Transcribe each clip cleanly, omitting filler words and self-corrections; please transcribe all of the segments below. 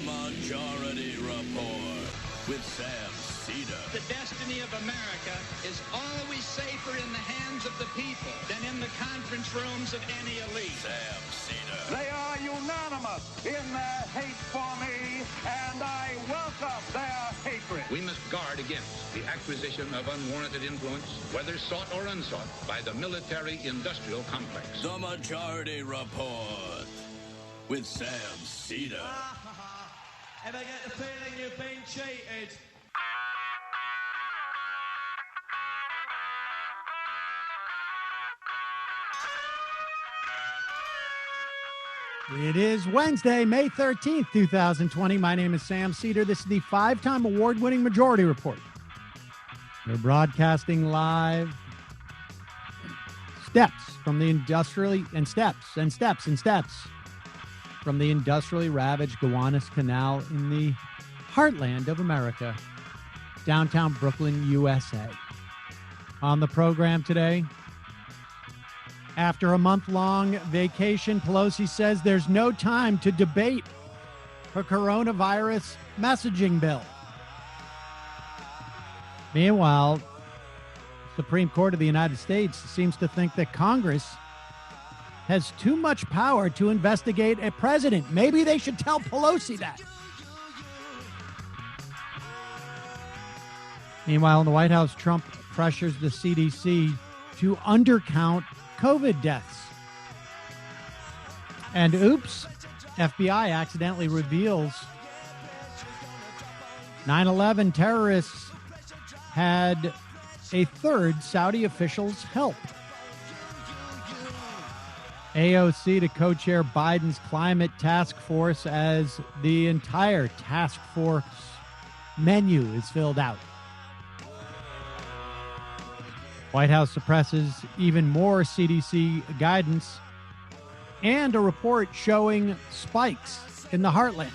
Majority Report with Sam Cedar. The destiny of America is always safer in the hands of the people than in the conference rooms of any elite. Sam Cedar. They are unanimous in their hate for me, and I welcome their hatred. We must guard against the acquisition of unwarranted influence, whether sought or unsought, by the military-industrial complex. The Majority Report with Sam Cedar. Ever get the feeling you've been cheated? It is Wednesday, May 13th, 2020. My name is Sam Cedar. This is the five-time award-winning Majority Report. We're broadcasting live from the industrially ravaged Gowanus Canal in the heartland of America, downtown Brooklyn, USA. On the program today, after a month-long vacation, Pelosi says there's no time to debate her coronavirus messaging bill. Meanwhile, the Supreme Court of the United States seems to think that Congress has too much power to investigate a president. Maybe they should tell Pelosi that. Meanwhile, in the White House, Trump pressures the CDC to undercount COVID deaths. And oops, FBI accidentally reveals 9/11 terrorists had a third Saudi official's help. AOC to co-chair Biden's climate task force as the entire task force menu is filled out. White House suppresses even more CDC guidance and a report showing spikes in the heartland.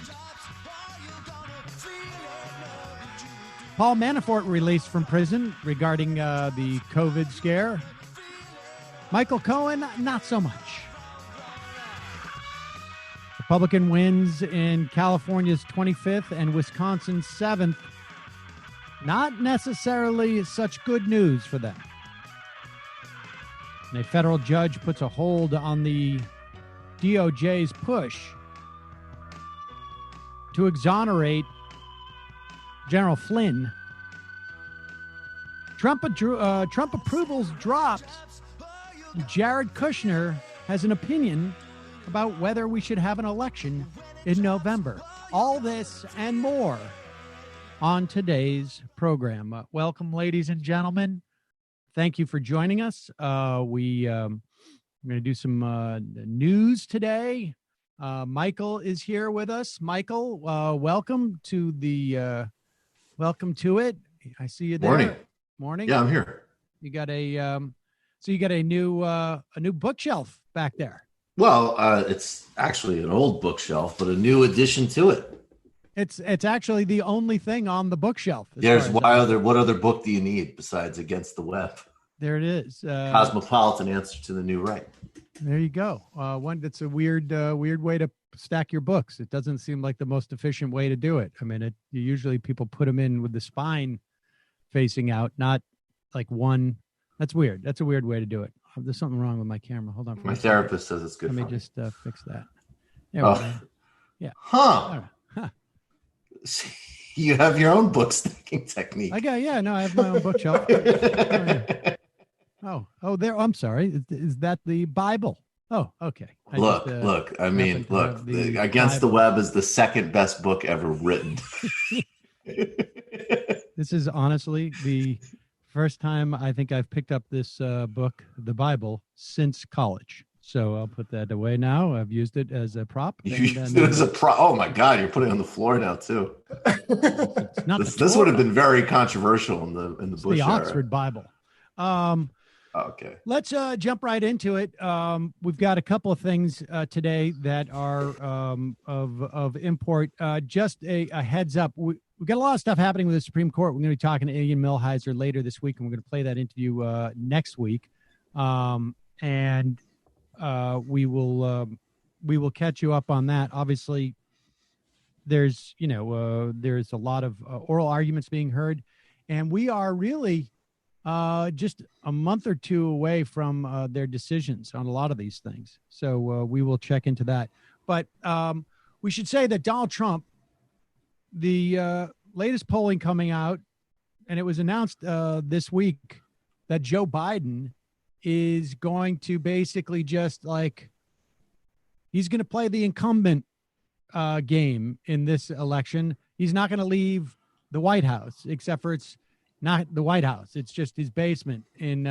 Paul Manafort released from prison regarding the COVID scare. Michael Cohen, not so much. Republican wins in California's 25th and Wisconsin's 7th. Not necessarily such good news for them. And a federal judge puts a hold on the DOJ's push to exonerate General Flynn. Trump approvals dropped. Jared Kushner has an opinion about whether we should have an election in November. All this and more on today's program. Welcome, ladies and gentlemen. Thank you for joining us. We're going to do some news today. Michael is here with us. Michael, welcome to it. I see you there. Morning. Yeah, I'm here. You got a new bookshelf back there. Well, it's actually an old bookshelf, but a new addition to it. It's actually the only thing on the bookshelf. What other book do you need besides Against the Web? There it is. Cosmopolitan Answer to the New Right. There you go. One that's a weird way to stack your books. It doesn't seem like the most efficient way to do it. I mean, usually people put them in with the spine facing out, not like one. That's weird. That's a weird way to do it. There's something wrong with my camera. Hold on. My therapist says it's good. Let me just fix that. There we go. Yeah. Huh. You have your own book stacking technique. I have my own bookshelf. Oh, there. I'm sorry. Is that the Bible? Oh, okay. Look. Against the Web is the second best book ever written. This is honestly the first time I think I've picked up this book, the Bible, since college. So I'll put that away now. I've used it as a prop. As a prop. Oh my God, you're putting it on the floor now too. It's not this would have been very controversial in the Bush the era. Oxford Bible. Okay. Let's jump right into it. We've got a couple of things today that are of import. Just a heads up. We've got a lot of stuff happening with the Supreme Court. We're going to be talking to Ian Millhiser later this week, and we're going to play that interview next week. We will catch you up on that. Obviously, there's a lot of oral arguments being heard, and we are really just a month or two away from their decisions on a lot of these things. So we will check into that. But we should say that Donald Trump, the latest polling coming out, and it was announced this week that Joe Biden is going to basically just he's going to play the incumbent game in this election. He's not going to leave the White House, except for it's not the White House. It's just his basement in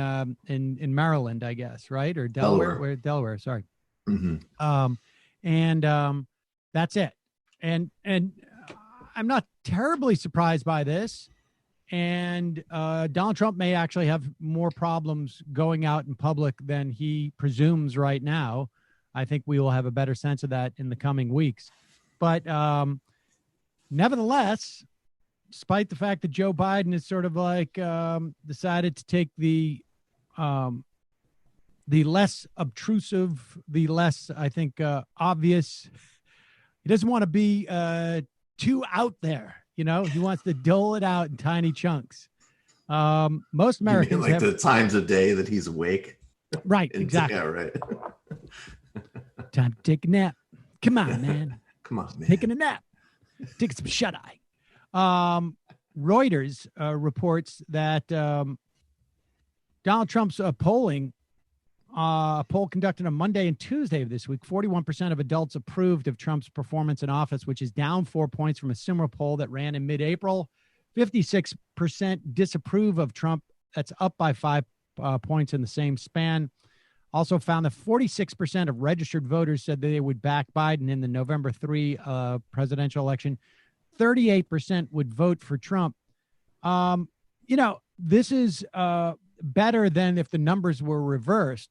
Maryland, I guess, right? Or Delaware. Delaware, sorry. Mm-hmm. That's it. And I'm not terribly surprised by this. And Donald Trump may actually have more problems going out in public than he presumes right now. I think we will have a better sense of that in the coming weeks. But nevertheless, despite the fact that Joe Biden is sort of decided to take the less obtrusive, the less, I think, obvious. He doesn't want to be too out there. He wants to dole it out in tiny chunks. Most Americans have the times of day that he's awake. Right, exactly. Yeah, right. Time to take a nap. Come on, man. Come on, man. Taking a nap. Taking some shut-eye. Reuters reports that Donald Trump's polling, a poll conducted on Monday and Tuesday of this week, 41% of adults approved of Trump's performance in office, which is down 4 points from a similar poll that ran in mid-April. 56% disapprove of Trump. That's up by 5 points in the same span. Also found that 46% of registered voters said that they would back Biden in the November 3 presidential election. 38% would vote for Trump. This is better than if the numbers were reversed,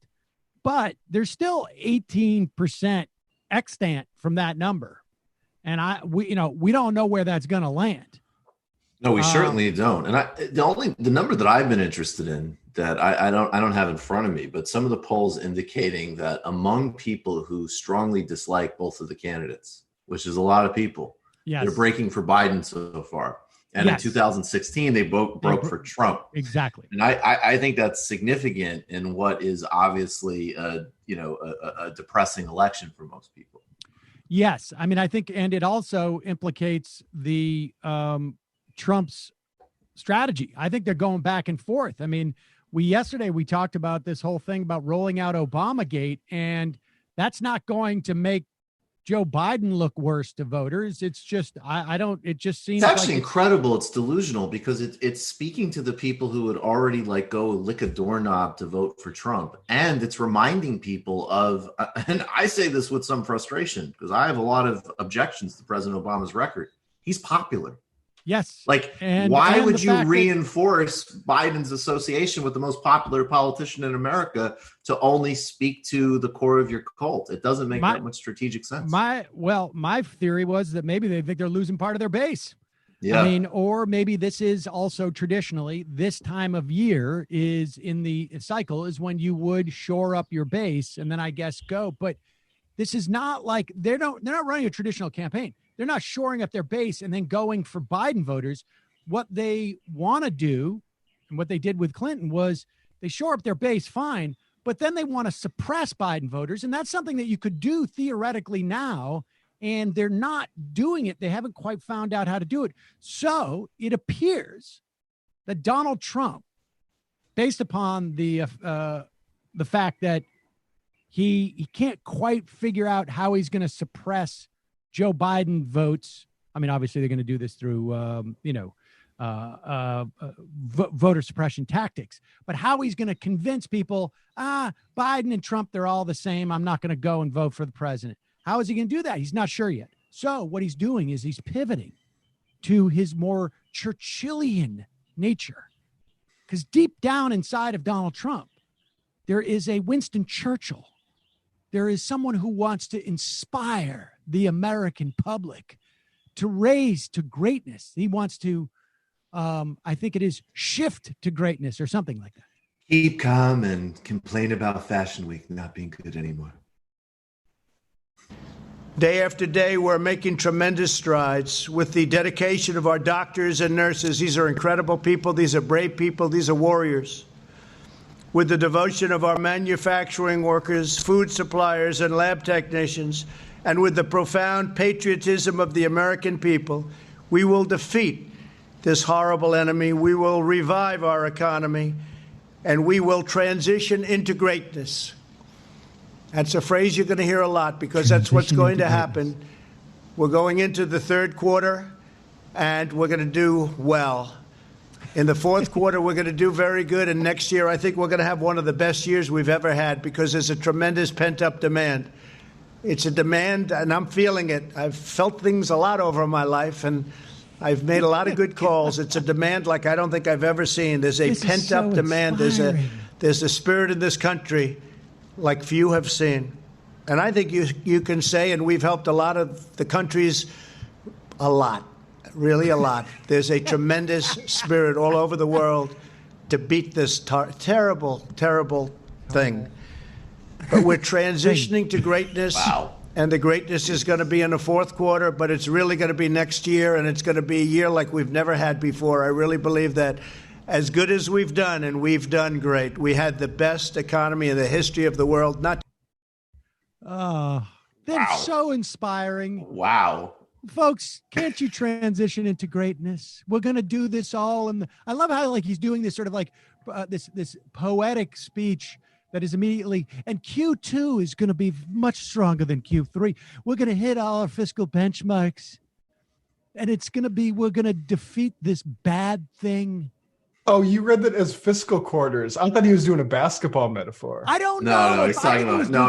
but there's still 18% extant from that number. And we don't know where that's going to land. No, we certainly don't. And the number that I've been interested in that I don't have in front of me, but some of the polls indicating that among people who strongly dislike both of the candidates, which is a lot of people, yes, they're breaking for Biden so far. And yes, in 2016, they broke for Trump. Exactly. And I think that's significant in what is obviously a depressing election for most people. Yes. I mean, I think, and it also implicates the Trump's strategy. I think they're going back and forth. I mean, yesterday we talked about this whole thing about rolling out Obamagate, and that's not going to make Joe Biden look worse to voters. It's just, it just seems it's actually incredible. It's delusional because it's speaking to the people who would already go lick a doorknob to vote for Trump. And it's reminding people of, and I say this with some frustration because I have a lot of objections to President Obama's record. He's popular. Yes. Why would you reinforce Biden's association with the most popular politician in America to only speak to the core of your cult? It doesn't make that much strategic sense. My theory was that maybe they think they're losing part of their base. Yeah. I mean, or maybe this is also traditionally this time of year is in the cycle is when you would shore up your base and then I guess go. But this is not like they're not running a traditional campaign. They're not shoring up their base and then going for Biden voters. What they want to do and what they did with Clinton was they shore up their base fine, but then they want to suppress Biden voters. And that's something that you could do theoretically now, and they're not doing it. They haven't quite found out how to do it. So it appears that Donald Trump, based upon the fact that he can't quite figure out how he's going to suppress Joe Biden votes. I mean, obviously they're going to do this through, voter suppression tactics, but how he's going to convince people, Biden and Trump, they're all the same. I'm not going to go and vote for the president. How is he going to do that? He's not sure yet. So what he's doing is he's pivoting to his more Churchillian nature, because deep down inside of Donald Trump, there is a Winston Churchill. There is someone who wants to inspire the American public to raise to greatness. He wants to, I think it is shift to greatness or something like that. Keep calm and complain about Fashion Week not being good anymore. Day after day, we're making tremendous strides with the dedication of our doctors and nurses. These are incredible people. These are brave people. These are warriors. With the devotion of our manufacturing workers, food suppliers, and lab technicians, and with the profound patriotism of the American people, we will defeat this horrible enemy. We will revive our economy, and we will transition into greatness. That's a phrase you're going to hear a lot because that's what's going to happen. We're going into the third quarter, and we're going to do well. In the fourth quarter, we're going to do very good, and next year I think we're going to have one of the best years we've ever had because there's a tremendous pent-up demand. It's a demand, and I'm feeling it. I've felt things a lot over my life, and I've made a lot of good calls. It's a demand like I don't think I've ever seen. There's a pent-up demand. There's a spirit in this country like few have seen. And I think you can say, and we've helped a lot of the countries a lot, really a lot. There's a tremendous spirit all over the world to beat this terrible, terrible thing. But we're transitioning to greatness. Wow. And the greatness is going to be in the fourth quarter, but it's really going to be next year, and it's going to be a year like we've never had before. I really believe that. As good as we've done, and we've done great. We had the best economy in the history of the world. That's so inspiring. Wow. Folks, can't you transition into greatness? We're going to do this all. And I love how he's doing this sort of this poetic speech that is immediately, and Q2 is going to be much stronger than Q3. We're going to hit all our fiscal benchmarks, and we're going to defeat this bad thing. Oh, you read that as fiscal quarters. I thought he was doing a basketball metaphor. I don't know. No,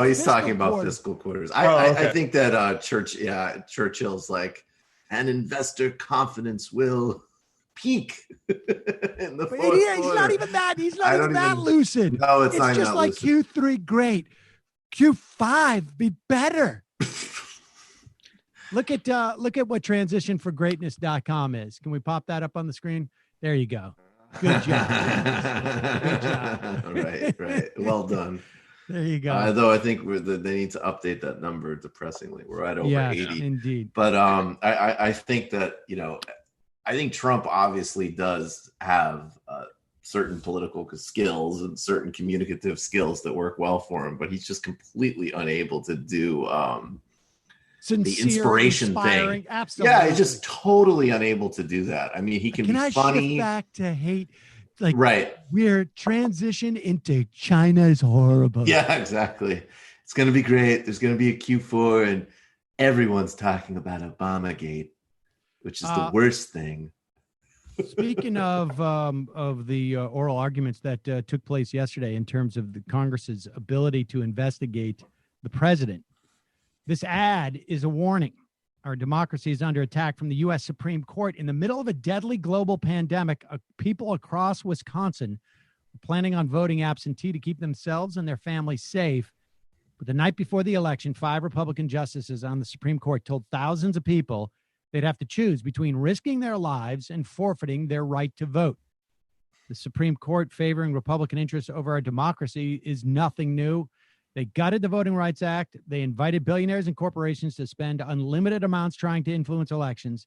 he's talking about fiscal quarters. I think that Churchill's like, an investor confidence will peak in the fourth quarter. He's not even that. He's not even that lucid. No, it's not just like lucid. Q3, great. Q5, be better. Look at what transitionforgreatness.com is. Can we pop that up on the screen? There you go. Good job. Good job. Right. Well done. There you go. Though I think they need to update that number depressingly. We're at over 80. Indeed. But I think that, I think Trump obviously does have certain political skills and certain communicative skills that work well for him, but he's just completely unable to do sincere, the inspiration thing. Absolutely. Yeah, he's just totally unable to do that. I mean, he can be funny. Can I shift back to hate? Right. We're transition into China is horrible. Yeah, exactly. It's going to be great. There's going to be a Q4, and everyone's talking about Obamagate, which is the worst thing. Speaking of the oral arguments that took place yesterday in terms of the Congress's ability to investigate the president, this ad is a warning. Our democracy is under attack from the U.S. Supreme Court. In the middle of a deadly global pandemic, people across Wisconsin are planning on voting absentee to keep themselves and their families safe. But the night before the election, 5 Republican justices on the Supreme Court told thousands of people they'd have to choose between risking their lives and forfeiting their right to vote. The Supreme Court favoring Republican interests over our democracy is nothing new. They gutted the Voting Rights Act. They invited billionaires and corporations to spend unlimited amounts trying to influence elections.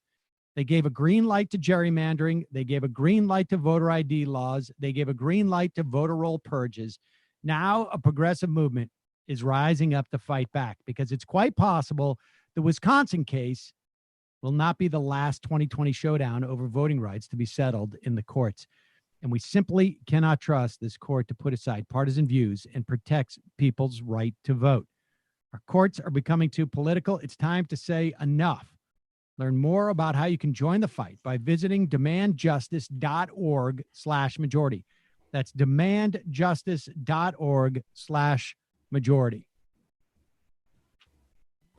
They gave a green light to gerrymandering. They gave a green light to voter ID laws. They gave a green light to voter roll purges. Now a progressive movement is rising up to fight back because it's quite possible the Wisconsin case will not be the last 2020 showdown over voting rights to be settled in the courts. And we simply cannot trust this court to put aside partisan views and protect people's right to vote. Our courts are becoming too political. It's time to say enough. Learn more about how you can join the fight by visiting demandjustice.org/majority. That's demandjustice.org/majority.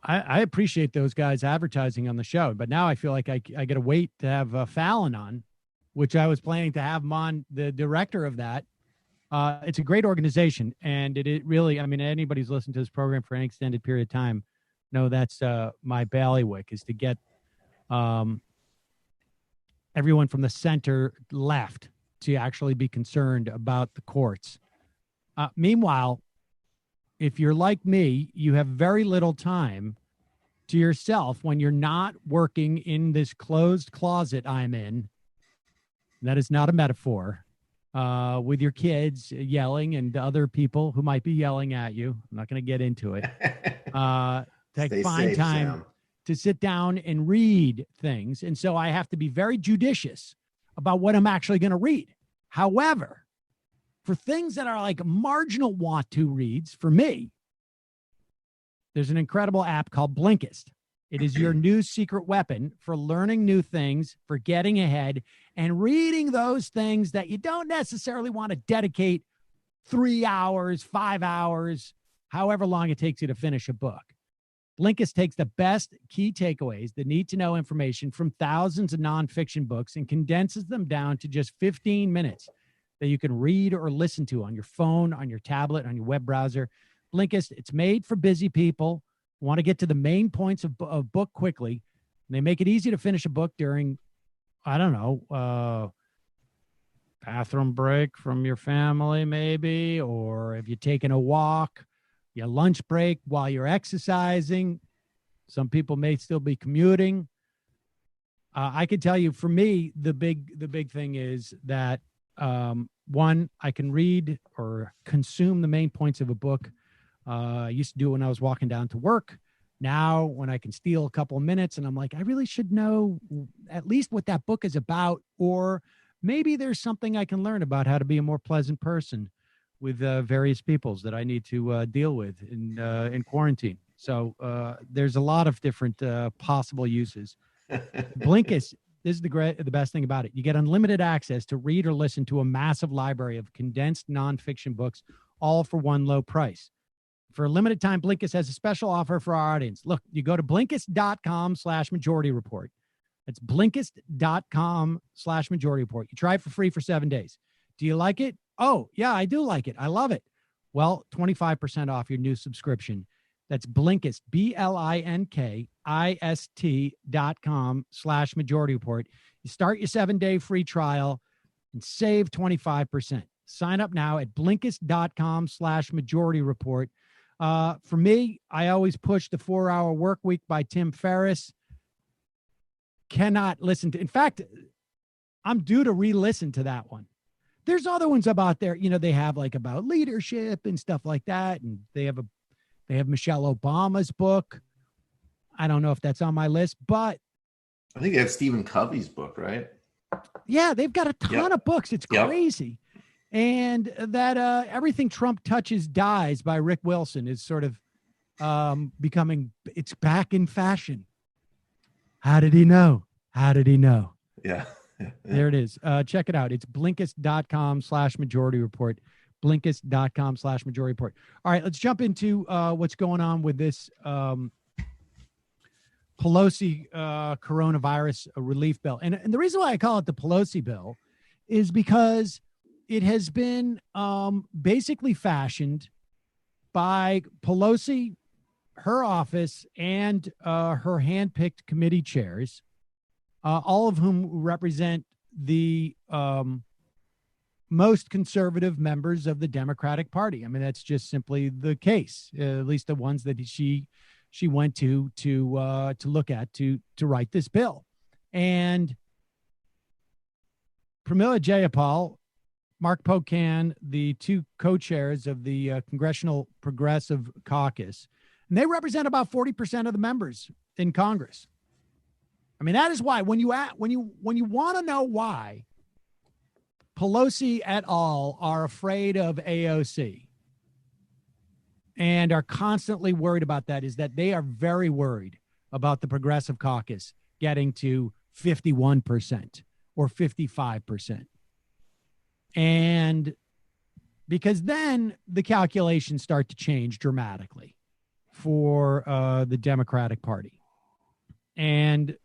I appreciate those guys advertising on the show, but now I feel like I got to wait to have Fallon on, which I was planning to have him on, the director of that. It's a great organization, and it really, I mean, anybody who's listened to this program for an extended period of time, know that's my bailiwick, is to get everyone from the center left to actually be concerned about the courts. Meanwhile, if you're like me, you have very little time to yourself when you're not working in this closed closet I'm in. That is not a metaphor. With your kids yelling and other people who might be yelling at you. I'm not going to get into it. Stay find safe, time Sam. to sit down and read things. And so I have to be very judicious about what I'm actually going to read. However, for things that are like marginal want to reads, for me, there's an incredible app called Blinkist. It is your new secret weapon for learning new things, for getting ahead, and reading those things that you don't necessarily want to dedicate 3 hours, 5 hours, however long it takes you to finish a book. Blinkist takes the best key takeaways, the need-to-know information from thousands of nonfiction books and condenses them down to just 15 minutes that you can read or listen to on your phone, on your tablet, on your web browser. Blinkist, it's made for busy people who want to get to the main points of book quickly. And they make it easy to finish a book during, I don't know, bathroom break from your family maybe, or if you're taking a walk, your lunch break while you're exercising. Some people may still be commuting. I can tell you, for me, the big thing is that, one, I can read or consume the main points of a book. I used to do it when I was walking down to work. Now, when I can steal a couple of minutes and I'm like, I really should know at least what that book is about, or maybe there's something I can learn about how to be a more pleasant person with various peoples that I need to deal with in quarantine. So there's a lot of different possible uses. Blinkist, this is the best thing about it. You get unlimited access to read or listen to a massive library of condensed nonfiction books, all for one low price. For a limited time, Blinkist has a special offer for our audience. Look, you go to Blinkist.com/Majority Report. That's Blinkist.com/Majority Report. You try it for free for 7 days. Do you like it? Oh, yeah, I do like it. I love it. Well, 25% off your new subscription. That's Blinkist, BLINKIST.com/Majority Report. You start your 7-day free trial and save 25%. Sign up now at Blinkist.com/Majority Report. For me, I always push the 4-Hour Work Week by Tim Ferriss. Cannot listen to. In fact, I'm due to re-listen to that one. There's other ones about there. You know, they have like about leadership and stuff like that, and they have Michelle Obama's book. I don't know if that's on my list, but I think they have Stephen Covey's book, right? Yeah, they've got a ton of books. It's crazy. And that Everything Trump Touches Dies by Rick Wilson is sort of becoming, it's back in fashion. How did he know? How did he know? Yeah. There it is. Check it out. It's Blinkist.com/Majority Report. Blinkist.com/Majority Report. All right, let's jump into what's going on with this Pelosi coronavirus relief bill. And the reason why I call it the Pelosi bill is because it has been basically fashioned by Pelosi, her office, and her handpicked committee chairs, all of whom represent the most conservative members of the Democratic Party. I mean, that's just simply the case, at least the ones that she went to look at to write this bill. And Pramila Jayapal, Mark Pocan, the two co-chairs of the Congressional Progressive Caucus, and they represent about 40% of the members in Congress. I mean, that is why when you want to know why Pelosi et al. Are afraid of AOC and are constantly worried about that, is that they are very worried about the Progressive Caucus getting to 51% or 55%. And because then the calculations start to change dramatically for the Democratic Party. And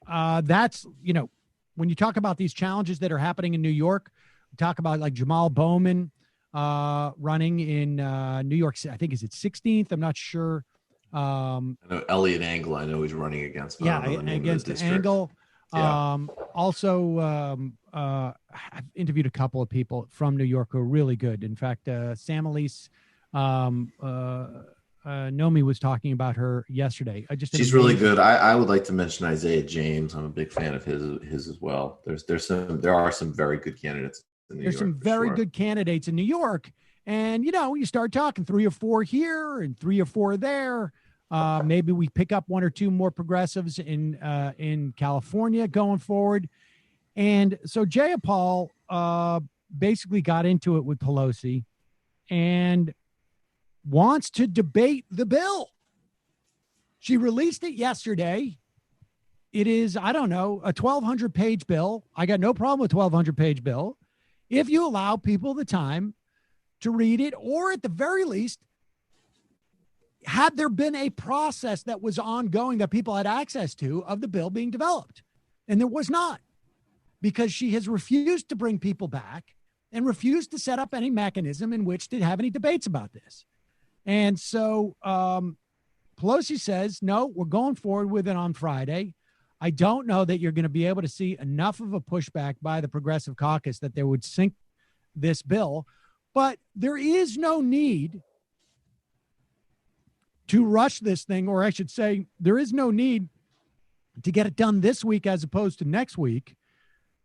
that's, you know, when you talk about these challenges that are happening in New York, we talk about like Jamal Bowman running in New York. I think, is it 16th? I'm not sure. I know Elliot Engel. I know he's running against. Against Engel. Yeah. Also, I've interviewed a couple of people from New York who are really good. In fact, Sam Elise Nomi was talking about her yesterday. She's really good. I would like to mention Isaiah James. I'm a big fan of his as well. There are some very good candidates in New York. There's some very good candidates in New York. And, you start talking 3 or 4 here and 3 or 4 there. Maybe we pick up 1 or 2 more progressives in California going forward. And so Jayapal basically got into it with Pelosi and wants to debate the bill. She released it yesterday. It is, I don't know, a 1,200-page bill. I got no problem with 1,200-page bill if you allow people the time to read it, or at the very least, had there been a process that was ongoing that people had access to of the bill being developed. And there was not, because she has refused to bring people back and refused to set up any mechanism in which to have any debates about this. And so Pelosi says, no, we're going forward with it on Friday. I don't know that you're going to be able to see enough of a pushback by the Progressive Caucus that they would sink this bill. But there is no need to rush this thing, or I should say, there is no need to get it done this week as opposed to next week,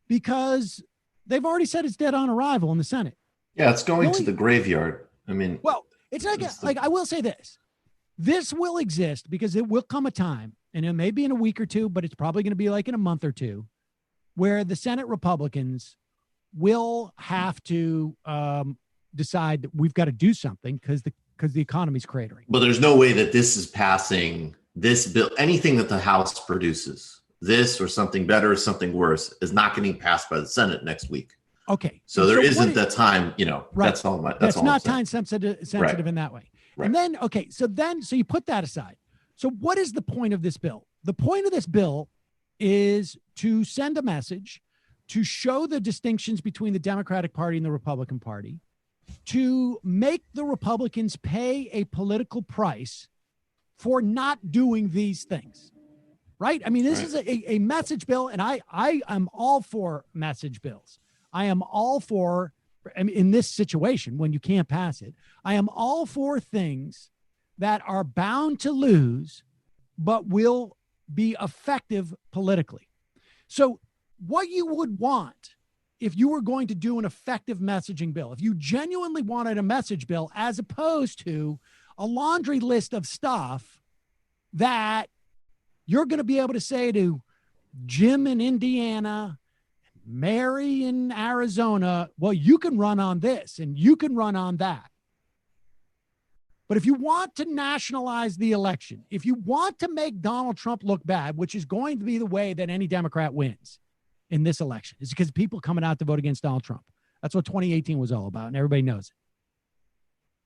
because they've already said it's dead on arrival in the Senate. Yeah, it's going to the graveyard. I mean, well, it's like I will say this. This will exist because it will come a time, and it may be in a week or two, but it's probably going to be like in a month or two, where the Senate Republicans will have to decide that we've got to do something because the economy's cratering. But there's no way that this is passing this bill. Anything that the House produces, this or something better or something worse, is not getting passed by the Senate next week. Okay. So there isn't that time, right. That's all. That's all not time sensitive right. In that way. Right. And then, okay. So you put that aside. So what is the point of this bill? The point of this bill is to send a message, to show the distinctions between the Democratic Party and the Republican Party, to make the Republicans pay a political price for not doing these things, right? I mean, this is a message bill, and I am all for message bills. I am all for, in this situation, when you can't pass it, I am all for things that are bound to lose, but will be effective politically. So what you would want if you were going to do an effective messaging bill, if you genuinely wanted a message bill, as opposed to a laundry list of stuff that you're going to be able to say to Jim in Indiana, Mary in Arizona, well, you can run on this and you can run on that. But if you want to nationalize the election, if you want to make Donald Trump look bad, which is going to be the way that any Democrat wins in this election, is because people coming out to vote against Donald Trump. That's what 2018 was all about, and everybody knows it.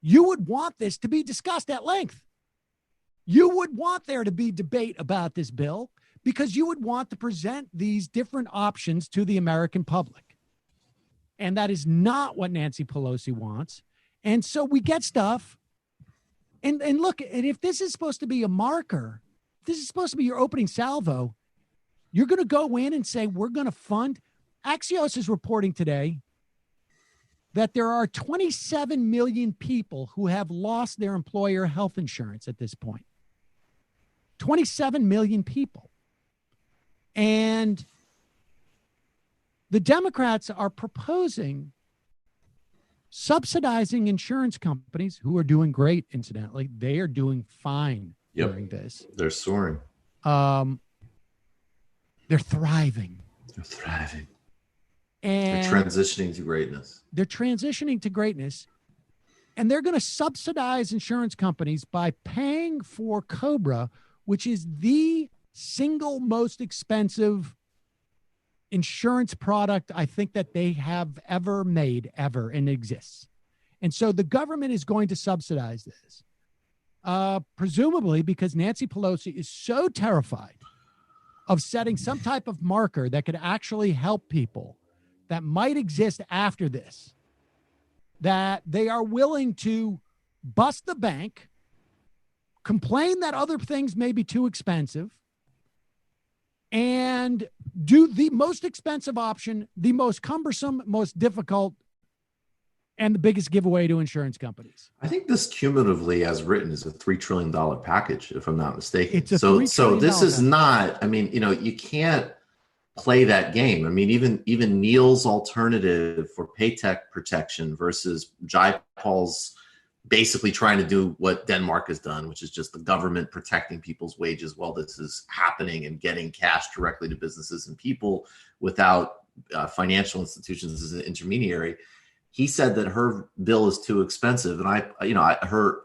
You would want this to be discussed at length. You would want there to be debate about this bill, because you would want to present these different options to the American public. And that is not what Nancy Pelosi wants. And so we get stuff. And look, and if this is supposed to be a marker, this is supposed to be your opening salvo, you're going to go in and say, we're going to fund. Axios is reporting today that there are 27 million people who have lost their employer health insurance at this point. 27 million people. And the Democrats are proposing subsidizing insurance companies, who are doing great, incidentally. They are doing fine during this. They're soaring. They're thriving. They're thriving. And they're transitioning to greatness. They're transitioning to greatness. And they're going to subsidize insurance companies by paying for COBRA, which is the single most expensive insurance product I think that they have ever made, ever, and exists. And so the government is going to subsidize this, presumably because Nancy Pelosi is so terrified of setting some type of marker that could actually help people that might exist after this, that they are willing to bust the bank, complain that other things may be too expensive, and do the most expensive option, the most cumbersome, most difficult and the biggest giveaway to insurance companies. I think this cumulatively, as written, is a $3 trillion package, if I'm not mistaken. It's a so $3 trillion this is package. not, I mean, you can't play that game. I mean, even Neil's alternative for paycheck protection versus Jayapal's basically trying to do what Denmark has done, which is just the government protecting people's wages while this is happening and getting cash directly to businesses and people without financial institutions as an intermediary. He said that her bill is too expensive. And I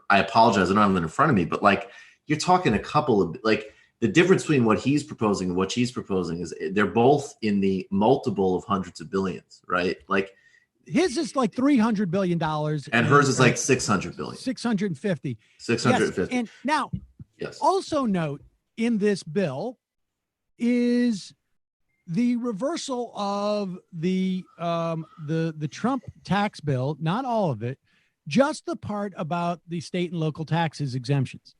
apologize, I don't have it in front of me, but like, you're talking a couple of, like, the difference between what he's proposing and what she's proposing is they're both in the multiple of hundreds of billions, right? Like, his is like $300 billion. And hers is like 600 billion. 650. 650. Yes. And now, yes. Also note in this bill is the reversal of the Trump tax bill, not all of it, just the part about the state and local taxes exemptions.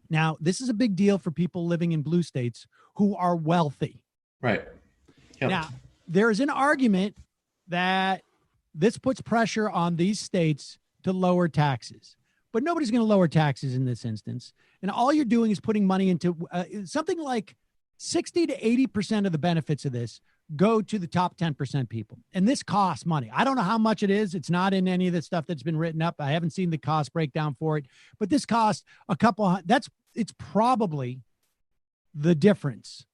Now, this is a big deal for people living in blue states who are wealthy. Right. Yep. Now, there is an argument that this puts pressure on these states to lower taxes, but nobody's going to lower taxes in this instance. And all you're doing is putting money into something like 60 to 80% of the benefits of this go to the top 10% people. And this costs money. I don't know how much it is. It's not in any of the stuff that's been written up. I haven't seen the cost breakdown for it, but this costs it's probably the difference.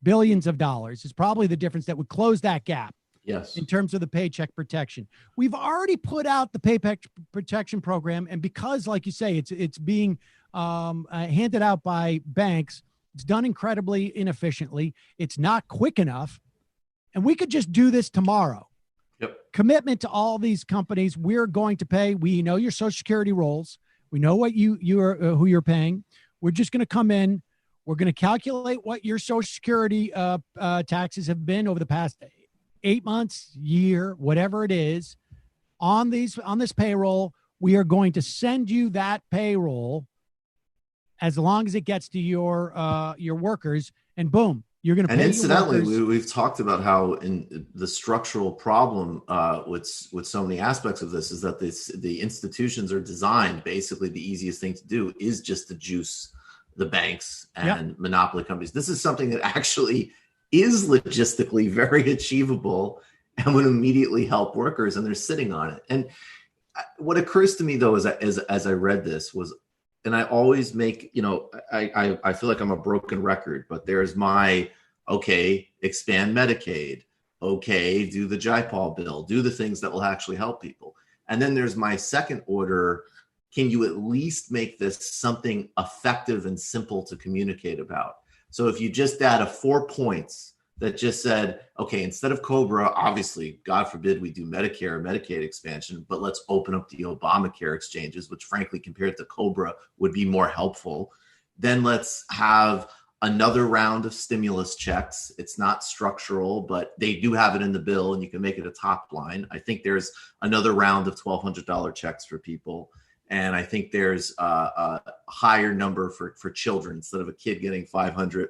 Billions of dollars is probably the difference that would close that gap. Yes. In terms of the paycheck protection. We've already put out the paycheck protection program. And because, like you say, it's being handed out by banks, it's done incredibly inefficiently. It's not quick enough. And we could just do this tomorrow. Yep. Commitment to all these companies. We're going to pay. We know your Social Security rolls. We know what you are, who you're paying. We're just going to come in. We're going to calculate what your Social Security taxes have been over the past 8 months, year, whatever it is, on this payroll. We are going to send you that payroll as long as it gets to your workers, and boom, you're going to pay. And incidentally, we've talked about how in the structural problem with so many aspects of this is that the institutions are designed. Basically, the easiest thing to do is just to juice the banks and monopoly companies. This is something that actually is logistically very achievable and would immediately help workers, and they're sitting on it. And what occurs to me, though, as I read this was, and I always make, I feel like I'm a broken record, but there's my, okay, expand Medicaid, okay, do the Jayapal bill, do the things that will actually help people. And then there's my second order, can you at least make this something effective and simple to communicate about? So if you just add 4 points that just said, okay, instead of COBRA, obviously, God forbid we do Medicare or Medicaid expansion, but let's open up the Obamacare exchanges, which frankly, compared to COBRA, would be more helpful. Then let's have another round of stimulus checks. It's not structural, but they do have it in the bill and you can make it a top line. I think there's another round of $1,200 checks for people. And I think there's a higher number for children. Instead of a kid getting $500,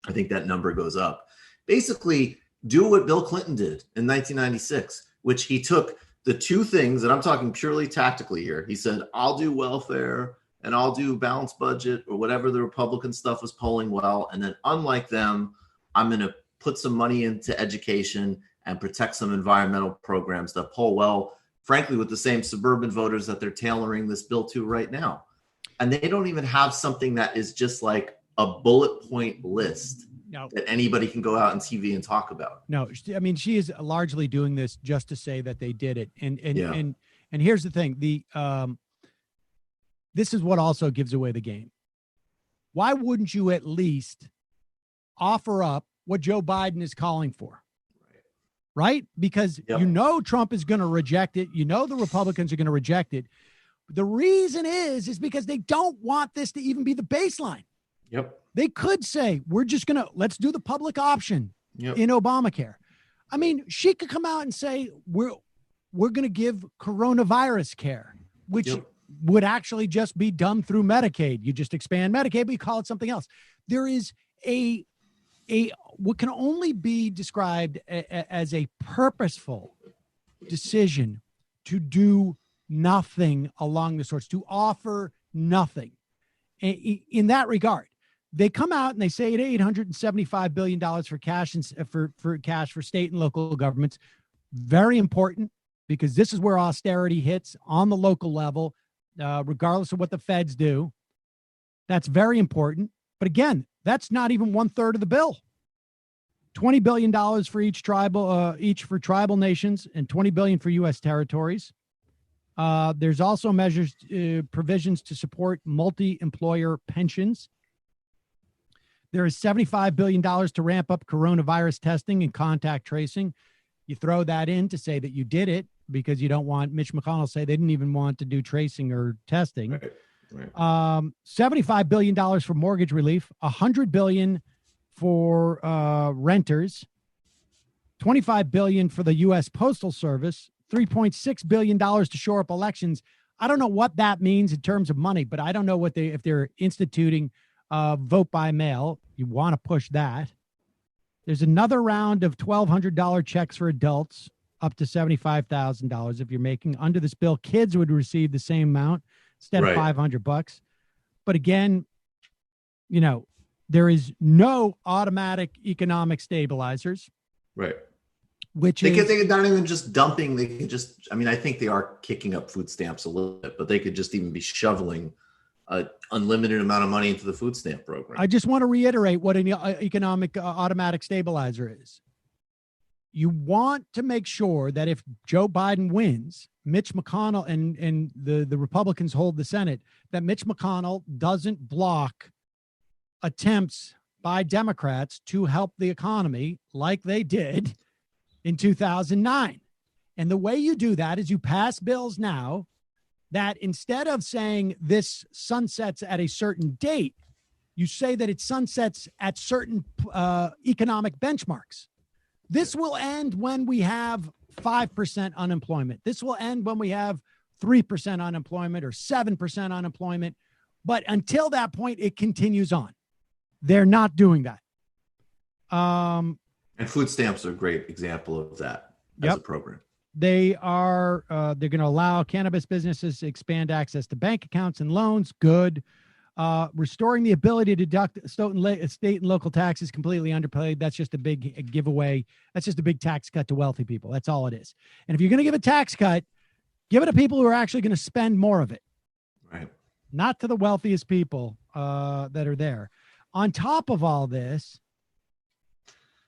I think that number goes up. Basically, do what Bill Clinton did in 1996, which he took the two things, and I'm talking purely tactically here. He said, I'll do welfare and I'll do balanced budget or whatever the Republican stuff was polling well. And then unlike them, I'm going to put some money into education and protect some environmental programs that poll well, frankly, with the same suburban voters that they're tailoring this bill to right now. And they don't even have something that is just like a bullet point list that anybody can go out on TV and talk about. No, I mean, she is largely doing this just to say that they did it. And here's the thing. This is what also gives away the game. Why wouldn't you at least offer up what Joe Biden is calling for? Right? Because you know Trump is going to reject it. You know the Republicans are going to reject it. The reason is because they don't want this to even be the baseline. Yep. They could say, let's do the public option in Obamacare. I mean, she could come out and say, we're going to give coronavirus care, which would actually just be done through Medicaid. You just expand Medicaid, but you call it something else. There is what can only be described as a purposeful decision to do nothing along the sorts, to offer nothing in that regard. They come out and they say $875 billion for cash and for cash for state and local governments. Very important, because this is where austerity hits on the local level, regardless of what the feds do. That's very important. But again, that's not even 1/3 of the bill. $20 billion for each for tribal nations, and $20 billion for U.S. territories. There's also provisions to support multi-employer pensions. There is $75 billion to ramp up coronavirus testing and contact tracing. You throw that in to say that you did it, because you don't want Mitch McConnell to say they didn't even want to do tracing or testing. Right. $75 billion for mortgage relief, $100 billion for renters, $25 billion for the U.S. Postal Service, $3.6 billion to shore up elections. I don't know what that means in terms of money, but I don't know if they're instituting vote by mail. You want to push that. There's another round of $1,200 checks for adults, up to $75,000 if you're making. Under this bill, kids would receive the same amount instead of $500. But again, there is no automatic economic stabilizers. Right. Which they could not even just dumping. They could just, I think they are kicking up food stamps a little bit, but they could just even be shoveling an unlimited amount of money into the food stamp program. I just want to reiterate what an economic automatic stabilizer is. You want to make sure that if Joe Biden wins, Mitch McConnell and the Republicans hold the Senate, that Mitch McConnell doesn't block attempts by Democrats to help the economy like they did in 2009. And the way you do that is you pass bills now that instead of saying this sunsets at a certain date, you say that it sunsets at certain economic benchmarks. This will end when we have 5% unemployment. This will end when we have 3% unemployment or 7% unemployment. But until that point, it continues on. They're not doing that. And food stamps are a great example of that as a program. They are, they're going to allow cannabis businesses to expand access to bank accounts and loans. Good. Restoring the ability to deduct state and local taxes completely underpaid. That's just a big giveaway. That's just a big tax cut to wealthy people. That's all it is. And if you're going to give a tax cut, give it to people who are actually going to spend more of it. Right. Not to the wealthiest people that are there. On top of all this,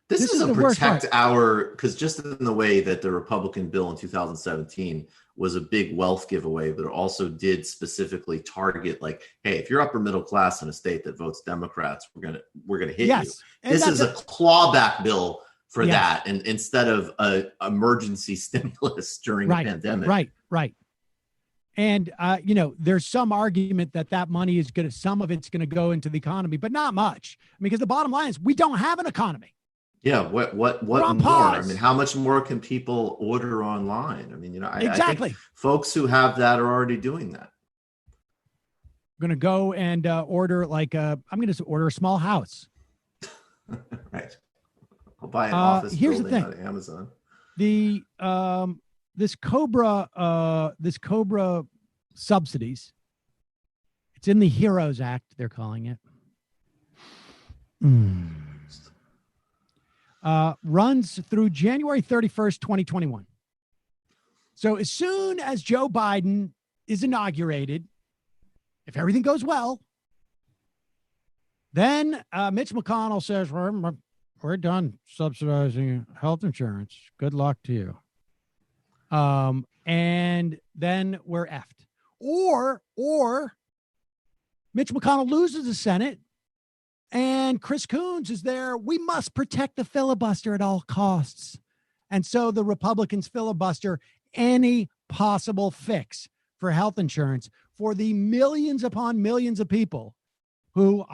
this is a protect our, because just in the way that the Republican bill in 2017 was a big wealth giveaway, but it also did specifically target, like, hey, if you're upper middle class in a state that votes Democrats, we're gonna hit you. This is a clawback bill for that, and instead of a emergency stimulus during the pandemic. Right. And there's some argument that money is some of it's gonna go into the economy, but not much. Because the bottom line is we don't have an economy. Yeah, what more? I mean, how much more can people order online? I mean, I think folks who have that are already doing that. I'm going to go and order I'm going to order a small house. Right. I'll buy an office here's building the thing. on Amazon. This Cobra subsidies. It's in the HEROES Act, they're calling it. Runs through January 31st, 2021. So as soon as Joe Biden is inaugurated, if everything goes well, then Mitch McConnell says, we're done subsidizing health insurance. Good luck to you. And then we're effed. Or Mitch McConnell loses the Senate, and Chris Coons is there. We must protect the filibuster at all costs. And so the Republicans filibuster any possible fix for health insurance for the millions upon millions of people who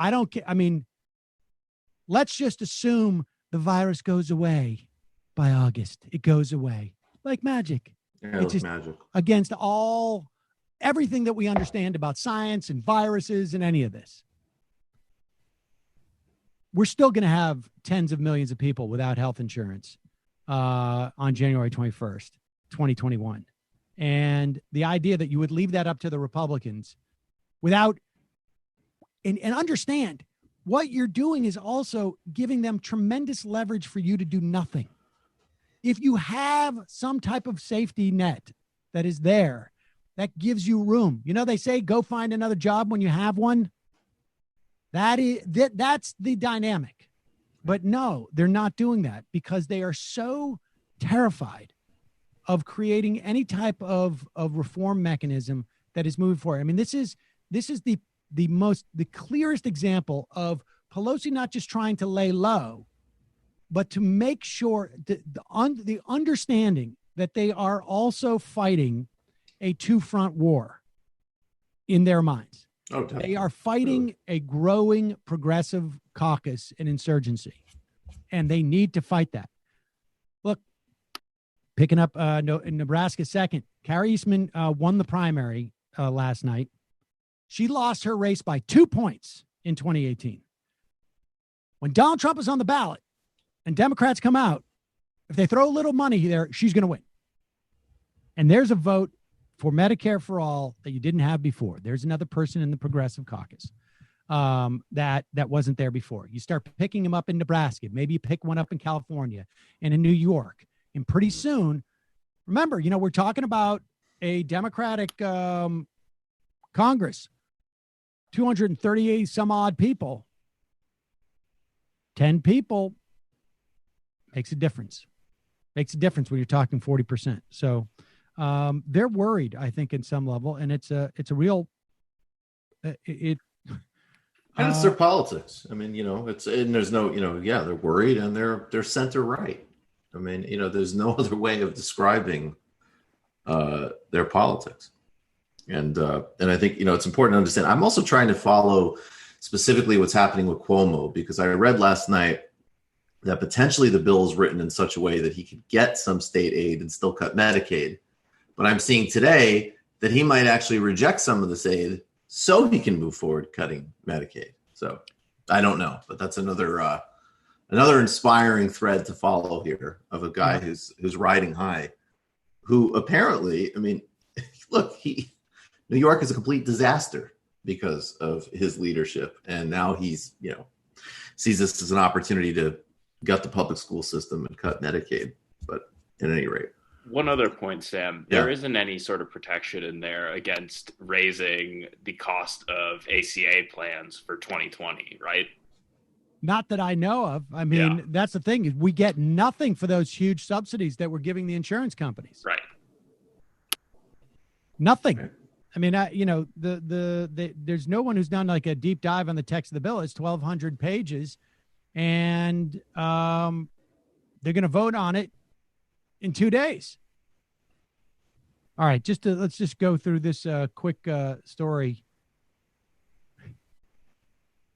let's just assume the virus goes away by August. It goes away like magic. Yeah, it's just magic. Against everything that we understand about science and viruses and any of this. We're still going to have tens of millions of people without health insurance on January 21st, 2021. And the idea that you would leave that up to the Republicans without, and understand what you're doing is also giving them tremendous leverage for you to do nothing. If you have some type of safety net that is there, that gives you room. You know, they say, go find another job when you have one. That's the dynamic. But no, they're not doing that because they are so terrified of creating any type of reform mechanism that is moving forward. I mean, this is the clearest example of Pelosi not just trying to lay low, but to make sure the understanding that they are also fighting a two-front war in their minds. Oh, definitely. They are fighting a growing progressive caucus and insurgency, and they need to fight that. Look, picking up in Nebraska second, Carrie Eastman won the primary last night. She lost her race by 2 points in 2018. When Donald Trump is on the ballot and Democrats come out, if they throw a little money there, she's going to win. And there's a vote for Medicare for all that you didn't have before. There's another person in the progressive caucus that wasn't there before. You start picking them up in Nebraska. Maybe you pick one up in California and in New York. And pretty soon, remember, we're talking about a Democratic Congress, 238 some odd people. 10 people makes a difference. Makes a difference when you're talking 40%. So they're worried, I think, in some level, and it's a real. And it's their politics. I mean, there's no, they're worried and they're center right. I mean, there's no other way of describing their politics. And I think, it's important to understand. I'm also trying to follow specifically what's happening with Cuomo, because I read last night that potentially the bill is written in such a way that he could get some state aid and still cut Medicaid. But I'm seeing today that he might actually reject some of this aid so he can move forward cutting Medicaid. So I don't know, but that's another inspiring thread to follow here of a guy who's riding high, who apparently, I mean, look, New York is a complete disaster because of his leadership. And now he's, sees this as an opportunity to gut the public school system and cut Medicaid. But at any rate. One other point, Sam, there isn't any sort of protection in there against raising the cost of ACA plans for 2020, right? Not that I know of. I mean, that's the thing, is we get nothing for those huge subsidies that we're giving the insurance companies. Right. Nothing. Right. I mean, there's no one who's done like a deep dive on the text of the bill. It's 1,200 pages, and they're going to vote on it in 2 days. All right, let's just go through this quick story.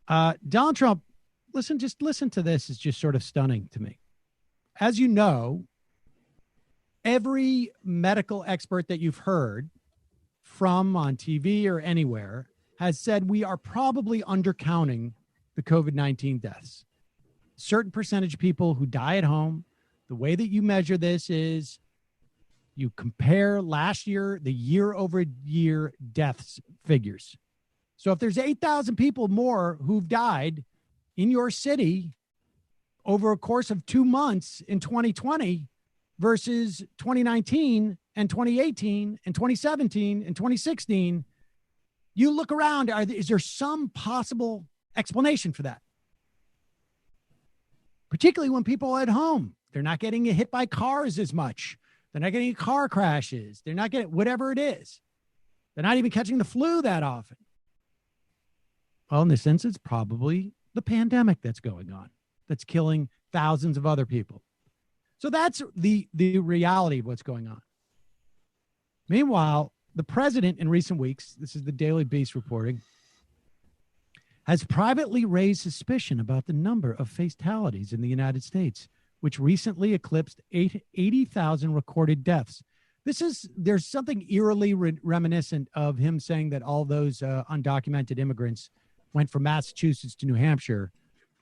Donald Trump, listen to this. It's just sort of stunning to me. As you know, every medical expert that you've heard from on TV or anywhere has said we are probably undercounting the COVID-19 deaths. Certain percentage of people who die at home. The way that you measure this is you compare last year, the year over year deaths figures. So if there's 8,000 people more who've died in your city over a course of 2 months in 2020 versus 2019 and 2018 and 2017 and 2016, you look around, is there some possible explanation for that? Particularly when people are at home. They're not getting hit by cars as much. They're not getting car crashes. They're not getting whatever it is. They're not even catching the flu that often. Well, in this sense, it's probably the pandemic that's going on, that's killing thousands of other people. So that's the reality of what's going on. Meanwhile, the president in recent weeks, this is the Daily Beast reporting, has privately raised suspicion about the number of fatalities in the United States, which recently eclipsed 80,000 recorded deaths. There's something eerily reminiscent of him saying that all those undocumented immigrants went from Massachusetts to New Hampshire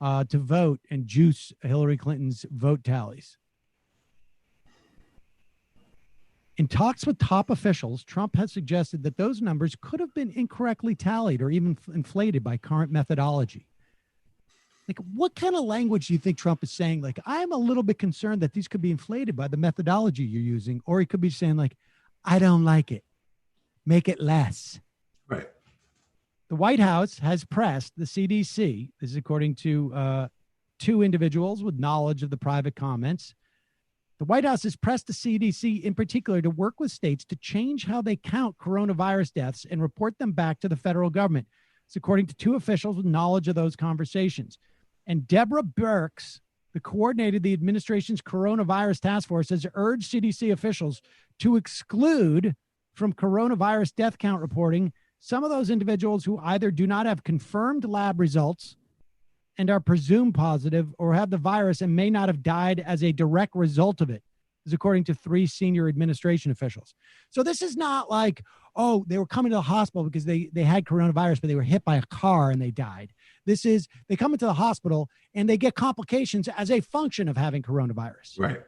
to vote and juice Hillary Clinton's vote tallies. In talks with top officials, Trump has suggested that those numbers could have been incorrectly tallied or even inflated by current methodology. Like, what kind of language do you think Trump is saying? Like, I'm a little bit concerned that these could be inflated by the methodology you're using. Or he could be saying, like, I don't like it. Make it less. Right. The White House has pressed the CDC, this is according to two individuals with knowledge of the private comments. The White House has pressed the CDC in particular to work with states to change how they count coronavirus deaths and report them back to the federal government. It's according to two officials with knowledge of those conversations. And Deborah Birx, the coordinator of the administration's coronavirus task force, has urged CDC officials to exclude from coronavirus death count reporting some of those individuals who either do not have confirmed lab results and are presumed positive, or have the virus and may not have died as a direct result of it, is according to three senior administration officials. So this is not like, oh, they were coming to the hospital because they had coronavirus, but they were hit by a car and they died. This is, they come into the hospital and they get complications as a function of having coronavirus. Right.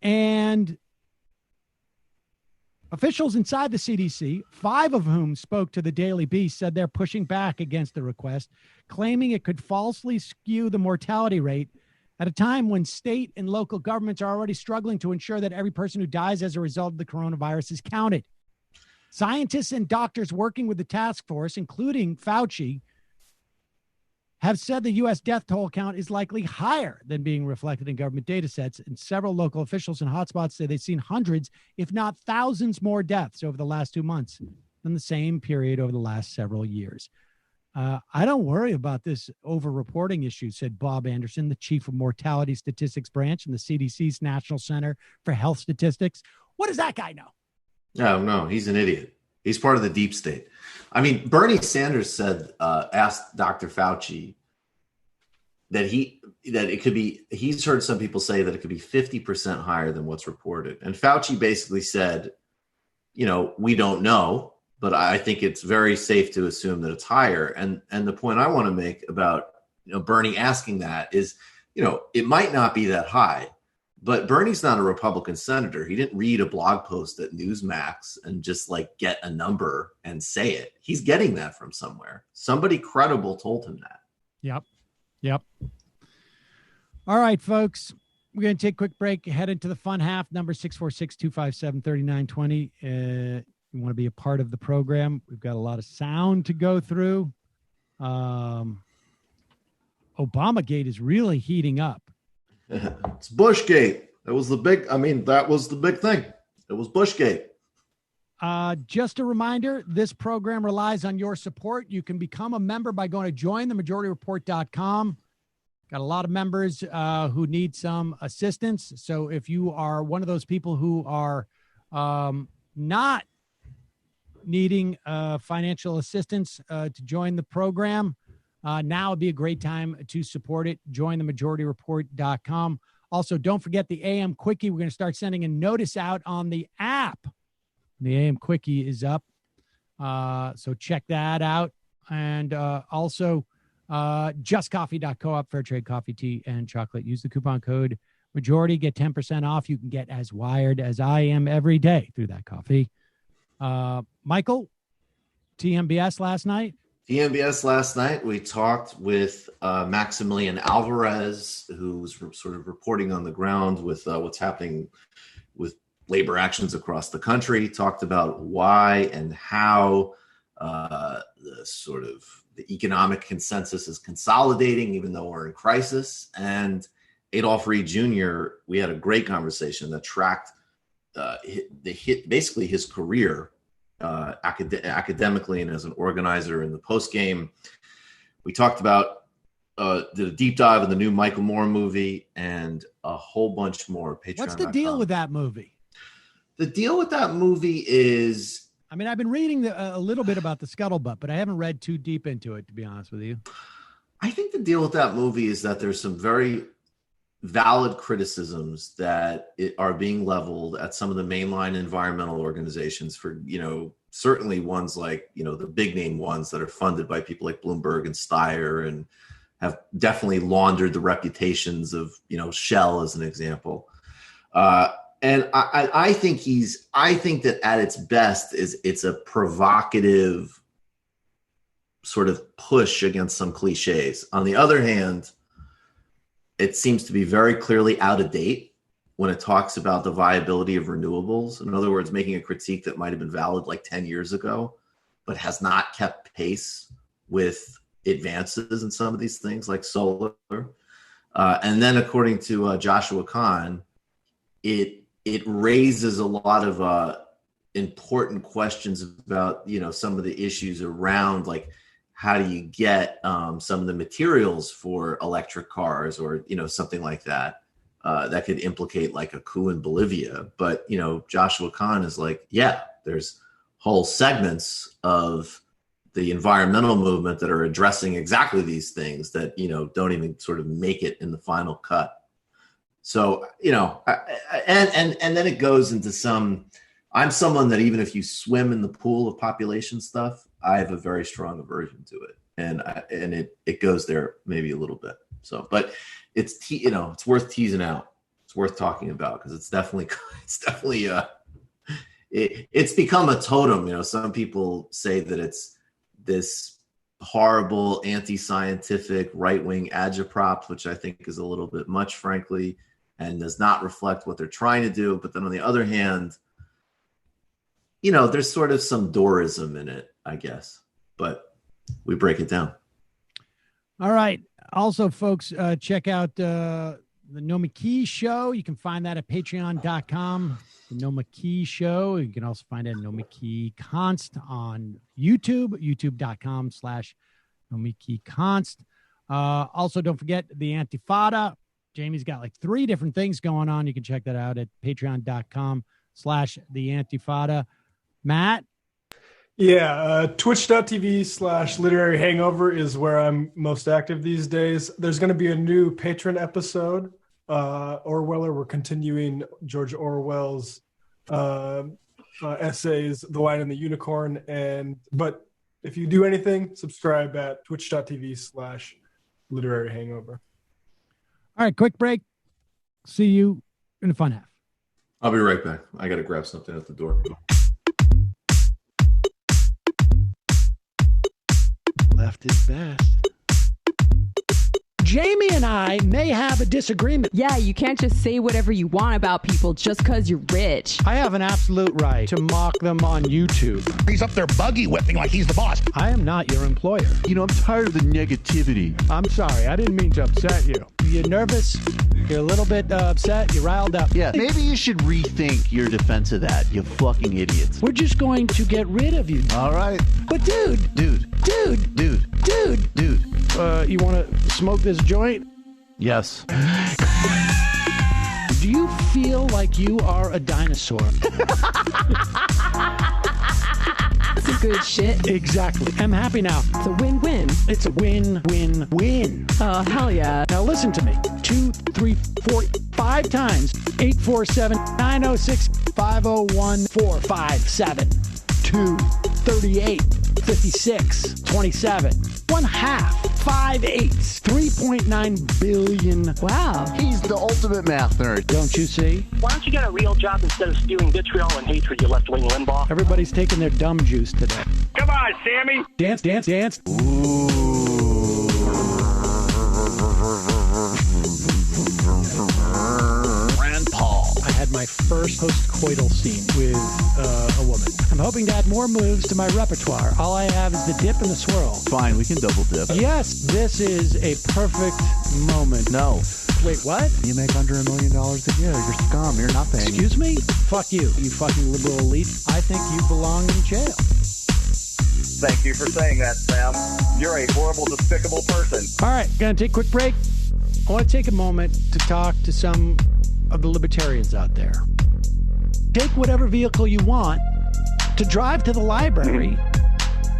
And officials inside the CDC, 5 of whom spoke to the Daily Beast, said they're pushing back against the request, claiming it could falsely skew the mortality rate at a time when state and local governments are already struggling to ensure that every person who dies as a result of the coronavirus is counted. Scientists and doctors working with the task force, including Fauci, have said the U.S. death toll count is likely higher than being reflected in government data sets, and several local officials in hotspots say they've seen hundreds, if not thousands, more deaths over the last 2 months than the same period over the last several years. I don't worry about this over-reporting issue, said Bob Anderson, the chief of mortality statistics branch in the CDC's National Center for Health Statistics. What does that guy know? No, he's an idiot. He's part of the deep state. I mean, Bernie Sanders said, asked Dr. Fauci that it could be, he's heard some people say that it could be 50% higher than what's reported. And Fauci basically said, we don't know, but I think it's very safe to assume that it's higher. And the point I want to make about, Bernie asking that is, it might not be that high. But Bernie's not a Republican senator. He didn't read a blog post at Newsmax and just get a number and say it. He's getting that from somewhere. Somebody credible told him that. Yep. All right, folks. We're going to take a quick break, head into the fun half, number 646-257-3920. You want to be a part of the program. We've got a lot of sound to go through. Obamagate is really heating up. It's Bushgate. That was the big thing. It was Bushgate. Just a reminder, this program relies on your support. You can become a member by going to jointhemajorityreport.com. Got a lot of members who need some assistance. So if you are one of those people who are not needing financial assistance to join the program, now would be a great time to support it. Jointhemajorityreport.com. Also, don't forget the AM Quickie. We're going to start sending a notice out on the app. The AM Quickie is up. So check that out. And also, justcoffee.coop, fair trade coffee, tea, and chocolate. Use the coupon code Majority. Get 10% off. You can get as wired as I am every day through that coffee. Michael, TMBS last night. TMBS last night, we talked with Maximilian Alvarez, who's sort of reporting on the ground with what's happening with labor actions across the country. Talked about why and how the economic consensus is consolidating, even though we're in crisis. And Adolph Reed Jr., we had a great conversation that tracked basically his career academically and as an organizer in the post game. We talked about did a deep dive in the new Michael Moore movie and a whole bunch more. Patreon. What's the deal with that movie? The deal with that movie is, I mean, I've been reading a little bit about the scuttlebutt, but I haven't read too deep into it, to be honest with you. I think the deal with that movie is that there's some very valid criticisms that are being leveled at some of the mainline environmental organizations for, certainly ones like, the big name ones that are funded by people like Bloomberg and Steyer and have definitely laundered the reputations of, Shell as an example. And I think that at its best it's a provocative sort of push against some cliches. On the other hand, it seems to be very clearly out of date when it talks about the viability of renewables. In other words, making a critique that might have been valid like 10 years ago, but has not kept pace with advances in some of these things like solar. And then according to Joshua Kahn, it raises a lot of important questions about, some of the issues around, like, how do you get some of the materials for electric cars or, something like that, that could implicate like a coup in Bolivia. But, Joshua Kahn is like, yeah, there's whole segments of the environmental movement that are addressing exactly these things that, don't even sort of make it in the final cut. So, and then it goes into I'm someone that even if you swim in the pool of population stuff, I have a very strong aversion to it. And it goes there maybe a little bit. So, but it's, it's worth teasing out. It's worth talking about because it's definitely it's become a totem. Some people say that it's this horrible anti-scientific right-wing agitprop, which I think is a little bit much, frankly, and does not reflect what they're trying to do. But then on the other hand, there's sort of some Doorism in it, I guess, but we break it down. All right. Also, folks, check out the No McKee Show. You can find that at patreon.com. The No McKee Show. You can also find it at No McKee Const on YouTube, youtube.com/No McKee Const. Also, don't forget the Antifada. Jamie's got like 3 different things going on. You can check that out at patreon.com/the Antifada. Matt? Yeah, twitch.tv/literary hangover is where I'm most active these days. There's going to be a new patron episode. Orweller, we're continuing George Orwell's essays, The Lion and the Unicorn. But if you do anything, subscribe at twitch.tv/literary hangover. All right, quick break. See you in the fun half. I'll be right back. I got to grab something at the door. Left is best. Jamie and I may have a disagreement. Yeah, you can't just say whatever you want about people just because you're rich. I have an absolute right to mock them on YouTube. He's up there buggy whipping like he's the boss. I am not your employer. I'm tired of the negativity. I'm sorry. I didn't mean to upset you. You're nervous. You're a little bit upset. You're riled up. Yeah, maybe you should rethink your defense of that, you fucking idiots. We're just going to get rid of you. All right. But dude. You want to smoke this joint? Yes. Do you feel like you are a dinosaur? That's a good shit. Exactly. I'm happy now. It's a win-win. It's a win-win-win. Oh, hell yeah. Now listen to me. 2, 3, 4, 5 times. 847-906-501-457. 2, 38, 56, 27. 1/2. 5 eighths. 3.9 billion. Wow. He's the ultimate math nerd. Don't you see? Why don't you get a real job instead of spewing vitriol and hatred, you left-wing Limbaugh? Everybody's taking their dumb juice today. Come on, Sammy. Dance, dance, dance. Ooh. Rand Paul. I had my first post-coital scene with a woman. I'm hoping to add more moves to my repertoire. All I have is the dip and the swirl. Fine, we can double dip. Yes, this is a perfect moment. No. Wait, what? You make under $1 million a year. You're scum. You're nothing. Excuse me? Fuck you, you fucking liberal elite. I think you belong in jail. Thank you for saying that, Sam. You're a horrible, despicable person. All right, gonna take a quick break. I want to take a moment to talk to some of the libertarians out there. Take whatever vehicle you want to drive to the library.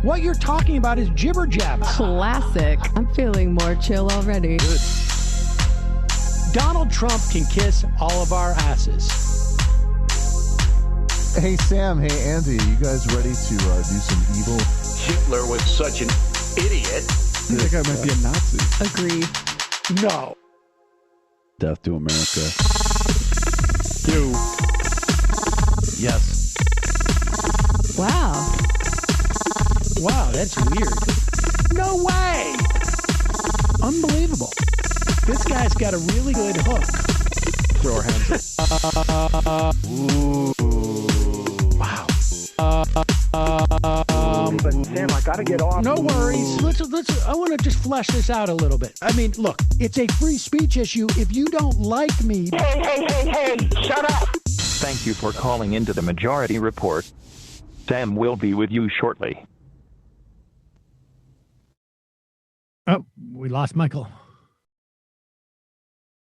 What you're talking about is jibber jabber. Classic. I'm feeling more chill already. Good. Donald Trump can kiss all of our asses. Hey, Sam. Hey, Andy. You guys ready to do some evil? Hitler was such an idiot. That guy might be a Nazi. Agree. No. Death to America. 2. Yes. Wow. Wow, that's weird. No way. Unbelievable. This guy's got a really good hook. Throw our hands up. Ooh. Wow. But Sam, I gotta get off. No worries. Let's. I want to just flesh this out a little bit. I mean, look, it's a free speech issue. If you don't like me, Hey! Shut up! Thank you for calling into the Majority Report. Sam will be with you shortly. oh, we lost Michael.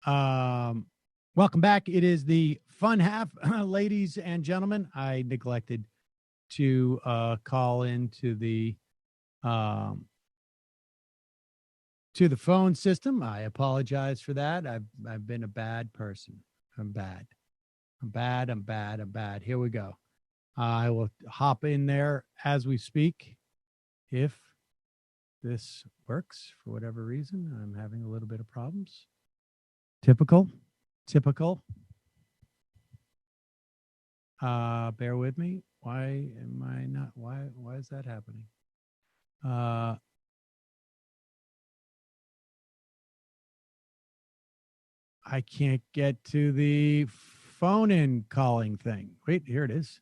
Welcome back. It is the fun half, ladies and gentlemen. I neglected to call into the phone system. I apologize for that. I've been a bad person. I'm bad. Here we go. I will hop in there as we speak. If this works for whatever reason, I'm having a little bit of problems. Typical. Bear with me. Why am I not? Why is that happening? I can't get to the phone in calling thing. Wait, here it is.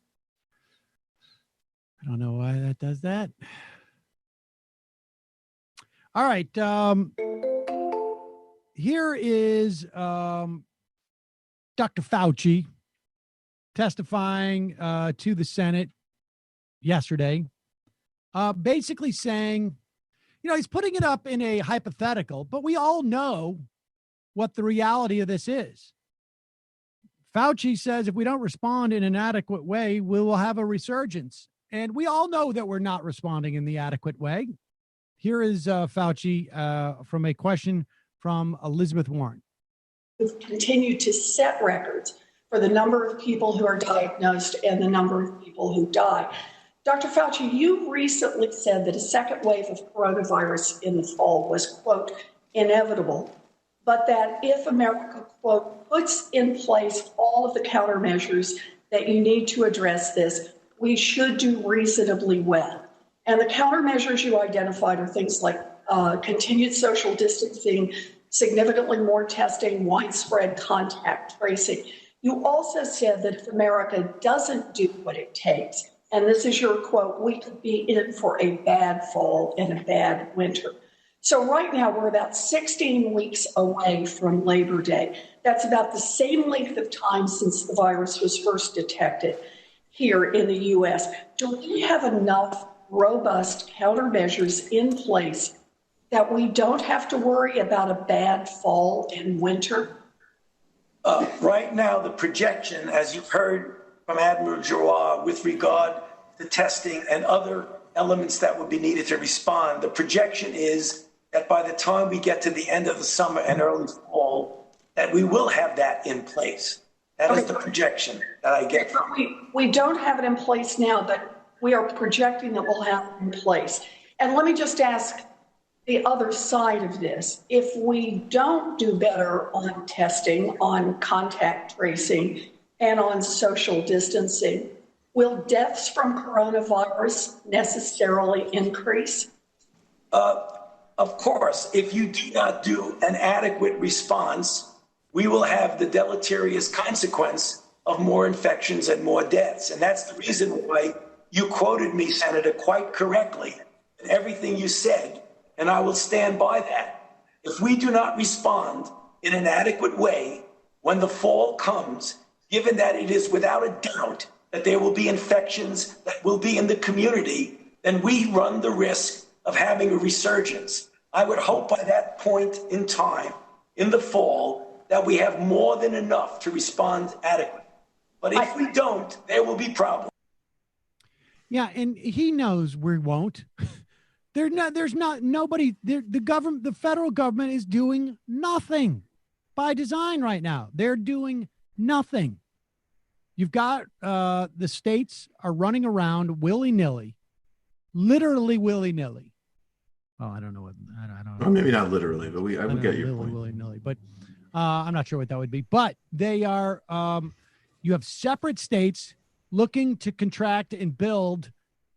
I don't know why that does that. All right. Here is Dr. Fauci testifying to the Senate yesterday, basically saying, he's putting it up in a hypothetical, but we all know what the reality of this is. Fauci says if we don't respond in an adequate way, we will have a resurgence. And we all know that we're not responding in the adequate way. Here is Fauci from a question from Elizabeth Warren. We've continued to set records for the number of people who are diagnosed and the number of people who die. Dr. Fauci, you recently said that a second wave of coronavirus in the fall was, quote, inevitable, but that if America, quote, puts in place all of the countermeasures that you need to address this, we should do reasonably well. And the countermeasures you identified are things like continued social distancing, significantly more testing, widespread contact tracing. You also said that if America doesn't do what it takes, and this is your quote, we could be in for a bad fall and a bad winter. So right now we're about 16 weeks away from Labor Day. That's about the same length of time since the virus was first detected here in the U.S. Do we have enough robust countermeasures in place that we don't have to worry about a bad fall and winter? Right now, the projection, as you've heard from Admiral Giroir, with regard to testing and other elements that would be needed to respond, the projection is that by the time we get to the end of the summer and early fall, that we will have that in place. That is the projection that I get from you. We don't have it in place now, but we are projecting that we'll have it in place. And let me just ask the other side of this. If we don't do better on testing, on contact tracing, and on social distancing, will deaths from coronavirus necessarily increase? Of course, if you do not do an adequate response, we will have the deleterious consequence of more infections and more deaths. And that's the reason why you quoted me, Senator, quite correctly in everything you said. And I will stand by that. If we do not respond in an adequate way when the fall comes, given that it is without a doubt that there will be infections that will be in the community, then we run the risk of having a resurgence. I would hope by that point in time, in the fall, that we have more than enough to respond adequately. But if we don't, there will be problems. Yeah, and he knows we won't. Nobody, the federal government is doing nothing by design right now. They're doing nothing. You've got the states are running around willy-nilly, literally willy-nilly. Oh, I don't know what, I don't know. Well, maybe not literally, but I would get your point. Willy-nilly, but I'm not sure what that would be. But they are, You have separate states looking to contract and build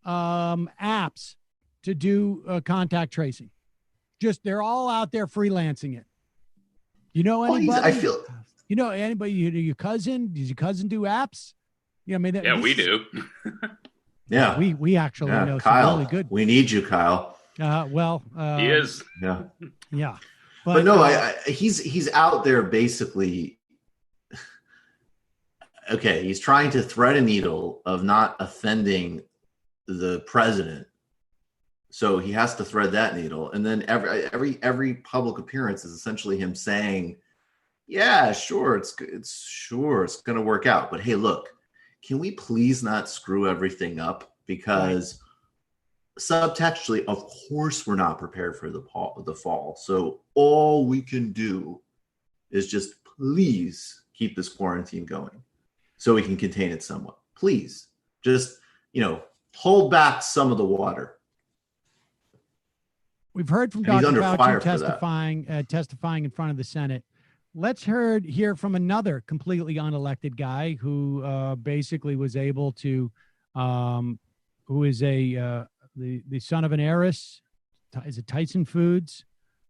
apps to do contact tracing. Just they're all out there freelancing it. You know anybody? I feel. You know anybody? Your cousin? Does your cousin do apps? Yeah, I mean, we do. Yeah, we actually know Kyle. some really good. We need you, Kyle. He is. Yeah, yeah. But no, he's out there basically. Okay, he's trying to thread a needle of not offending the president, so he has to thread that needle, and then every public appearance is essentially him saying, "Yeah, sure, it's going to work out." But hey, look, can we please not screw everything up? Because subtextually, of course, we're not prepared for the fall. So all we can do is just please keep this quarantine going, so we can contain it somewhat. Please, just hold back some of the water. We've heard from Dr. Fauci testifying in front of the Senate. Let's hear from another completely unelected guy who basically was able to, who is the son of an heiress. Is it Tyson Foods?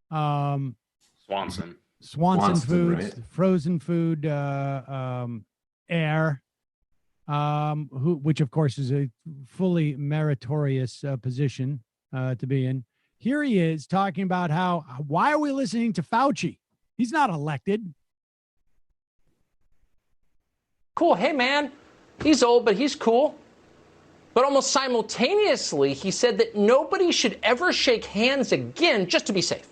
Swanson Foods, right? Frozen food heir, which of course is a fully meritorious position to be in. Here he is talking about why are we listening to Fauci? He's not elected. Cool. Hey, man, he's old, but he's cool. But almost simultaneously, he said that nobody should ever shake hands again just to be safe.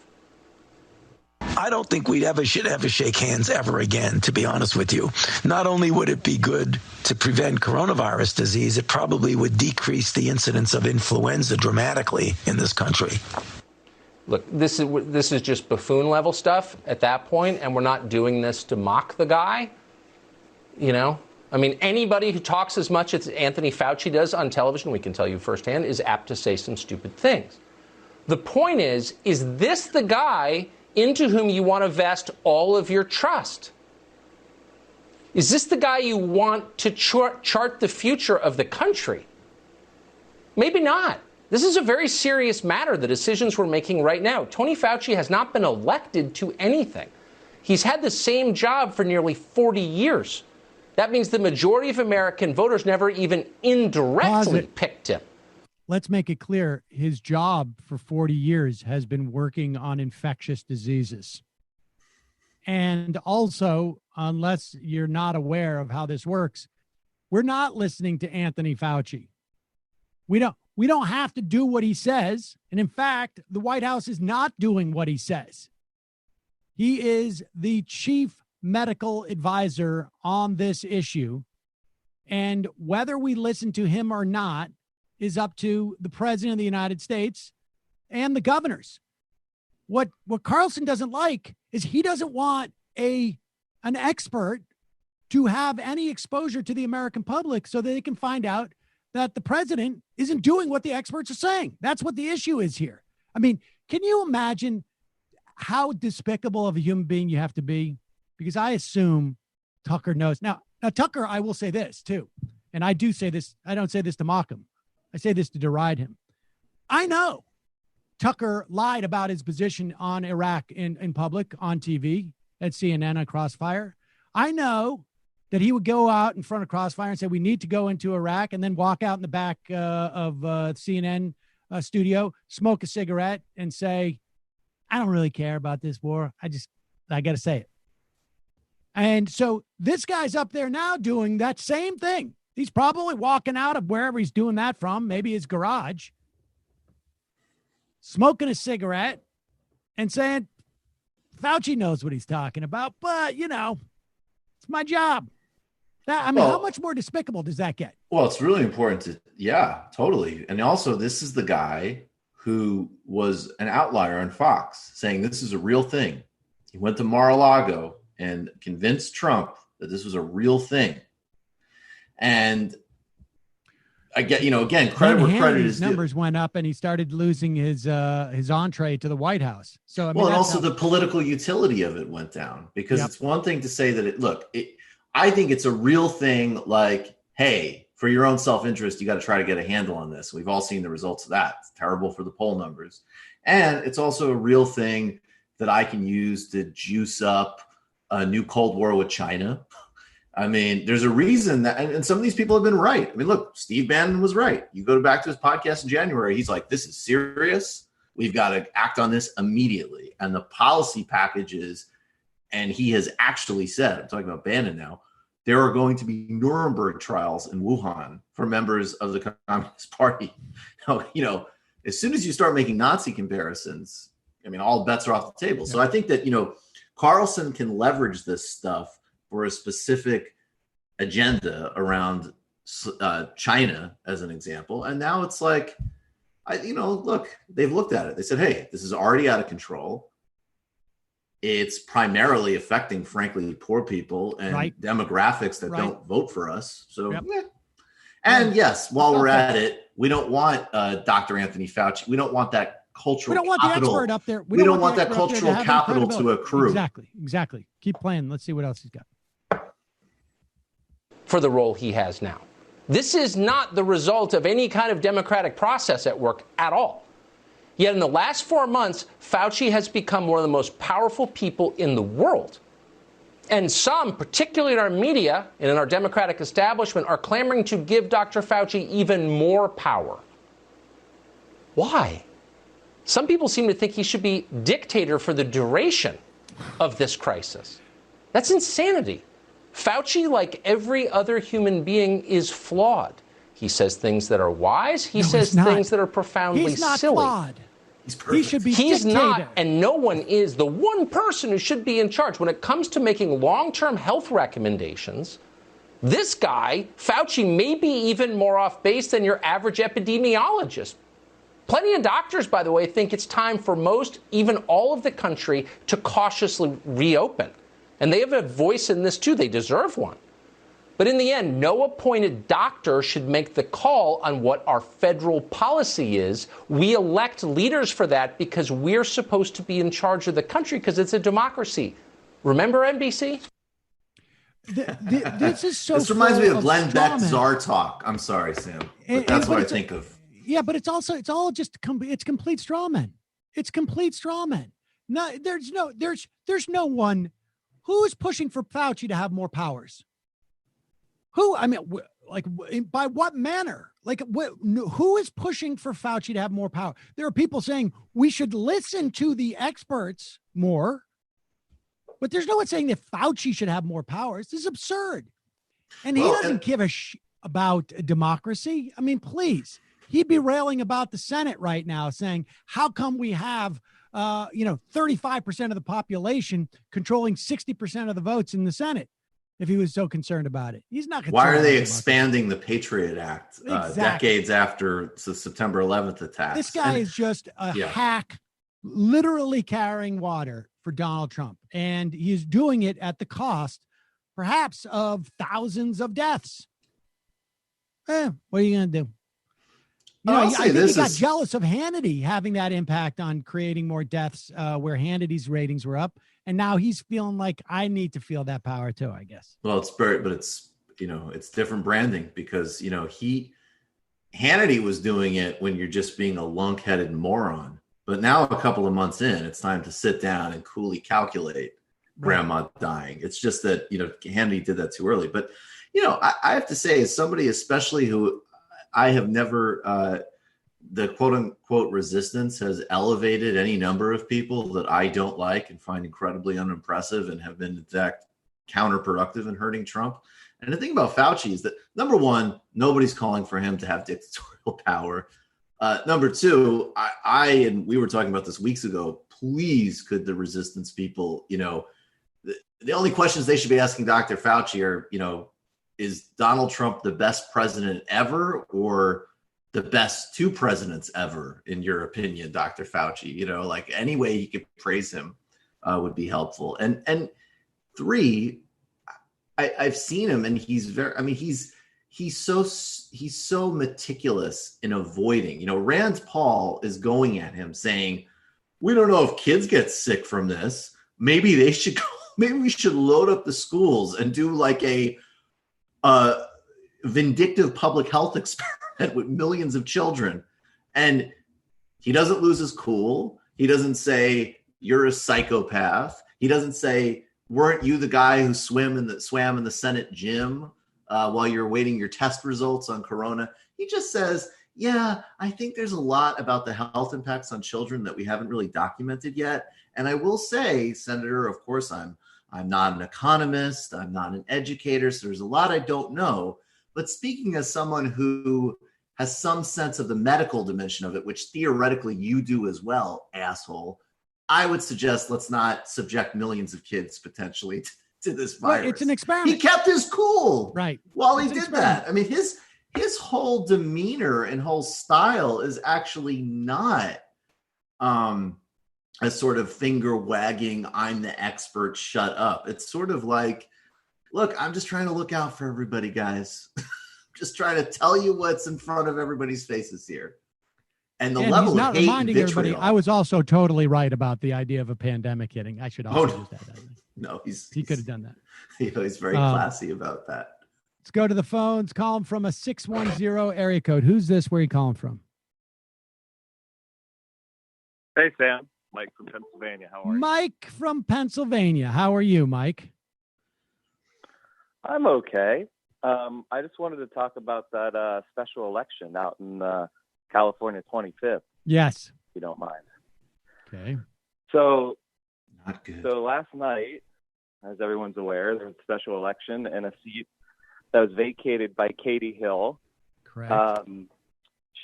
I don't think should ever shake hands ever again, to be honest with you. Not only would it be good to prevent coronavirus disease, it probably would decrease the incidence of influenza dramatically in this country. Look, this is just buffoon level stuff at that point, and we're not doing this to mock the guy. I mean, anybody who talks as much as Anthony Fauci does on television, we can tell you firsthand, is apt to say some stupid things. The point is this the guy into whom you want to vest all of your trust? Is this the guy you want to chart the future of the country? Maybe not. This is a very serious matter, the decisions we're making right now. Tony Fauci has not been elected to anything. He's had the same job for nearly 40 years. That means the majority of American voters never even indirectly picked him. Let's make it clear. His job for 40 years has been working on infectious diseases. And also, unless you're not aware of how this works, we're not listening to Anthony Fauci. We don't have to do what he says. And in fact, the White House is not doing what he says. He is the chief medical advisor on this issue. And whether we listen to him or not is up to the president of the United States and the governors. What Carlson doesn't like is he doesn't want an expert to have any exposure to the American public so that they can find out that the president isn't doing what the experts are saying. That's what the issue is here. I mean, can you imagine how despicable of a human being you have to be? Because I assume Tucker knows. Now Tucker, I will say this too, and I do say this. I don't say this to mock him. I say this to deride him. I know Tucker lied about his position on Iraq in public on TV at CNN on Crossfire. I know that he would go out in front of Crossfire and say, we need to go into Iraq, and then walk out in the back of CNN studio, smoke a cigarette and say, I don't really care about this war. I got to say it. And so this guy's up there now doing that same thing. He's probably walking out of wherever he's doing that from, maybe his garage, smoking a cigarette and saying, Fauci knows what he's talking about, but, it's my job. How much more despicable does that get? Well, it's really important totally. And also, this is the guy who was an outlier on Fox saying this is a real thing. He went to Mar-a-Lago and convinced Trump that this was a real thing. And I get, again, credit where credit is due. Numbers went up and he started losing his entree to the White House. So, and also the political utility of it went down because it's one thing to say that I think it's a real thing. Like, hey, for your own self-interest, you got to try to get a handle on this. We've all seen the results of that. It's terrible for the poll numbers. And it's also a real thing that I can use to juice up a new Cold War with China. I mean, there's a reason that, and some of these people have been right. I mean, look, Steve Bannon was right. You go back to his podcast in January, he's like, this is serious. We've got to act on this immediately. And the policy packages, and he has actually said, I'm talking about Bannon now, there are going to be Nuremberg trials in Wuhan for members of the Communist Party. You know, as soon as you start making Nazi comparisons, I mean, all bets are off the table. Yeah. So I think that, you know, Carlson can leverage this stuff for a specific agenda around China, as an example. And now it's like, look, they've looked at it. They said, hey, this is already out of control. It's primarily affecting, frankly, poor people and demographics that don't vote for us. So, And yes, while we're at it, we don't want Dr. Anthony Fauci. We don't want that cultural We don't want capital. the expert up there. We don't want that cultural capital to accrue. Exactly. Keep playing. Let's see what else he's got. For the role he has now. This is not the result of any kind of democratic process at work at all. Yet in the last 4 months, Fauci has become one of the most powerful people in the world. And some, particularly in our media and in our democratic establishment, are clamoring to give Dr. Fauci even more power. Why? Some people seem to think he should be dictator for the duration of this crisis. That's insanity. Fauci, like every other human being, is flawed. He says things that are wise. He says things that are profoundly He's not silly. Flawed. He's perfect. He should be He's dictator. not, and no one is. The one person who should be in charge when it comes to making long-term health recommendations, this guy, Fauci, may be even more off base than your average epidemiologist. Plenty of doctors, by the way, think it's time for most, even all of the country, to cautiously reopen. And they have a voice in this, too. They deserve one. But in the end, no appointed doctor should make the call on what our federal policy is. We elect leaders for that because we're supposed to be in charge of the country because it's a democracy. Remember NBC? This is so. This reminds me of Glenn straw Beck's man. Czar talk. I'm sorry, Sam, but that's what I think of. Yeah, but it's all just it's complete straw man. It's complete straw man. No, there's no one who is pushing for Fauci to have more powers. Who? I mean, by what manner? Who is pushing for Fauci to have more power? There are people saying we should listen to the experts more, but there's no one saying that Fauci should have more powers. This is absurd. And he doesn't give a about democracy. I mean, please. He'd be railing about the Senate right now, saying, how come we have 35% of the population controlling 60% of the votes in the Senate? If he was so concerned about it, he's not. Why are they expanding the Patriot Act decades after the September 11th attacks? This guy is just a hack, literally carrying water for Donald Trump. And he's doing it at the cost, perhaps, of thousands of deaths. What are you going to do? I think he got jealous of Hannity having that impact on creating more deaths where Hannity's ratings were up. And now he's feeling like I need to feel that power too, I guess. Well, it's different branding because, Hannity was doing it when you're just being a lunk-headed moron. But now a couple of months in, it's time to sit down and coolly calculate grandma dying. It's just that, Hannity did that too early. But, I have to say, as somebody especially who I have never the quote unquote resistance has elevated any number of people that I don't like and find incredibly unimpressive and have been in fact counterproductive in hurting Trump. And the thing about Fauci is that number one, nobody's calling for him to have dictatorial power. Number two, and we were talking about this weeks ago, please could the resistance people, the only questions they should be asking Dr. Fauci are, is Donald Trump the best president ever or the best two presidents ever, in your opinion, Dr. Fauci? Any way he could praise him would be helpful. And three, I've seen him, and he's so meticulous in avoiding. Rand Paul is going at him saying, "We don't know if kids get sick from this. Maybe they should go maybe we should load up the schools and do like a vindictive public health experiment with millions of children. And he doesn't lose his cool. He doesn't say, you're a psychopath. He doesn't say, weren't you the guy who swam in the Senate gym while you're waiting your test results on Corona? He just says, yeah, I think there's a lot about the health impacts on children that we haven't really documented yet. And I will say, Senator, of course, I'm not an economist. I'm not an educator. So there's a lot I don't know. But speaking as someone who has some sense of the medical dimension of it, which theoretically you do as well, asshole, I would suggest let's not subject millions of kids potentially to this virus. Right, it's an experiment. He kept his cool while he did that. I mean, his whole demeanor and whole style is actually not a sort of finger wagging, I'm the expert, shut up. It's sort of like, look, I'm just trying to look out for everybody, guys. Just trying to tell you what's in front of everybody's faces here. And the level he's not of hate reminding and everybody. vitriol. I was also totally right about the idea of a pandemic hitting. I should also use that. No, he could have done that. He's very classy about that. Let's go to the phones. Call him from a 610 area code. Who's this? Where are you calling from? Hey, Sam. Mike from Pennsylvania. How are you? Mike from Pennsylvania. How are you, Mike? I'm okay. I just wanted to talk about that special election out in California 25th. Yes. If you don't mind. Okay. So, not good. So last night, as everyone's aware, there was a special election and a seat that was vacated by Katie Hill. Correct.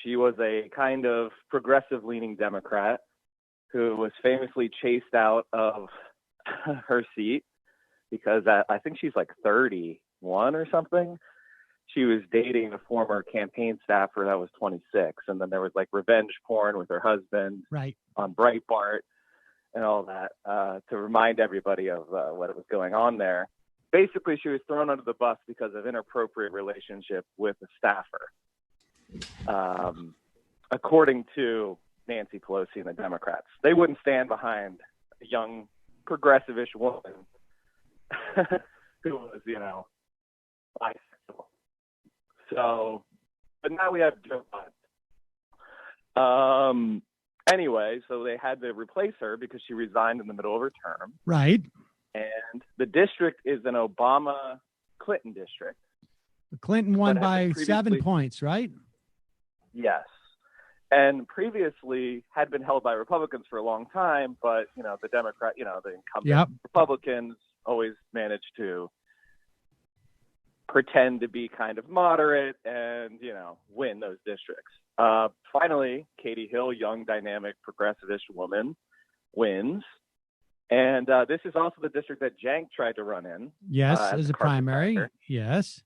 She was a kind of progressive-leaning Democrat who was famously chased out of her seat because I think she's like 31 or something. She was dating a former campaign staffer that was 26. And then there was like revenge porn with her husband on Breitbart and all that to remind everybody of what was going on there. Basically, she was thrown under the bus because of inappropriate relationship with a staffer, according to Nancy Pelosi and the Democrats. They wouldn't stand behind a young progressive-ish woman who was, bisexual. So, but now we have Joe Biden. Anyway, so they had to replace her because she resigned in the middle of her term. Right. And the district is an Obama-Clinton district. Clinton won by 7 points, right? Yes. And previously had been held by Republicans for a long time, but, the Democrat, the incumbent Republicans always managed to pretend to be kind of moderate and, win those districts. Finally, Katie Hill, young, dynamic, progressive-ish woman, wins. And this is also the district that Jank tried to run in. Yes, as a primary. Yes.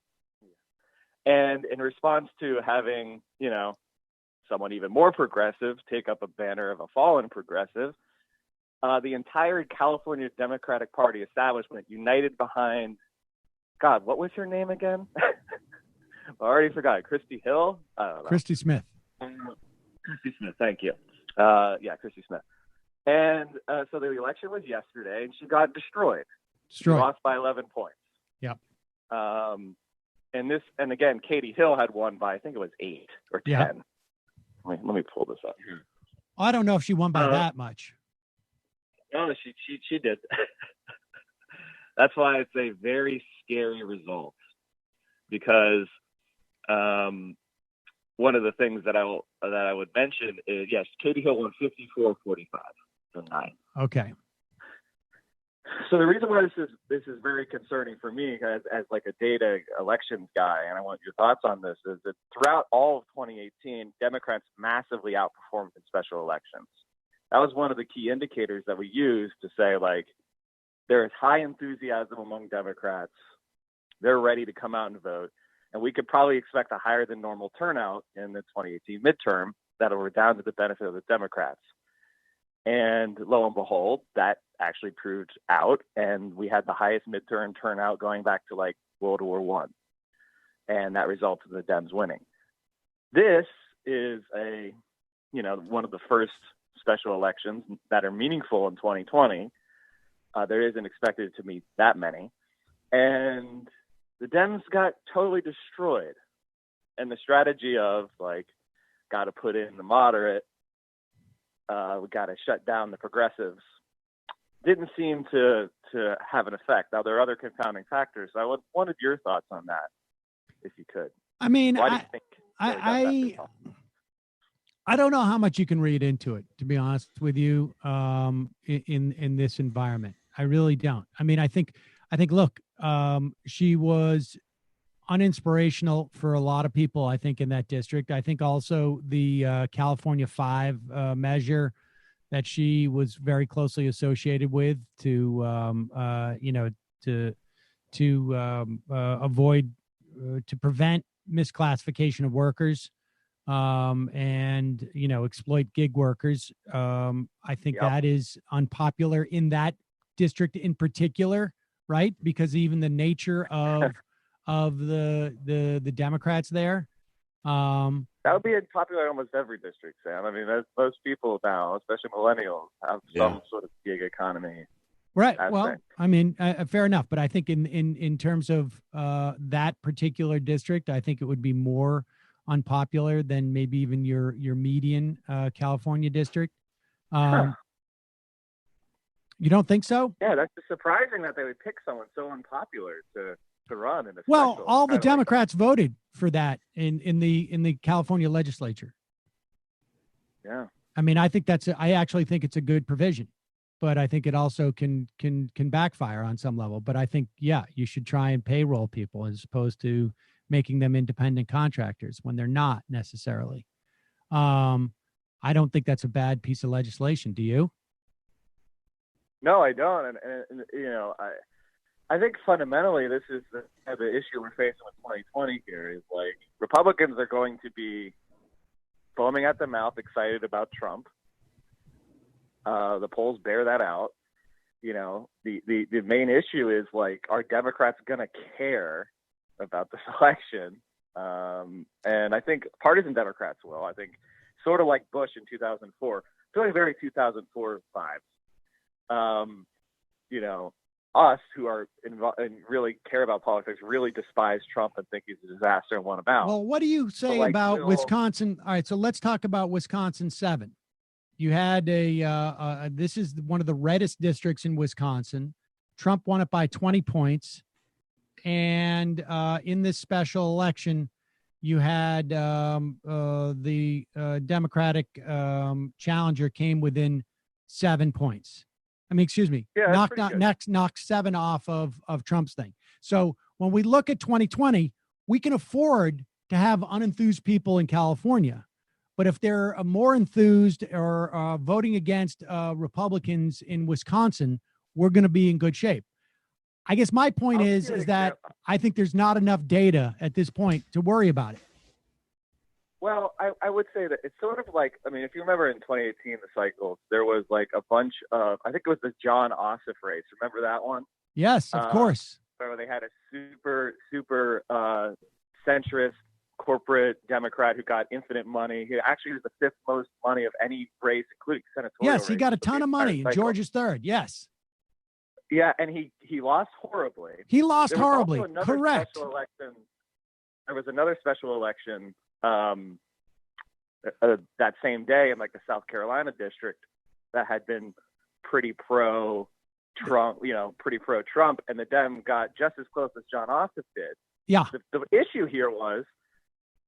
And in response to having, someone even more progressive take up a banner of a fallen progressive, the entire California Democratic Party establishment united behind, God, what was her name again? I already forgot. Christy Hill? I don't know. Christy Smith. Christy Smith, thank you. Christy Smith. And so the election was yesterday, and she got destroyed. She lost by 11 points. Yep. And again, Katie Hill had won by, I think it was 8 or 10. Yep. Let me pull this up here. I don't know if she won by that much. No, she did. That's why it's a very scary result, because one of the things that I would mention is, yes, Katie Hill won 54-45 to 9. Okay. So the reason why this is very concerning for me as like a data elections guy, and I want your thoughts on this, is that throughout all of 2018, Democrats massively outperformed in special elections. That was one of the key indicators that we used to say, like, there is high enthusiasm among Democrats. They're ready to come out and vote. And we could probably expect a higher than normal turnout in the 2018 midterm that'll redound to the benefit of the Democrats. And lo and behold, that actually proved out. And we had the highest midterm turnout going back to like World War I. And that resulted in the Dems winning. This is one of the first special elections that are meaningful in 2020 There isn't expected to meet that many. And the Dems got totally destroyed. And the strategy of, like, got to put in the moderate, we got to shut down the progressives, didn't seem to have an effect. Now, there are other confounding factors. So I wanted your thoughts on that, if you could. I mean, Why do you think I don't know how much you can read into it, to be honest with you, in this environment. I really don't. I mean, I think, look, she was uninspirational for a lot of people, I think, in that district. I think also the California 5 measure that she was very closely associated with to avoid, to prevent misclassification of workers, and, exploit gig workers. I think that is unpopular in that district in particular, right? Because even the nature of the Democrats there. That would be unpopular in almost every district, Sam. I mean, most people now, especially millennials, have some sort of gig economy. Right. aspect. Well, I mean, fair enough. But I think in terms of that particular district, I think it would be more unpopular than maybe even your median California district. You don't think so? Yeah, that's just surprising that they would pick someone so unpopular to run in a Well, special. all the Democrats voted for that in the California legislature. Yeah. I mean, I actually think it's a good provision, but I think it also can backfire on some level. But I think, yeah, you should try and payroll people as opposed to making them independent contractors when they're not necessarily. I don't think that's a bad piece of legislation. Do you? No, I don't. And I think fundamentally this is the issue we're facing with 2020 here is, like, Republicans are going to be foaming at the mouth, excited about Trump. The polls bear that out. The main issue is, like, are Democrats going to care about this election? And I think partisan Democrats will. I think sort of like Bush in 2004, feeling very 2004 vibes. Us who are involved and really care about politics really despise Trump and think he's a disaster and want him out. Well, what do you say about Wisconsin? All right, so let's talk about Wisconsin 7. You had this is one of the reddest districts in Wisconsin. Trump won it by 20 points. And in this special election, you had the Democratic challenger came within 7 points. I mean, excuse me, knocked 7 off of Trump's thing. So when we look at 2020, we can afford to have unenthused people in California. But if they're more enthused or voting against Republicans in Wisconsin, we're going to be in good shape. I guess my point is that I think there's not enough data at this point to worry about it. Well, I would say that it's sort of like, I mean, if you remember in 2018, the cycles, there was like a bunch of, I think it was the John Ossoff race. Remember that one? Yes, of course. Where they had a super centrist corporate Democrat who got infinite money. He actually was the 5th most money of any race, including senatorial Yes, he got a ton of money. Georgia's 3rd. Yes. Yeah, and he lost horribly. He lost horribly. Correct. There was another special election that same day in, like, the South Carolina district that had been pretty pro-Trump, and the Dem got just as close as John Ossoff did. Yeah. The issue here was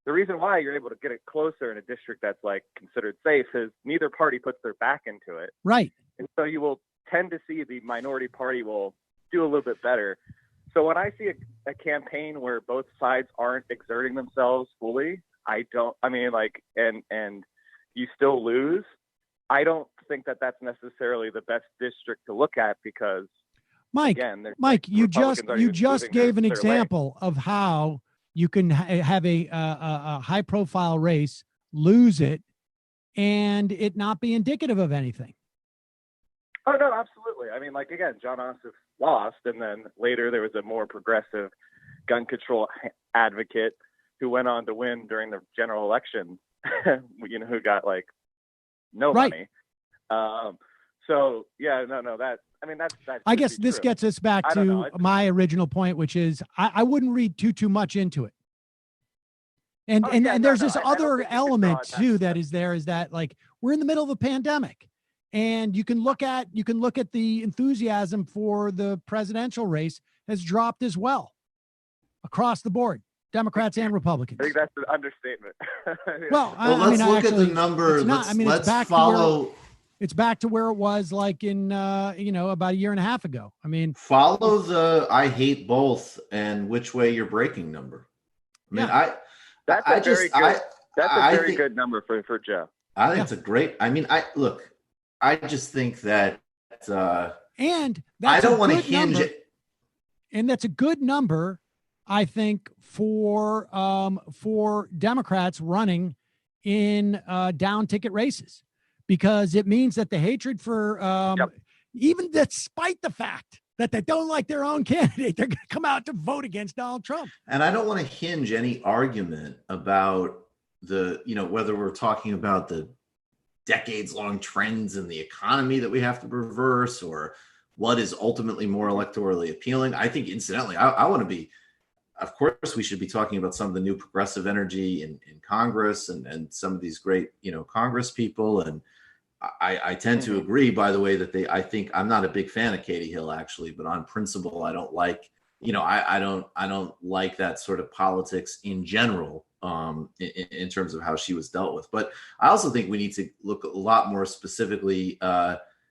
the reason why you're able to get it closer in a district that's, like, considered safe is neither party puts their back into it. Right. And so you will tend to see the minority party will do a little bit better. So when I see a campaign where both sides aren't exerting themselves fully, and you still lose, I don't think that that's necessarily the best district to look at because, Mike, you just gave an example of how you can have a high profile race, lose it, and it not be indicative of anything. Oh, no, absolutely. I mean, like, again, John Ossoff lost, and then later there was a more progressive gun control advocate who went on to win during the general election, who got, like, no money. So, yeah, no, I mean, that I guess could be this true. gets us back I don't know. to my original point, which is I wouldn't read too much into it. And there's this other element too that is that like we're in the middle of a pandemic, and you can look at the enthusiasm for the presidential race has dropped as well across the board, Democrats and Republicans. I think that's an understatement. Well, let's look at the number. Let's follow. It's back to where it was like in about a year and a half ago. I mean, follow the I hate both and which way you're breaking number. I mean, that's a very good number for Joe. I think it's a great. I mean, I just think that and I don't want to hinge it. And that's a good number, I think, for Democrats running in down ticket races, because it means that the hatred for even despite the fact that they don't like their own candidate, they're going to come out to vote against Donald Trump. And I don't want to hinge any argument about whether we're talking about the decades-long trends in the economy that we have to reverse or what is ultimately more electorally appealing. I think, incidentally, I want to be, of course, we should be talking about some of the new progressive energy in Congress and some of these great, Congress people. And I tend to agree, by the way, that I think I'm not a big fan of Katie Hill, actually, but on principle, I don't like, I don't like that sort of politics in general, in terms of how she was dealt with. But I also think we need to look a lot more specifically.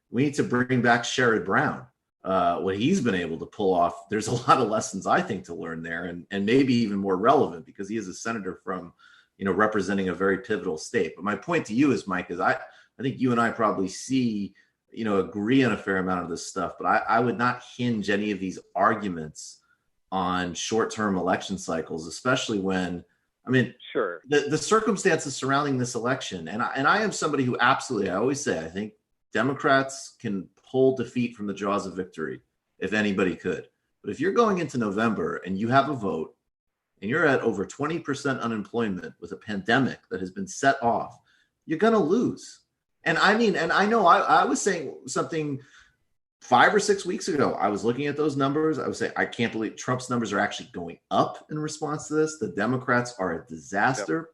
We need to bring back Sherrod Brown. What he's been able to pull off, there's a lot of lessons, I think, to learn there, and maybe even more relevant because he is a senator from, representing a very pivotal state. But my point to you is, Mike, is I think you and I probably agree on a fair amount of this stuff, but I would not hinge any of these arguments on short-term election cycles, especially when, sure, the circumstances surrounding this election. And I am somebody who absolutely, I always say, I think Democrats can pull defeat from the jaws of victory if anybody could. But if you're going into November and you have a vote and you're at over 20% unemployment with a pandemic that has been set off, you're going to lose. And I know I was saying something 5 or 6 weeks ago. I was looking at those numbers. I was saying, I can't believe Trump's numbers are actually going up in response to this. The Democrats are a disaster.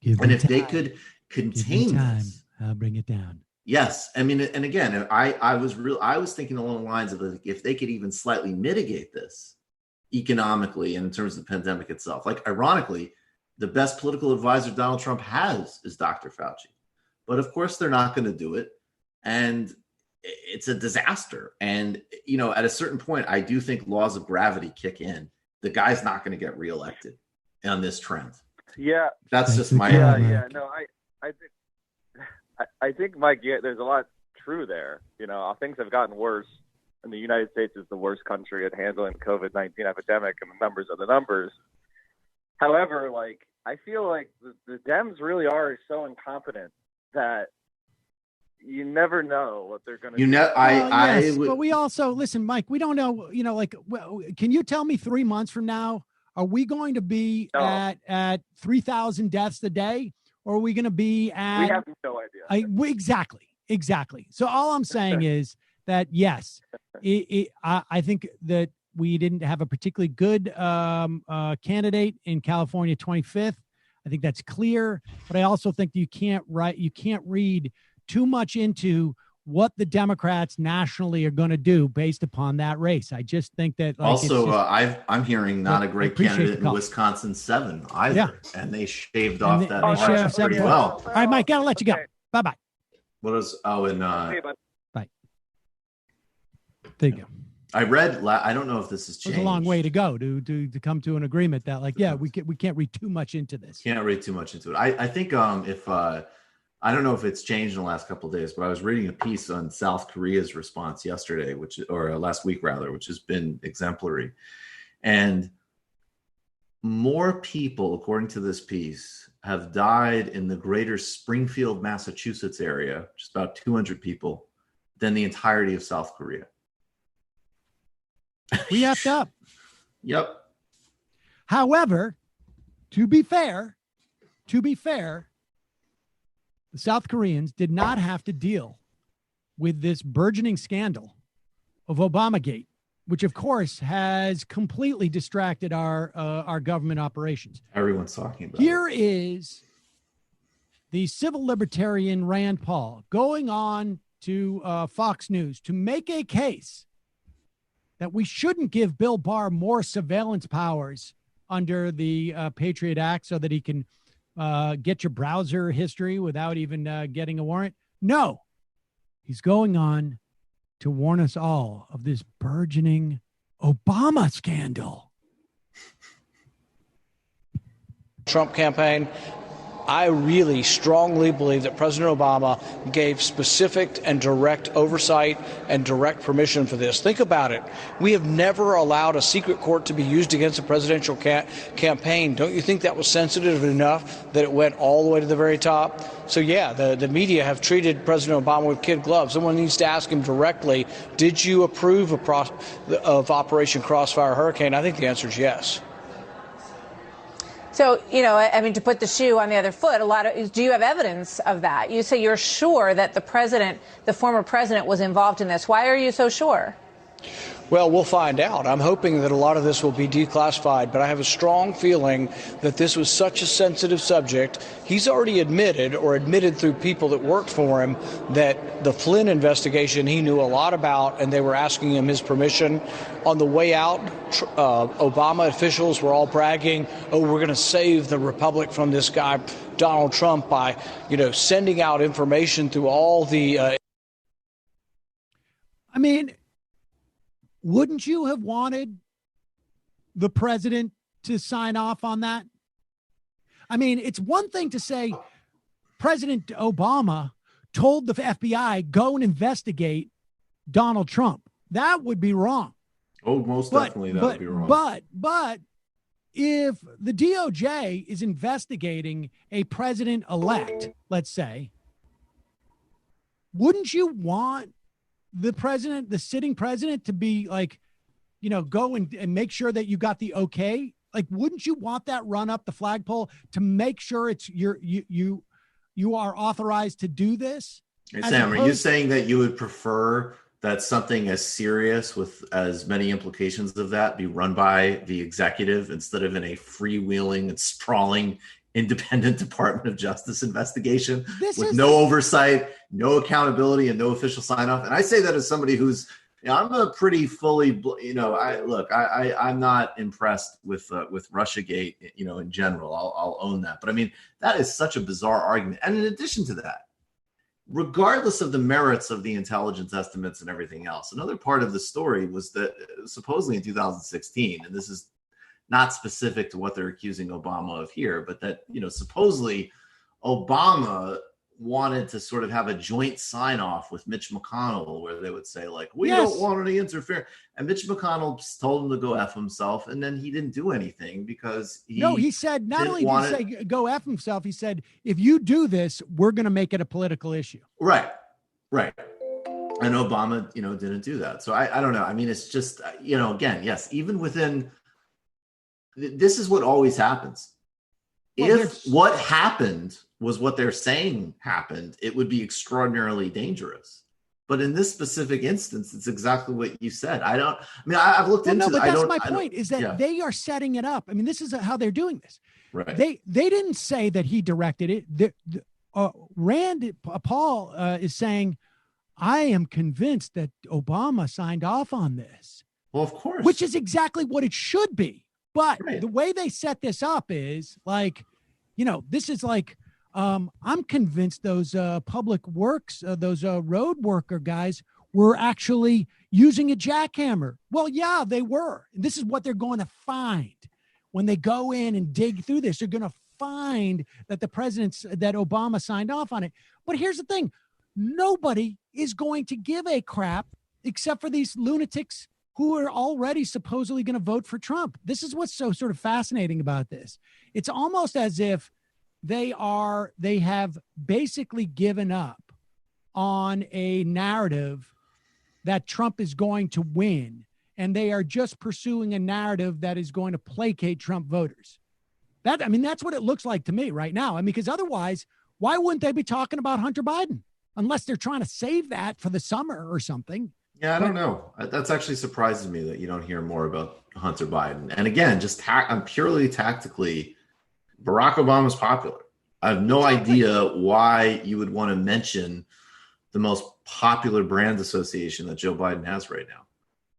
And if they could contain this, I'll bring it down. Yes. And again, I was thinking along the lines of if they could even slightly mitigate this economically and in terms of the pandemic itself. Like, ironically, the best political advisor Donald Trump has is Dr. Fauci. But of course, they're not going to do it. And it's a disaster. And, at a certain point, I do think laws of gravity kick in. The guy's not going to get reelected on this trend. Yeah. That's just my yeah. No, I think, Mike, there's a lot true there. Things have gotten worse, and the United States is the worst country at handling the COVID-19 epidemic, and the numbers are the numbers. However, I feel like the Dems really are so incompetent that you never know what they're going to do. But we also, listen, Mike, we don't know, can you tell me 3 months from now, are we going to be at 3,000 deaths a day? Or are we going to be at... We have no idea. Exactly. So all I'm saying is that, yes, I think that we didn't have a particularly good candidate in California 25th. I think that's clear. But I also think you can't read too much into what the Democrats nationally are going to do based upon that race. I just think that I'm hearing not a great candidate in Wisconsin 7 either, and they shaved off that margin pretty well. All right, Mike, gotta let you go. Bye bye. What is? Bye. There you go. I read. I don't know if this has changed. It's a long way to go to come to an agreement that, we can't read too much into this. Can't read too much into it. I think if. I don't know if it's changed in the last couple of days, but I was reading a piece on South Korea's response yesterday, or last week rather, which has been exemplary. And more people, according to this piece, have died in the greater Springfield, Massachusetts area, just about 200 people, than the entirety of South Korea. We effed up. Yep. However, to be fair, the South Koreans did not have to deal with this burgeoning scandal of Obamagate, which of course has completely distracted our government operations. Everyone's talking about Here is the civil libertarian Rand Paul going on to Fox News to make a case that we shouldn't give Bill Barr more surveillance powers under the Patriot Act so that he can get your browser history without even getting a warrant. No, he's going on to warn us all of this burgeoning Obama scandal. Trump campaign. I really strongly believe that President Obama gave specific and direct oversight and direct permission for this. Think about it. We have never allowed a secret court to be used against a presidential campaign. Don't you think that was sensitive enough that it went all the way to the very top? So, yeah, the media have treated President Obama with kid gloves. Someone needs to ask him directly, did you approve of Operation Crossfire Hurricane? I think the answer is yes. So, you know, I mean, to put the shoe on the other foot, do you have evidence of that? You say you're sure that the former president was involved in this. Why are you so sure? Well, we'll find out. I'm hoping that a lot of this will be declassified, but I have a strong feeling that this was such a sensitive subject. He's already admitted through people that worked for him that the Flynn investigation he knew a lot about, and they were asking him his permission. On the way out, Obama officials were all bragging, oh, we're going to save the republic from this guy, Donald Trump, by, sending out information through all the... Wouldn't you have wanted the president to sign off on that? I mean, it's one thing to say President Obama told the FBI, go and investigate Donald Trump. That would be wrong. Oh, most definitely that would be wrong. But if the DOJ is investigating a president-elect, let's say, wouldn't you want the sitting president to be like, go and make sure that you got the okay? Like, wouldn't you want that run up the flagpole to make sure it's you are authorized to do this? Hey, Sam, are you saying that you would prefer that something as serious with as many implications of that be run by the executive instead of in a freewheeling and sprawling independent Department of Justice investigation with no oversight, no accountability, and no official sign off? And I say that as somebody who's, I'm a pretty fully, I'm not impressed with Russiagate, in general. I'll own that. But I mean, that is such a bizarre argument. And in addition to that, regardless of the merits of the intelligence estimates and everything else, another part of the story was that supposedly in 2016, and this is not specific to what they're accusing Obama of here, but that, supposedly Obama wanted to sort of have a joint sign off with Mitch McConnell where they would say, like, we don't want any interference. And Mitch McConnell told him to go F himself. And then he didn't do anything because he said, not only did he say go F himself, he said, if you do this, we're going to make it a political issue. Right. And Obama, didn't do that. So I don't know. I mean, it's just, again, yes, even within, this is what always happens. If what happened was what they're saying happened, it would be extraordinarily dangerous. But in this specific instance, it's exactly what you said. I've looked into it. That's my point, is that they are setting it up. I mean, this is how they're doing this. Right. They didn't say that he directed it. Rand Paul is saying, I am convinced that Obama signed off on this. Well, of course. Which is exactly what it should be. But the way they set this up is like, this is like, I'm convinced those public works, those road worker guys were actually using a jackhammer. Well, yeah, they were. This is what they're going to find when they go in and dig through this. They're going to find that that Obama signed off on it. But here's the thing. Nobody is going to give a crap except for these lunatics who are already supposedly going to vote for Trump. This is what's so sort of fascinating about this. It's almost as if they have basically given up on a narrative that Trump is going to win, and they are just pursuing a narrative that is going to placate Trump voters. That's what it looks like to me right now. Because otherwise, why wouldn't they be talking about Hunter Biden? Unless they're trying to save that for the summer or something. Yeah, I don't know. That's actually surprises me that you don't hear more about Hunter Biden. And again, I'm purely tactically, Barack Obama's popular. I have no idea why you would want to mention the most popular brand association that Joe Biden has right now.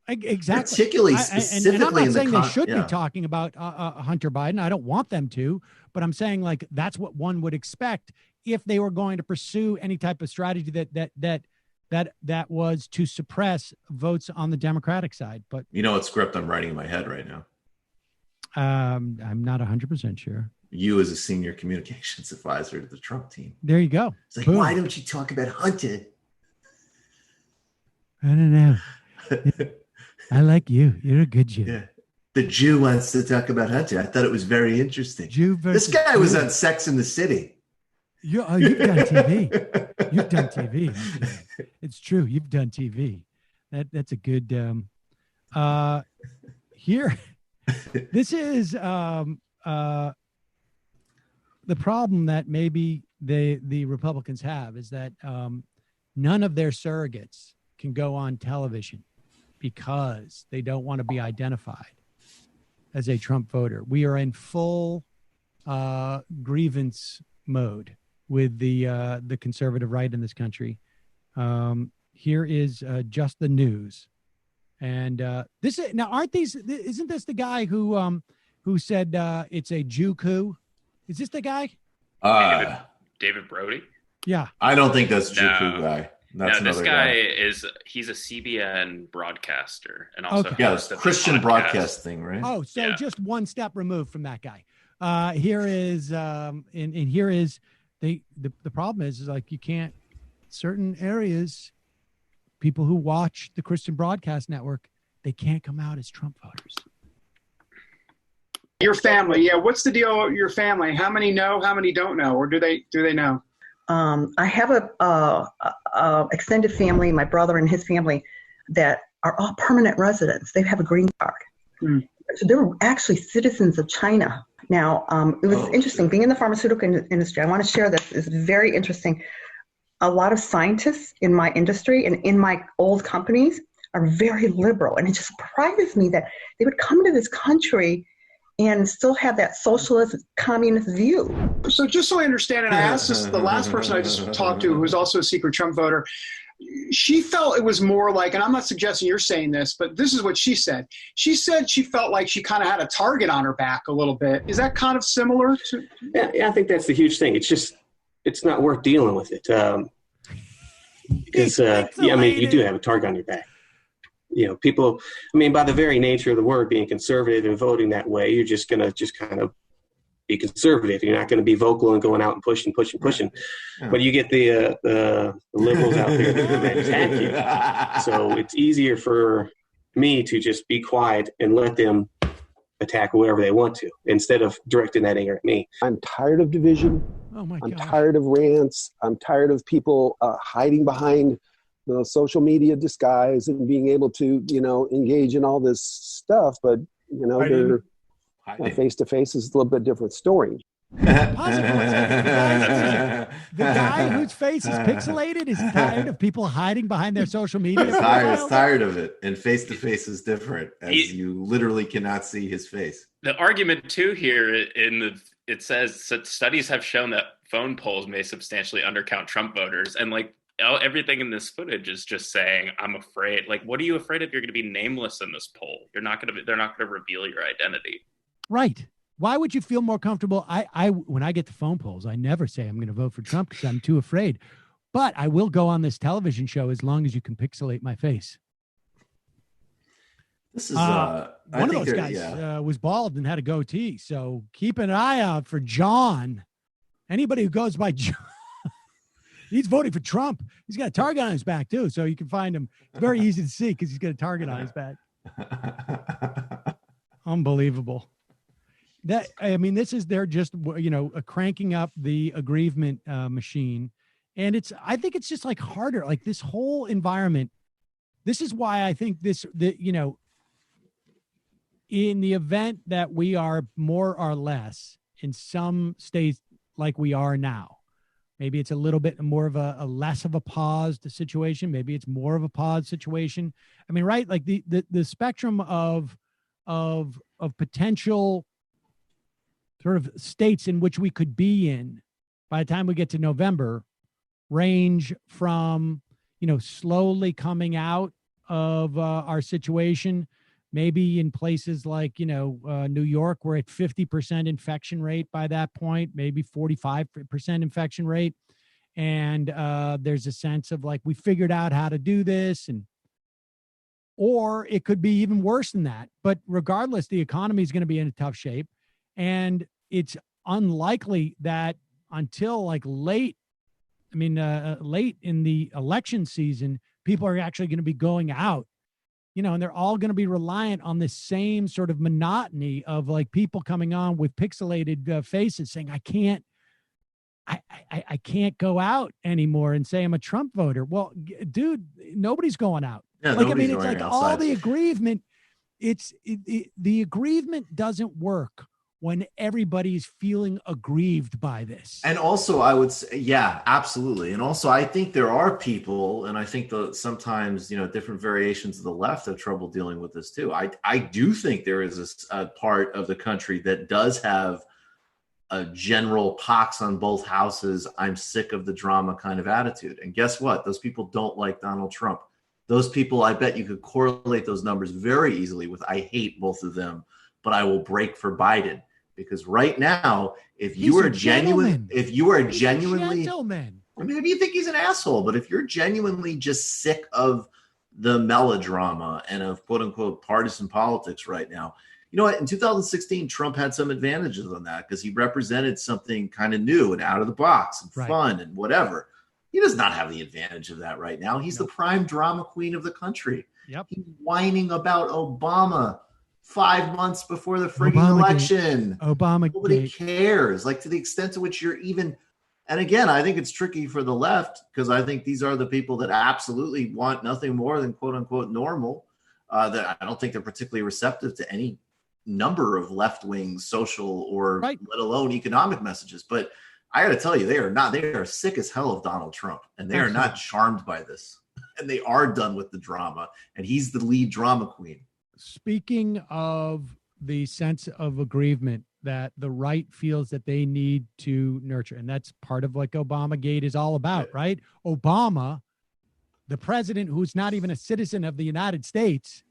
Exactly. Particularly specifically and I'm not in saying the they should be talking about Hunter Biden. I don't want them to, but I'm saying like that's what one would expect if they were going to pursue any type of strategy that was to suppress votes on the Democratic side. But you know what script I'm writing in my head right now? I'm not 100% sure. You as a senior communications advisor to the Trump team. There you go. It's like, why don't you talk about Hunter? I don't know. I like you. You're a good Jew. Yeah. The Jew wants to talk about Hunter. I thought it was very interesting. This guy was on Sex in the City. You've done TV. You've done TV. It's true. You've done TV. That's a good. Here, this is the problem that maybe the Republicans have is that none of their surrogates can go on television because they don't want to be identified as a Trump voter. We are in full grievance mode with the conservative right in this country. Here is just the news, and this is, now aren't these? Isn't this the guy who said it's a Jew coup? Is this the guy? David Brody? Yeah, I don't think that's Jew coup guy. That's no, this he's a CBN broadcaster and also it's Christian broadcasting, right? Oh, so just one step removed from that guy. Here is and here is the problem is like you can't certain areas, people who watch the Christian Broadcast Network, they can't come out as Trump voters. Your family, what's the deal with your family? How many know? How many don't know? Or do they know? I have a extended family, my brother and his family, that are all permanent residents. They have a green card. So they were actually citizens of China. Now, it was interesting being in the pharmaceutical industry. I want to share this. It's very interesting. A lot of scientists in my industry and in my old companies are very liberal. And it just surprises me that they would come to this country and still have that socialist, communist view. So just so I understand, and I asked this, the last person I just talked to, who was also a secret Trump voter, she felt it was more like, and I'm not suggesting you're saying this, but this is what she said. She said she felt like she kind of had a target on her back a little bit. Is that kind of similar to? Yeah, I think that's the huge thing. It's just, it's not worth dealing with it. Because, I mean, you do have a target on your back. You know, people, I mean, by the very nature of the word, being conservative and voting that way, you're just going to just kind of be conservative. You're not going to be vocal and going out and pushing. Yeah. But you get the liberals out there that attack you. So it's easier for me to just be quiet and let them attack whoever they want to, instead of directing that anger at me. I'm tired of division. Oh my I'm tired of rants. I'm tired of people hiding behind the social media disguise and being able to, engage in all this stuff. But, they're face to face is a little bit different story. The guy whose face is pixelated is tired of people hiding behind their social media. Tired of it. And face to face is different, as you literally cannot see his face. The argument too here it says studies have shown that phone polls may substantially undercount Trump voters, and everything in this footage is just saying, I'm afraid. Like, what are you afraid of? You're going to be nameless in this poll. They're not going to reveal your identity. Right. Why would you feel more comfortable? When I get the phone polls, I never say I'm going to vote for Trump because I'm too afraid. But I will go on this television show as long as you can pixelate my face. This is one of those guys was bald and had a goatee. So keep an eye out for John. Anybody who goes by John. He's voting for Trump. He's got a target on his back, too. So you can find him. It's very easy to see because he's got a target on his back. Unbelievable. This is, they're just, cranking up the aggrievement machine. And I think it's just like harder, like this whole environment. This is why I think in the event that we are more or less in some states like we are now, Maybe it's a little bit more of a less of a paused situation. Maybe it's more of a paused situation. I mean, right? Like the spectrum of potential sort of states in which we could be in by the time we get to November range from, slowly coming out of our situation. Maybe in places like, New York, we're at 50% infection rate by that point, maybe 45% infection rate. And there's a sense of like, we figured out how to do this. Or it could be even worse than that. But regardless, the economy is going to be in a tough shape. And it's unlikely that until like late in the election season, people are actually going to be going out, and they're all going to be reliant on this same sort of monotony of like people coming on with pixelated faces saying, I can't go out anymore and say I'm a Trump voter. Well, dude, nobody's going out. Yeah, like, I mean, it's like outside. all the aggrievement. The aggrievement doesn't work when everybody's feeling aggrieved by this. And also I would say, yeah, absolutely. And also I think there are people, and I think sometimes, different variations of the left have trouble dealing with this too. I do think there is a part of the country that does have a general pox on both houses, I'm sick of the drama kind of attitude. And guess what? Those people don't like Donald Trump. Those people, I bet you could correlate those numbers very easily with I hate both of them, but I will break for Biden. Because right now, if you are genuinely, maybe you think he's an asshole, but if you're genuinely just sick of the melodrama and of quote unquote partisan politics right now, you know what? In 2016, Trump had some advantages on that because he represented something kind of new and out of the box and fun and whatever. He does not have the advantage of that right now. He's the prime drama queen of the country. Yep. He's whining about Obama 5 months before the frigging election. Nobody cares. Like, to the extent to which you're even, and again, I think it's tricky for the left because I think these are the people that absolutely want nothing more than quote unquote normal. That I don't think they're particularly receptive to any number of left-wing social or let alone economic messages. But I got to tell you, they are sick as hell of Donald Trump, and they are not charmed by this. And they are done with the drama, and he's the lead drama queen. Speaking of the sense of aggrievement that the right feels that they need to nurture, and that's part of what Obamagate is all about, right? Obama, the president who's not even a citizen of the United States,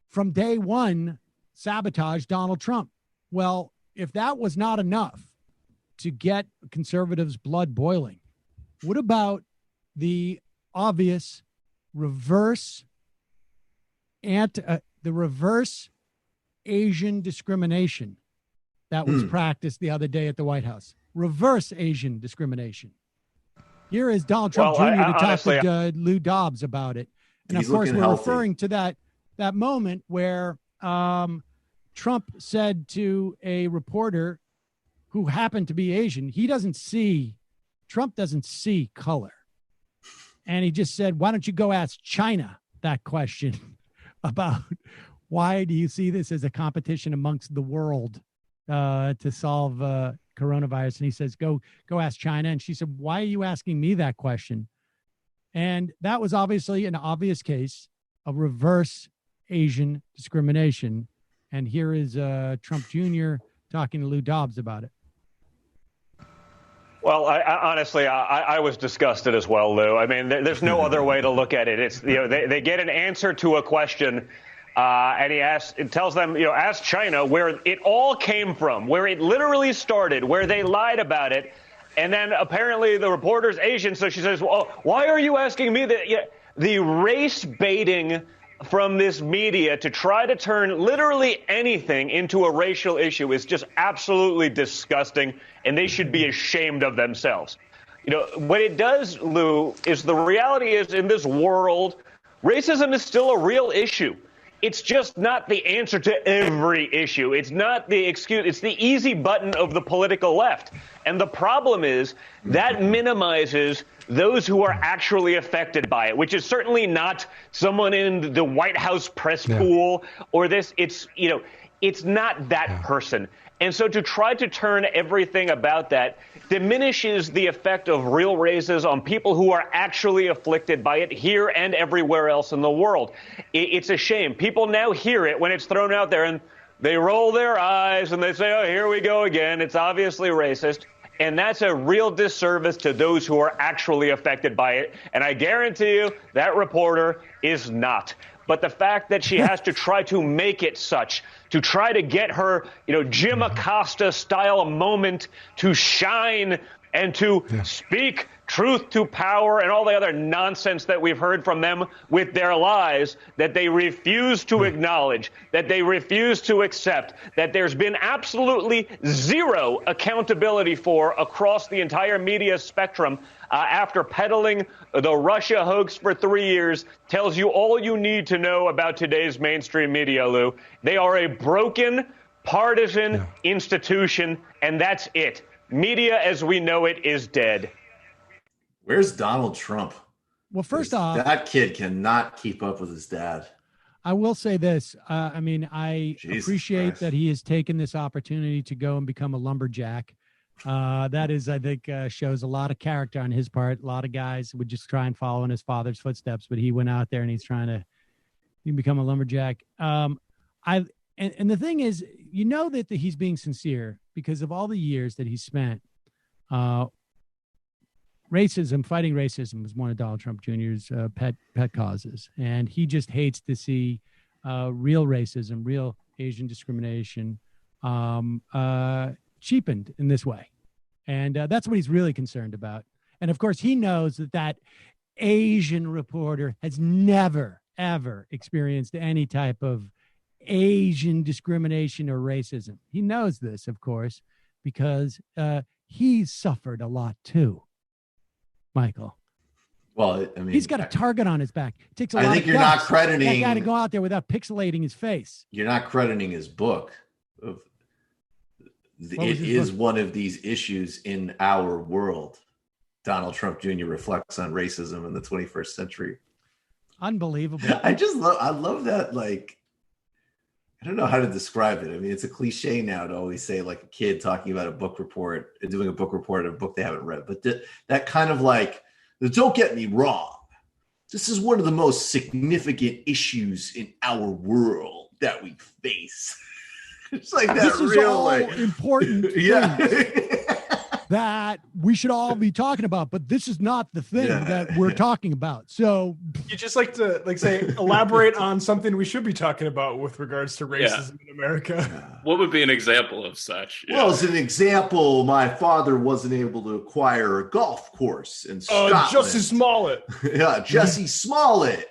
from day one, sabotaged Donald Trump. Well, if that was not enough to get conservatives' blood boiling, what about the obvious reverse Asian discrimination that was practiced the other day at the White House? Reverse Asian discrimination. Here is Donald Trump Jr. to talk to Lou Dobbs about it. And of course, we're referring to that moment where Trump said to a reporter who happened to be Asian, Trump doesn't see color. And he just said, why don't you go ask China that question about why do you see this as a competition amongst the world to solve coronavirus? And he says, go ask China. And she said, why are you asking me that question? And that was obviously an obvious case of reverse Asian discrimination. And here is Trump Jr. talking to Lou Dobbs about it. Well, honestly, I was disgusted as well, Lou. I mean, there's no other way to look at it. It's, they get an answer to a question, and it tells them, ask China where it all came from, where it literally started, where they lied about it. And then apparently the reporter's Asian, so she says, well, why are you asking me that? Yeah, the race baiting from this media to try to turn literally anything into a racial issue is just absolutely disgusting, and they should be ashamed of themselves. What it does, Lou, is the reality is in this world, racism is still a real issue. It's just not the answer to every issue. It's not the excuse. It's the easy button of the political left. And the problem is that minimizes those who are actually affected by it, which is certainly not someone in the White House press pool or this. It's, It's not that person. And so to try to turn everything about that diminishes the effect of real raises on people who are actually afflicted by it here and everywhere else in the world. It's a shame. People now hear it when it's thrown out there and they roll their eyes and they say, oh, here we go again. It's obviously racist. And that's a real disservice to those who are actually affected by it. And I guarantee you that reporter is not. But the fact that she has to try to make it such, to try to get her, Jim Acosta style moment to shine and to speak truth to power and all the other nonsense that we've heard from them with their lies that they refuse to acknowledge, that they refuse to accept, that there's been absolutely zero accountability for across the entire media spectrum after peddling the Russia hoax for 3 years tells you all you need to know about today's mainstream media, Lou. They are a broken, partisan institution, and that's it. Media as we know it is dead. Where's Donald Trump? Well, first off, that kid cannot keep up with his dad. I will say this. I appreciate that he has taken this opportunity to go and become a lumberjack. That is, I think, shows a lot of character on his part. A lot of guys would just try and follow in his father's footsteps, but he went out there and he's trying to become a lumberjack. And the thing is, that he's being sincere because of all the years that he spent. Fighting racism was one of Donald Trump Jr.'s pet causes. And he just hates to see real racism, real Asian discrimination cheapened in this way. And that's what he's really concerned about. And of course, he knows that Asian reporter has never, ever experienced any type of Asian discrimination or racism. He knows this, of course, because he's suffered a lot too. Michael. Well, he's got a target on his back. It takes a lot I think of you're not crediting that guy to go out there without pixelating his face. You're not crediting his book. It is one of these issues in our world. Donald Trump Jr. reflects on racism in the 21st century. Unbelievable. I love that. Like, I don't know how to describe it. I mean, it's a cliche now to always say like a kid talking about a book report, doing a book report of a book they haven't read. But that kind of like, don't get me wrong. This is one of the most significant issues in our world that we face. It's like that. This is real, all like, important that we should all be talking about, but this is not the thing that we're talking about. So you just like to say elaborate on something we should be talking about with regards to racism in America. What would be an example of such? Well, as an example, my father wasn't able to acquire a golf course in Scotland. Jussie Smollett. Jussie Smollett,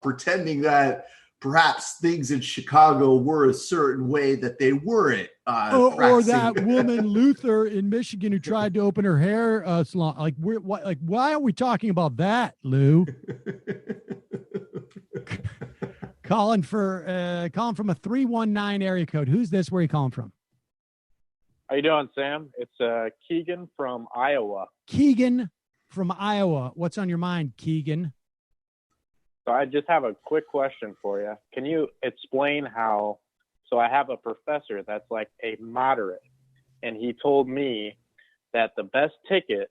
pretending that perhaps things in Chicago were a certain way that they weren't. Or that woman Luther in Michigan who tried to open her hair salon. Why are we talking about that, Lou? calling from a 319 area code. Who's this? Where are you calling from? How you doing, Sam? It's Keegan from Iowa. Keegan from Iowa. What's on your mind, Keegan? So I just have a quick question for you. Can you explain how? So I have a professor that's like a moderate, and he told me that the best ticket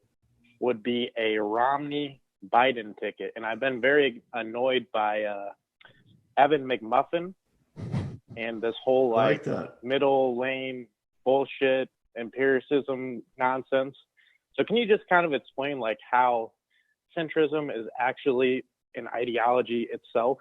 would be a Romney-Biden ticket. And I've been very annoyed by Evan McMuffin and this whole middle lane bullshit, empiricism nonsense. So can you just kind of explain like how centrism is actually an ideology itself?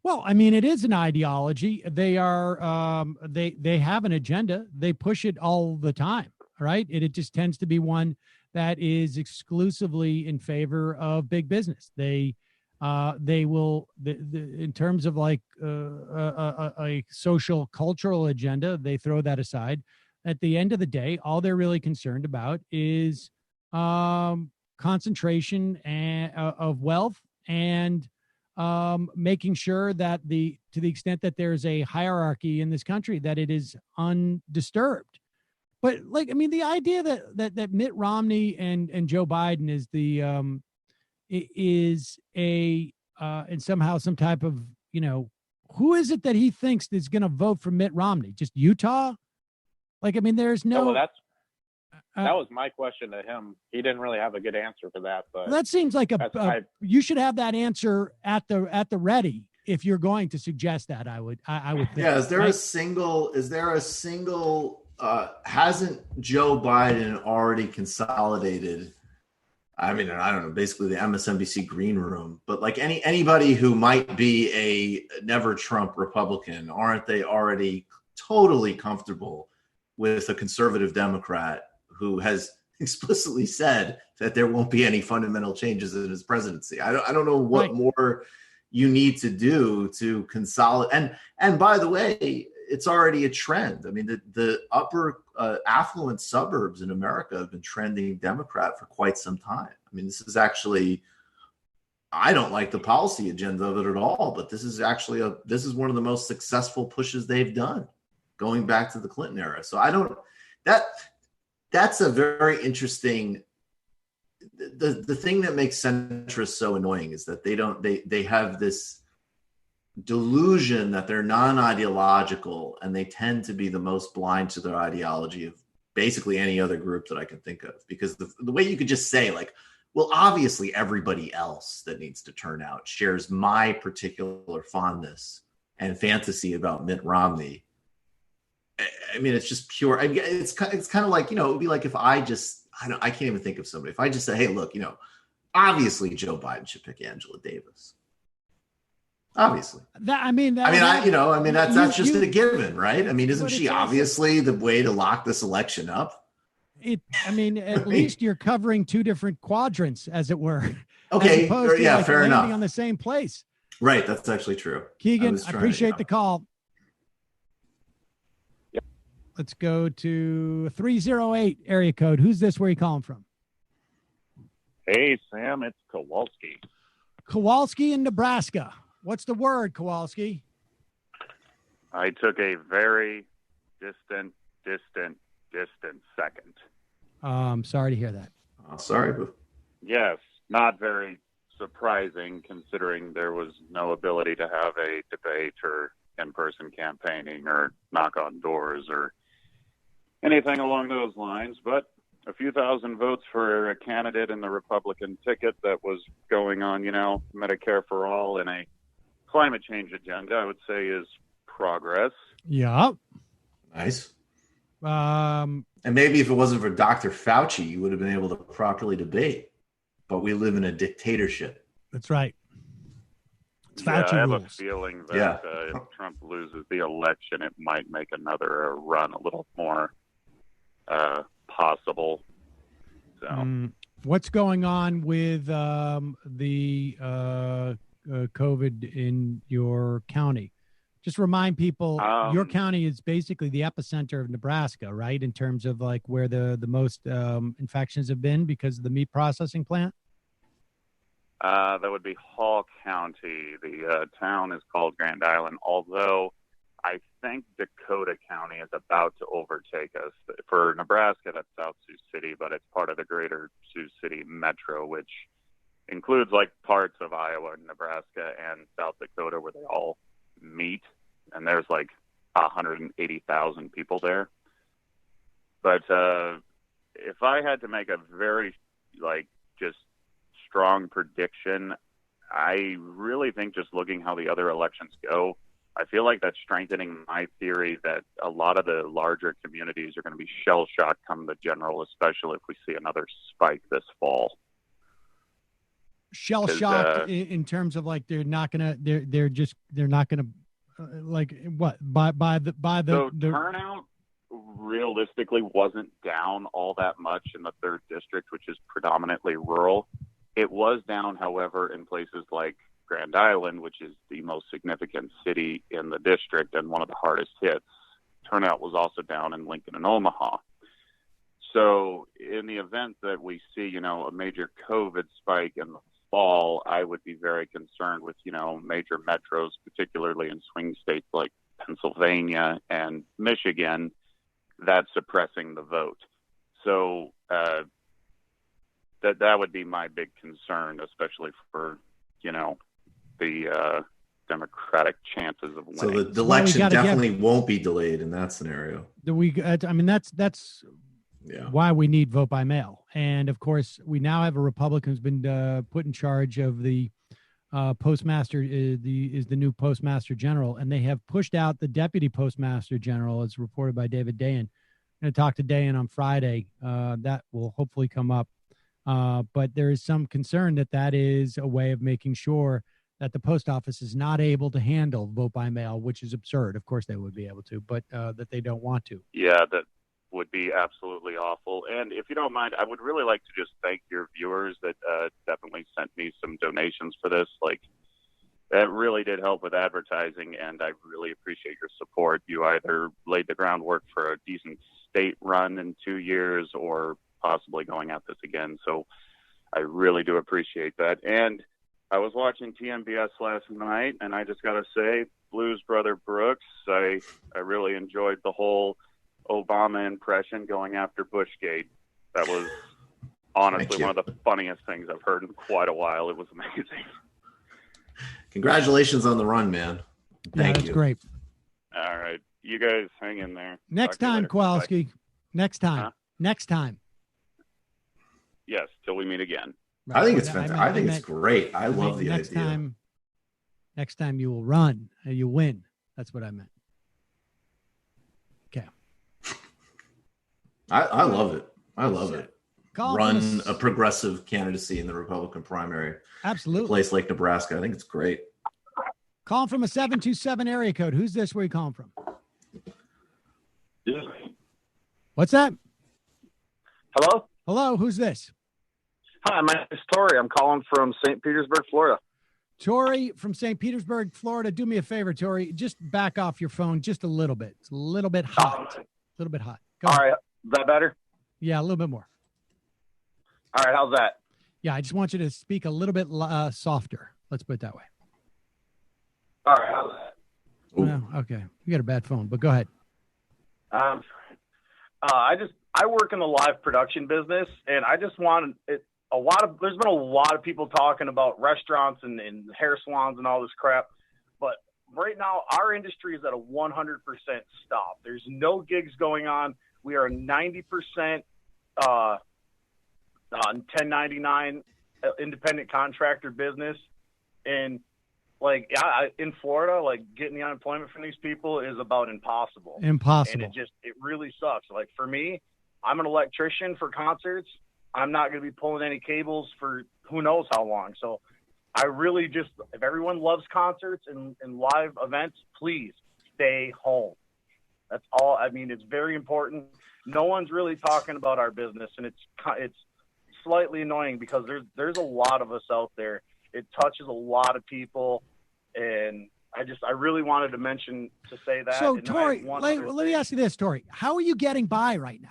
Well, I mean, it is an ideology. They are, they have an agenda. They push it all the time, right? It just tends to be one that is exclusively in favor of big business. They will, in terms of like a social cultural agenda, they throw that aside. At the end of the day, all they're really concerned about is concentration of wealth and making sure that to the extent that there's a hierarchy in this country, that it is undisturbed. But like, I mean, the idea that Mitt Romney and Joe Biden is and somehow some type of, who is it that he thinks is going to vote for Mitt Romney? Just Utah? Like, I mean, there's no. Well, that was my question to him. He didn't really have a good answer for that. But that seems like you should have that answer at the ready if you're going to suggest that. I would think. Yeah. Is there right? a single? Hasn't Joe Biden already consolidated? I mean, I don't know, basically the MSNBC green room, but like anybody who might be a never Trump Republican, aren't they already totally comfortable with a conservative Democrat who has explicitly said that there won't be any fundamental changes in his presidency? I don't know what more you need to do to consolidate. And by the way, it's already a trend. I mean, the upper affluent suburbs in America have been trending Democrat for quite some time. I mean, this is actually, I don't like the policy agenda of it at all, but this is actually this is one of the most successful pushes they've done going back to the Clinton era. So that's a very interesting, the thing that makes centrists so annoying is that they have this delusion that they're non-ideological, and they tend to be the most blind to their ideology of basically any other group that I can think of. Because the way you could just say, like, well, obviously everybody else that needs to turn out shares my particular fondness and fantasy about Mitt Romney. I mean, it's just pure. It's kind of like, it would be like if I can't even think of somebody. If I just say, hey, look, obviously Joe Biden should pick Angela Davis. Obviously. That's just a given, right? I mean, isn't she obviously the way to lock this election up? At least you're covering two different quadrants, as it were. Okay. Fair enough. On the same place. Right. That's actually true. Keegan, I appreciate the call. Yep. Let's go to 308 area code. Who's this? Where are you calling from? Hey, Sam, it's Kowalski. Kowalski in Nebraska. What's the word, Kowalski? I took a very distant second. Sorry to hear that. Sorry. Yes, not very surprising considering there was no ability to have a debate or in-person campaigning or knock on doors or anything along those lines. But a few thousand votes for a candidate in the Republican ticket that was going on, Medicare for all and a climate change agenda, I would say, is progress. Yeah. Nice. And maybe if it wasn't for Dr. Fauci, you would have been able to properly debate. But we live in a dictatorship. That's right. It's Fauci I have rules. A feeling that if Trump loses the election, it might make another run a little more possible. So, what's going on with the COVID in your county? Just remind people, your county is basically the epicenter of Nebraska, right? In terms of like where the most infections have been because of the meat processing plant? That would be Hall County. The town is called Grand Island, although I think Dakota County is about to overtake us. For Nebraska, that's South Sioux City, but it's part of the greater Sioux City metro, which includes like parts of Iowa, Nebraska, and South Dakota where they all meet. And there's like 180,000 people there. But if I had to make a very just strong prediction, I really think just looking how the other elections go, I feel like that's strengthening my theory that a lot of the larger communities are going to be shell-shocked come the general, especially if we see another spike this fall. Shell-shocked in terms of like they're not gonna like what by the turnout realistically wasn't down all that much in the 3rd district, which is predominantly rural. It was down, however, in places like Grand Island, which is the most significant city in the district and one of the hardest hits. Turnout was also down in Lincoln and Omaha. So in the event that we see, a major COVID spike in the fall, I would be very concerned with, major metros, particularly in swing states like Pennsylvania and Michigan, that's suppressing the vote. So that would be my big concern, especially for, the Democratic chances of winning. So the election definitely won't be delayed in that scenario. That's why we need vote by mail. And of course, we now have a Republican who's been put in charge of the postmaster, is the new postmaster general, and they have pushed out the deputy postmaster general, as reported by David Dayen. I'm going to talk to Dayen on Friday. That will hopefully come up. But there is some concern that is a way of making sure that the post office is not able to handle vote by mail, which is absurd. Of course they would be able to, but that they don't want to. Yeah, that would be absolutely awful. And if you don't mind, I would really like to just thank your viewers that definitely sent me some donations for this. Like, that really did help with advertising, and I really appreciate your support. You either laid the groundwork for a decent state run in 2 years or possibly going at this again. So I really do appreciate that. And I was watching TMBS last night, and I just got to say, Blues Brother Brooks, I really enjoyed the whole Obama impression going after Bushgate. That was honestly one of the funniest things I've heard in quite a while. It was amazing. Congratulations on the run, man. Thank you. That's great. All right. You guys hang in there. Next time, Kowalski. Next time. Huh? Next time. Yes, till we meet again. I think it's fantastic. I think it's great. I love the next idea. Next time you will run and you win. That's what I meant. Okay. I love it. I love it. Run a progressive candidacy in the Republican primary. Absolutely. A place like Nebraska. I think it's great. Calling from a 727 area code. Who's this? Where are you calling from? Yeah. What's that? Hello? Hello, who's this? Hi, my name is Tori. I'm calling from St. Petersburg, Florida. Tori from St. Petersburg, Florida. Do me a favor, Tori. Just back off your phone just a little bit. It's a little bit hot. A little bit hot. Go All ahead. right. Is that better? Yeah, a little bit more. All right. How's that? Yeah, I just want you to speak a little bit softer. Let's put it that way. All right. How's that? Well, okay. You got a bad phone, but go ahead. I work in the live production business, and I just want there's been a lot of people talking about restaurants and hair salons and all this crap, but right now our industry is at a 100% stop. There's no gigs going on. We are 90% on 1099 independent contractor business, and in Florida, getting the unemployment from these people is about impossible. Impossible. And it really sucks. Like, for me, I'm an electrician for concerts. I'm not going to be pulling any cables for who knows how long. So I really if everyone loves concerts and live events, please stay home. That's all. I mean, it's very important. No one's really talking about our business, and it's slightly annoying because there's a lot of us out there. It touches a lot of people, and I really wanted to say that. So, Tori, let me ask you this, Tori. How are you getting by right now?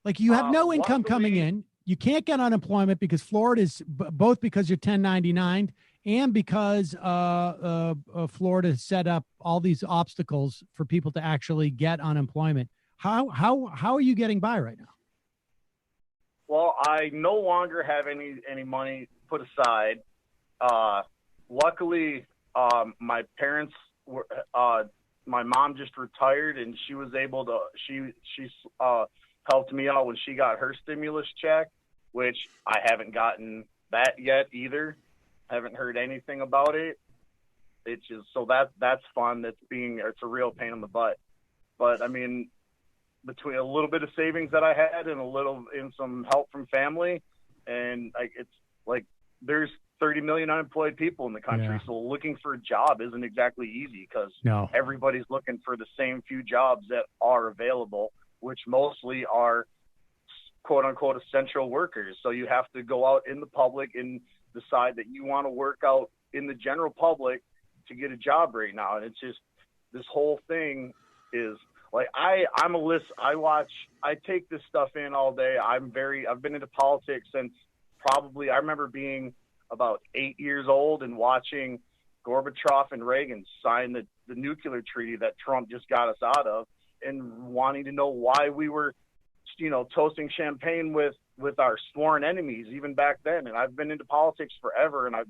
Like, you have no income coming in. You can't get unemployment because Florida is both because you're 1099 and because Florida set up all these obstacles for people to actually get unemployment. How are you getting by right now? Well, I no longer have any money put aside. Luckily, my parents were. My mom just retired, and she was able to. She helped me out when she got her stimulus check, which I haven't gotten that yet either. Haven't heard anything about it. It's just that's fun. It's a real pain in the butt. But I mean, between a little bit of savings that I had and some help from family, and there's 30 million unemployed people in the country. Yeah. So looking for a job isn't exactly easy because everybody's looking for the same few jobs that are available, which mostly are quote unquote essential workers. So you have to go out in the public and decide that you want to work out in the general public to get a job right now. And it's just, this whole thing is like, I take this stuff in all day. I've been into politics since probably, I remember being about 8 years old and watching Gorbachev and Reagan sign the nuclear treaty that Trump just got us out of, and wanting to know why we were, toasting champagne with our sworn enemies even back then. And I've been into politics forever, and I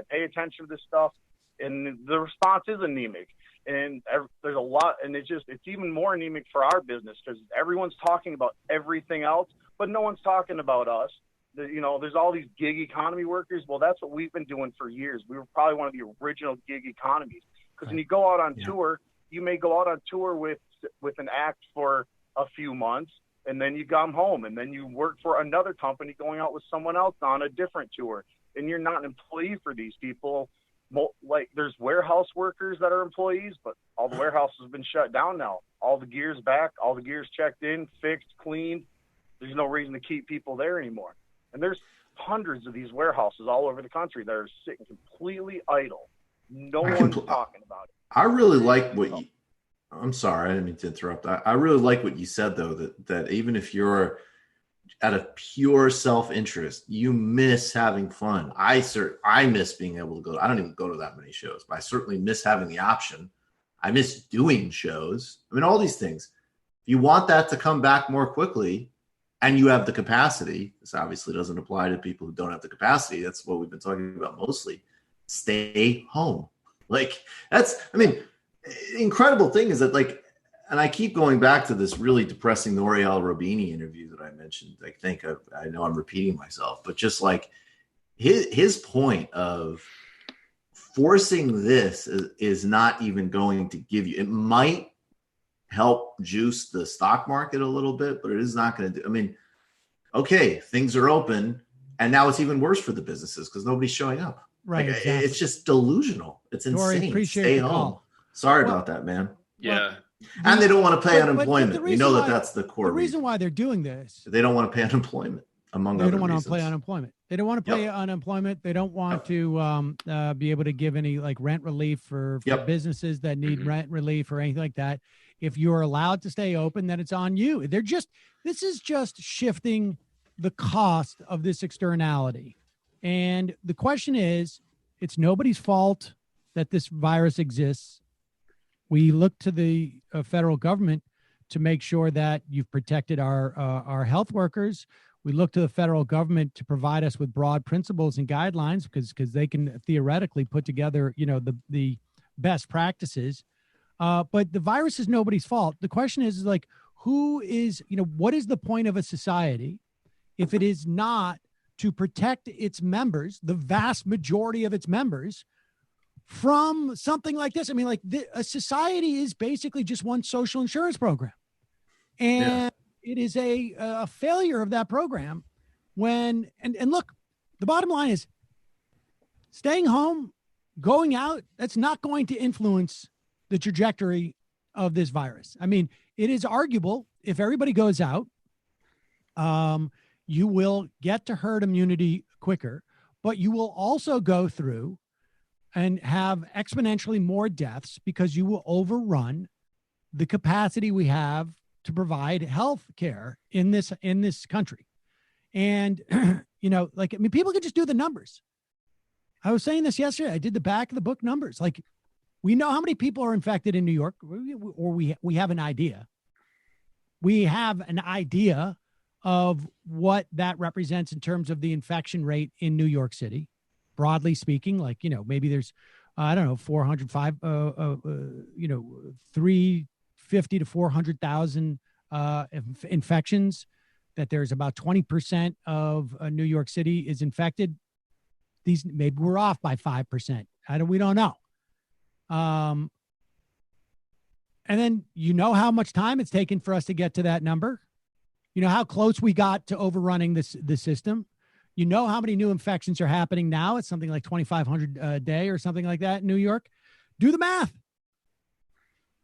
pay attention to this stuff. and the response is anemic. And there's a lot, and it's even more anemic for our business because everyone's talking about everything else, but no one's talking about us. There's all these gig economy workers. Well, that's what we've been doing for years. We were probably one of the original gig economies because when you go out on tour, you may go out on tour with an act for a few months, and then you come home, and then you work for another company going out with someone else on a different tour, and you're not an employee for these people. Like there's warehouse workers that are employees, but all the warehouses have been shut down now. All the gear's back, all the gear's checked in, fixed, cleaned. There's no reason to keep people there anymore. And there's hundreds of these warehouses all over the country that are sitting completely idle. No one's talking about it. I really like what you, I'm sorry, I didn't mean to interrupt. I really like what you said, though, that even if you're out of pure self-interest, you miss having fun. I miss being able to go. I don't even go to that many shows, but I certainly miss having the option. I miss doing shows. I mean, all these things. If you want that to come back more quickly and you have the capacity, this obviously doesn't apply to people who don't have the capacity. That's what we've been talking about mostly. Stay home. Like the incredible thing is that and I keep going back to this really depressing Nouriel Roubini interview that I mentioned. I know I'm repeating myself, but just like his point of forcing this is not even going to give you, it might help juice the stock market a little bit, but it is not going to do. I mean, okay, things are open and now it's even worse for the businesses because nobody's showing up. Right. Exactly. It's just delusional. It's insane. Stay home. Call. Sorry about that, man. Yeah. And they don't want to pay unemployment. We know that's the core reason why they're doing this. They don't want to pay unemployment, among other reasons. They don't want to pay unemployment. They don't want to pay unemployment. They don't want to be able to give any rent relief for businesses that need rent relief or anything like that. If you're allowed to stay open, then it's on you. This is just shifting the cost of this externality. And the question is, it's nobody's fault that this virus exists. We look to the federal government to make sure that you've protected our health workers. We look to the federal government to provide us with broad principles and guidelines because they can theoretically put together, the best practices. But the virus is nobody's fault. The question is who is, what is the point of a society if it is not to protect its members, the vast majority of its members, from something like this? I mean, a society is basically just one social insurance program. And it is a failure of that program when, and look, the bottom line is staying home, going out, that's not going to influence the trajectory of this virus. I mean, it is arguable if everybody goes out, you will get to herd immunity quicker, but you will also go through and have exponentially more deaths because you will overrun the capacity we have to provide health care in this country. And, people can just do the numbers. I was saying this yesterday. I did the back of the book numbers. We know how many people are infected in New York, or we have an idea. We have an idea of what that represents in terms of the infection rate in New York City. Broadly speaking, maybe there's, 350 to 400,000 infections, that there's about 20% of New York City is infected. Maybe we're off by 5%. We don't know. And then, how much time it's taken for us to get to that number. How close we got to overrunning the system. How many new infections are happening now? It's something like 2,500 a day or something like that in New York. Do the math.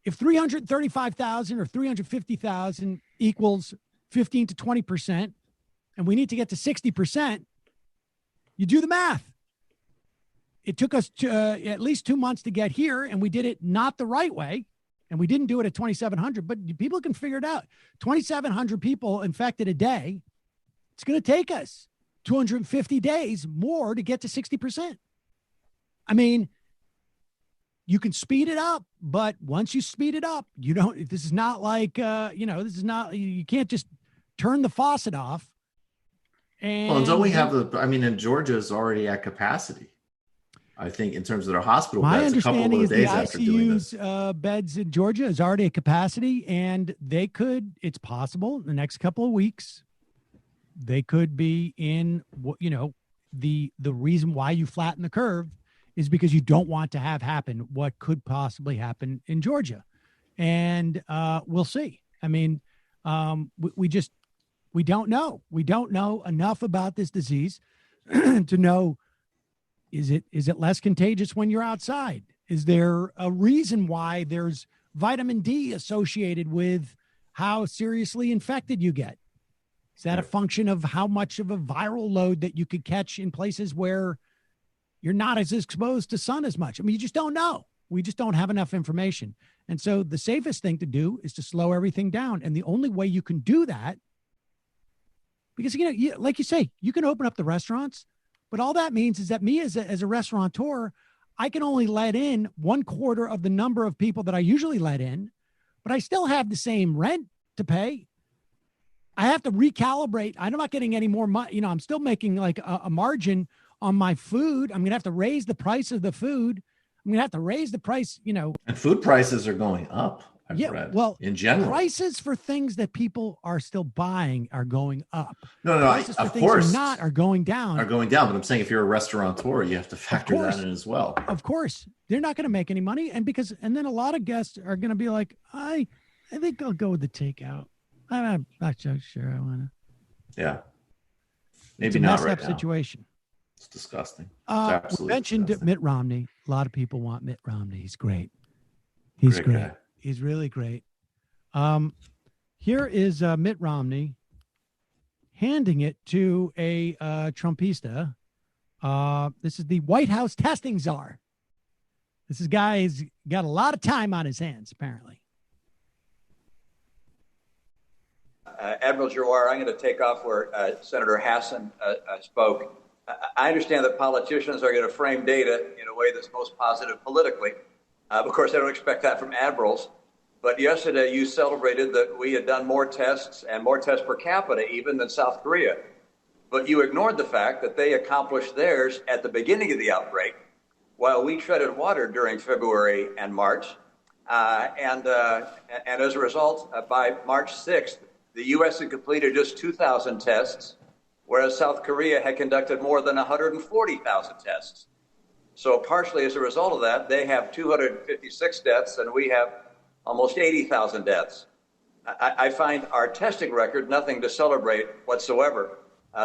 If 335,000 or 350,000 equals 15 to 20%, and we need to get to 60%, you do the math. It took us at least 2 months to get here, and we did it not the right way. And we didn't do it at 2,700, but people can figure it out. 2,700 people infected a day. It's going to take us 250 days more to get to 60%. I mean, you can speed it up, but once you speed it up, this is not you can't just turn the faucet off. And don't we have and Georgia is already at capacity. I think in terms of their hospital My beds, a couple understanding of is the days after doing this. ICU's beds in Georgia is already at capacity, and it's possible in the next couple of weeks, they could be in, the reason why you flatten the curve is because you don't want to have happen what could possibly happen in Georgia. And we'll see. I mean, we don't know. We don't know enough about this disease to know, is it less contagious when you're outside? Is there a reason why there's vitamin D associated with how seriously infected you get? Is that a function of how much of a viral load that you could catch in places where you're not as exposed to sun as much? I mean, you just don't know. We just don't have enough information. And so the safest thing to do is to slow everything down. And the only way you can do that, because, like you say, you can open up the restaurants, but all that means is that me as a restaurateur, I can only let in 1/4 of the number of people that I usually let in, but I still have the same rent to pay. I have to recalibrate. I'm not getting any more money. I'm still making like a margin on my food. I'm going to have to raise the price of the food. I'm going to have to raise the price, And food prices are going up, I've read, well, in general. Prices for things that people are still buying are going up. No, prices for of things course. not are going down. But I'm saying if you're a restaurateur, you have to factor that in as well. Of course. They're not going to make any money. And then a lot of guests are going to be like, I think I'll go with the takeout. I'm not so sure I want to. Yeah. Maybe it's a not messed right up now. situation. It's disgusting. We mentioned Mitt Romney. A lot of people want Mitt Romney. He's great. He's great. Guy. He's really great. Here is Mitt Romney handing it to a Trumpista. This is the White House testing czar. This guy's got a lot of time on his hands, apparently. Admiral Giroir, I'm going to take off where Senator Hassan spoke. I understand that politicians are going to frame data in a way that's most positive politically. Of course, I don't expect that from admirals. But yesterday, you celebrated that we had done more tests and more tests per capita even than South Korea. But you ignored the fact that they accomplished theirs at the beginning of the outbreak, while we treaded water during February and March. And as a result, by March 6th, the U.S. had completed just 2,000 tests, whereas South Korea had conducted more than 140,000 tests. So partially as a result of that, they have 256 deaths and we have almost 80,000 deaths. I find our testing record nothing to celebrate whatsoever.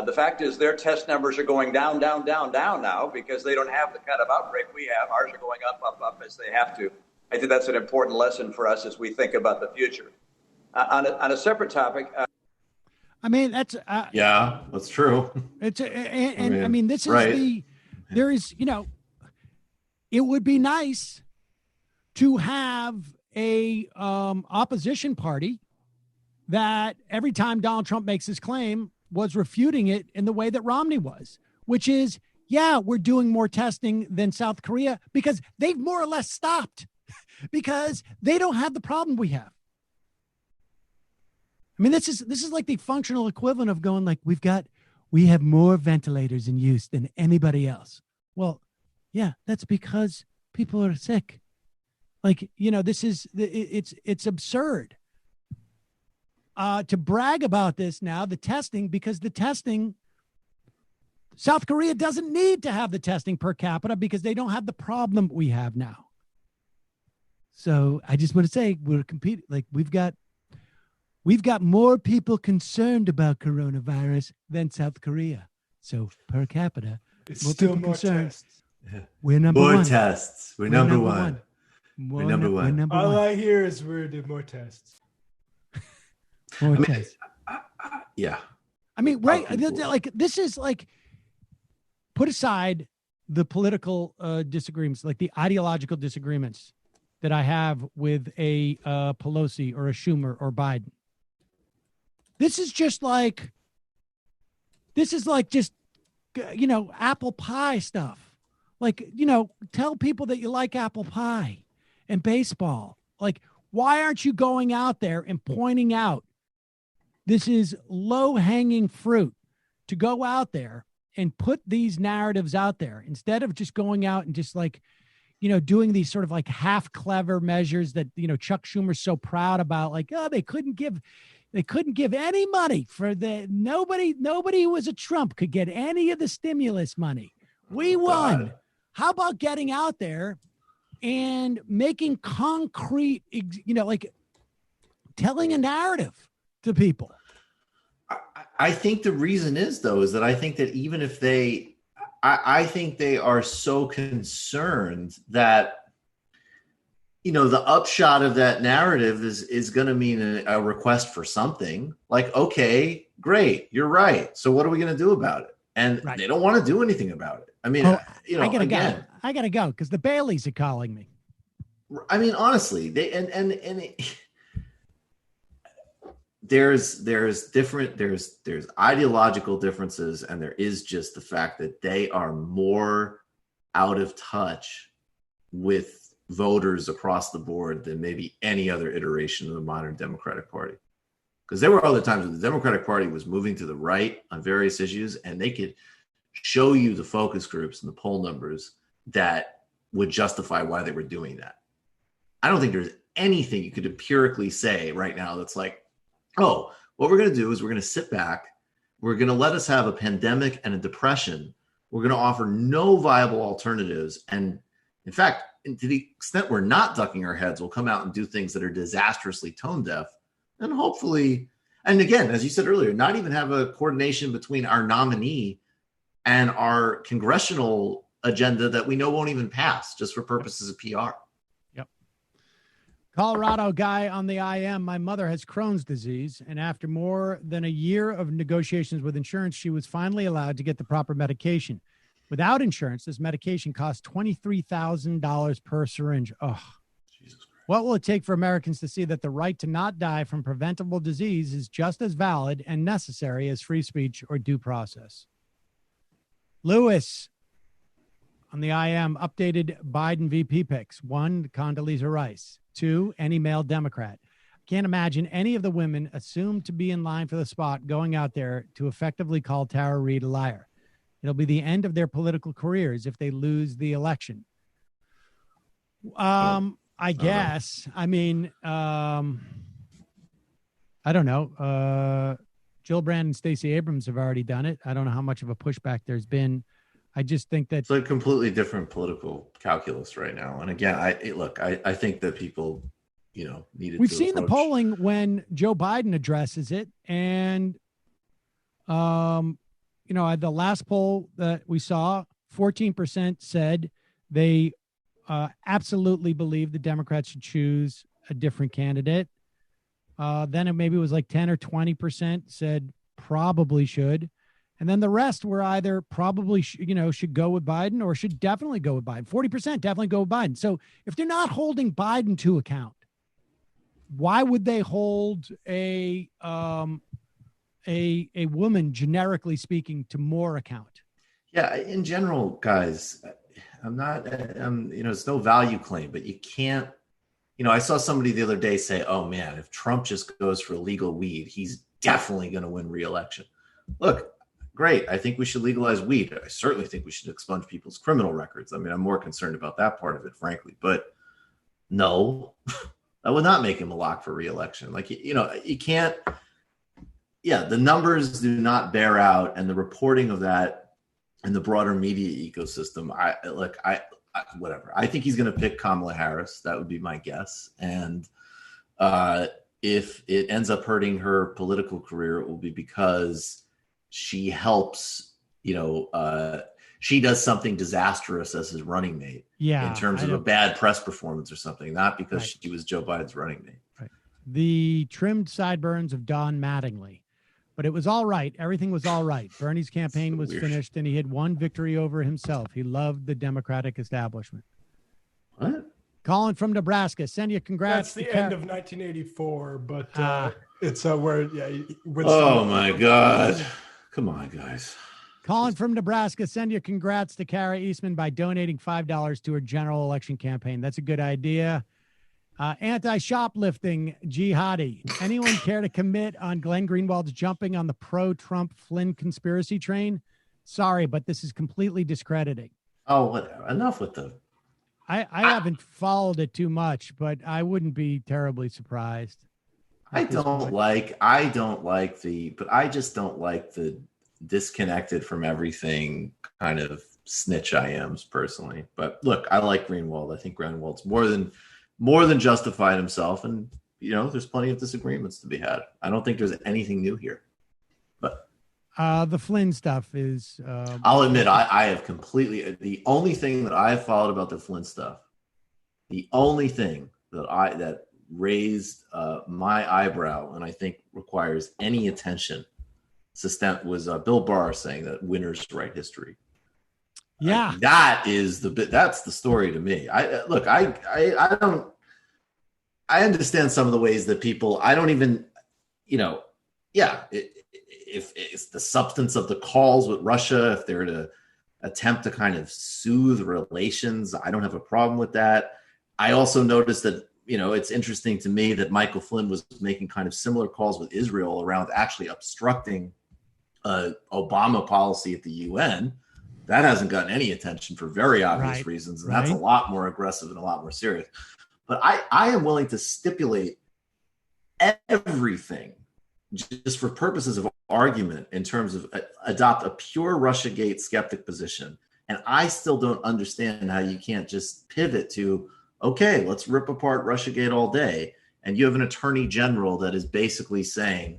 The fact is their test numbers are going down now because they don't have the kind of outbreak we have. Ours are going up as they have to. I think that's an important lesson for us as we think about the future. On a separate topic. I mean, that's. Yeah, that's true. It's this is there is, it would be nice to have a opposition party that every time Donald Trump makes his claim was refuting it in the way that Romney was, which is, we're doing more testing than South Korea because they've more or less stopped because they don't have the problem we have. I mean, this is like the functional equivalent of going like, we have more ventilators in use than anybody else. Well, yeah, that's because people are sick. Like, it's absurd to brag about this now, the testing, because the testing, South Korea doesn't need to have the testing per capita because they don't have the problem we have now. So I just want to say we're competing, like we've got more people concerned about coronavirus than South Korea. So per capita, it's more still people more concerned. tests. We're number more one. tests. We're number one. We're number one. We're number All one. I hear is we're doing more tests. More tests. Yeah. I mean, right? Like this is like, put aside the political disagreements, like the ideological disagreements that I have with a Pelosi or a Schumer or Biden. This is just apple pie stuff. Like, tell people that you like apple pie and baseball. Like, why aren't you going out there and pointing out this is low-hanging fruit to go out there and put these narratives out there instead of just going out and just like, doing these sort of like half clever measures that, Chuck Schumer's so proud about, like, oh, they couldn't give any money for nobody who was a Trump could get any of the stimulus money. We won. God. How about getting out there and making concrete, like telling a narrative to people? I think the reason is that I think that even if I think they are so concerned that, the upshot of that narrative is going to mean a request for something like, okay, great, you're right. So what are we going to do about it? And they don't want to do anything about it. I mean, I gotta go because the Baileys are calling me. I mean, honestly, there's ideological differences, and there is just the fact that they are more out of touch with voters across the board than maybe any other iteration of the modern Democratic Party. Because there were other times when the Democratic Party was moving to the right on various issues, and they could show you the focus groups and the poll numbers that would justify why they were doing that. I don't think there's anything you could empirically say right now that's like, oh, what we're going to do is we're going to sit back. We're going to let us have a pandemic and a depression. We're going to offer no viable alternatives. And in fact, to the extent we're not ducking our heads, we'll come out and do things that are disastrously tone deaf. And hopefully, and again, as you said earlier, not even have a coordination between our nominee and our congressional agenda that we know won't even pass just for purposes of PR. Yep. Colorado guy on the IM. My mother has Crohn's disease, and after more than a year of negotiations with insurance, she was finally allowed to get the proper medication. Without insurance, this medication costs $23,000 per syringe. Oh, Jesus. What will it take for Americans to see that the right to not die from preventable disease is just as valid and necessary as free speech or due process? Lewis on the IM, updated Biden VP picks. 1, Condoleezza Rice. 2, any male Democrat. Can't imagine any of the women assumed to be in line for the spot going out there to effectively call Tara Reade a liar. It'll be the end of their political careers if they lose the election. I guess. I mean, I don't know. Gillibrand and Stacey Abrams have already done it. I don't know how much of a pushback there's been. I just think that it's a completely different political calculus right now. And again, I think that people, needed. We've seen the polling when Joe Biden addresses it, and the last poll that we saw, 14% said they absolutely believe the Democrats should choose a different candidate. Then it maybe was like 10 or 20% said probably should. And then the rest were either probably, should go with Biden or should definitely go with Biden. 40% definitely go with Biden. So if they're not holding Biden to account, why would they hold a woman, generically speaking, to more account? Yeah, in general, guys, it's no value claim, but you can't, I saw somebody the other day say, oh man, if Trump just goes for illegal weed, he's definitely going to win re-election. Look, great. I think we should legalize weed. I certainly think we should expunge people's criminal records. I mean, I'm more concerned about that part of it, frankly, but no, that would not make him a lock for re-election. Like, you can't, the numbers do not bear out, and the reporting of that in the broader media ecosystem, whatever. I think he's going to pick Kamala Harris. That would be my guess. And if it ends up hurting her political career, it will be because she helps, she does something disastrous as his running mate in terms of a bad press performance or something, not because she was Joe Biden's running mate. Right. The trimmed sideburns of Don Mattingly. But it was all right. Everything was all right. Bernie's campaign was finished, and he had one victory over himself. He loved the Democratic establishment. What? Colin from Nebraska. Send you congrats. That's the end of 1984, but it's where. Oh, my God. Come on, guys. Colin from Nebraska. Send you congrats to Kara Eastman by donating $5 to her general election campaign. That's a good idea. Anti-shoplifting jihadi. Anyone care to commit on Glenn Greenwald's jumping on the pro-Trump Flynn conspiracy train? Sorry, but this is completely discrediting. Oh, whatever. Enough with the. I haven't followed it too much, but I wouldn't be terribly surprised. I just don't like the disconnected from everything kind of snitch IMs personally. But look, I like Greenwald. I think Greenwald's more than justified himself, and there's plenty of disagreements to be had. I don't think there's anything new here. But the Flynn stuff is. I'll admit, I have completely. The only thing that I have followed about the Flynn stuff, the only thing that raised my eyebrow and I think requires any attention, was Bill Barr saying that winners write history. Yeah, that's the story to me. I don't. I understand some of the ways that people. I don't even. If it's the substance of the calls with Russia, if they're to attempt to kind of soothe relations, I don't have a problem with that. I also noticed that, it's interesting to me that Michael Flynn was making kind of similar calls with Israel around actually obstructing Obama policy at the UN. That hasn't gotten any attention for very obvious reasons. And that's a lot more aggressive and a lot more serious. But I am willing to stipulate everything just for purposes of argument in terms of adopt a pure Russiagate skeptic position. And I still don't understand how you can't just pivot to, okay, let's rip apart Russiagate all day. And you have an attorney general that is basically saying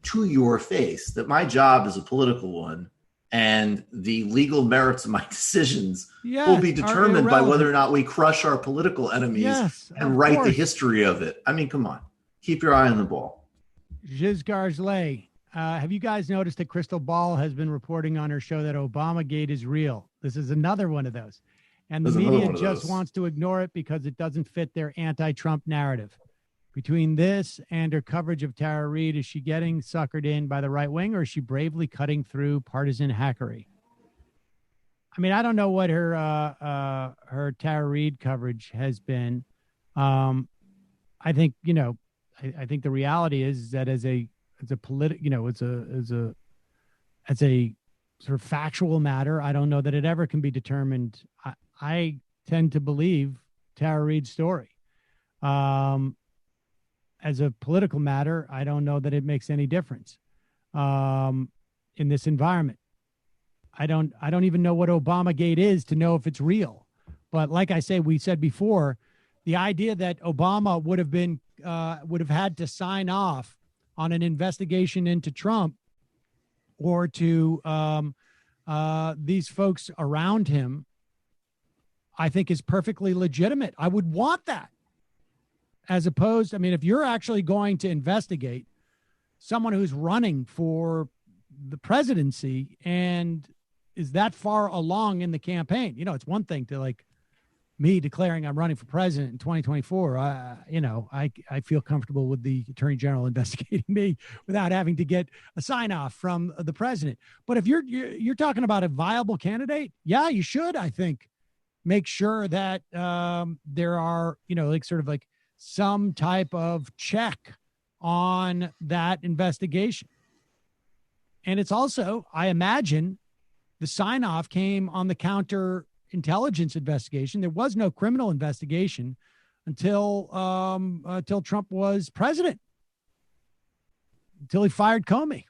to your face that my job is a political one and the legal merits of my decisions will be determined by whether or not we crush our political enemies and write the history of it. I mean, come on, keep your eye on the ball. Giz Garzley, have you guys noticed that Crystal Ball has been reporting on her show that Obamagate is real? This is another one of those. And the media just wants to ignore it because it doesn't fit their anti-Trump narrative. Between this and her coverage of Tara Reid, is she getting suckered in by the right wing, or is she bravely cutting through partisan hackery? I mean, I don't know what her Tara Reid coverage has been. I think, I think the reality is that as a sort of factual matter, I don't know that it ever can be determined. I tend to believe Tara Reid's story. As a political matter, I don't know that it makes any difference in this environment. I don't even know what Obamagate is to know if it's real. But like I say, we said before, the idea that Obama would have had to sign off on an investigation into Trump or to these folks around him, I think is perfectly legitimate. I would want that. As opposed, I mean, if you're actually going to investigate someone who's running for the presidency and is that far along in the campaign, it's one thing to like me declaring I'm running for president in 2024. I feel comfortable with the attorney general investigating me without having to get a sign off from the president. But if you're talking about a viable candidate, yeah, you should, I think, make sure that there are, some type of check on that investigation. And it's also, I imagine, the sign off came on the counterintelligence investigation. There was no criminal investigation until Trump was president, until he fired Comey.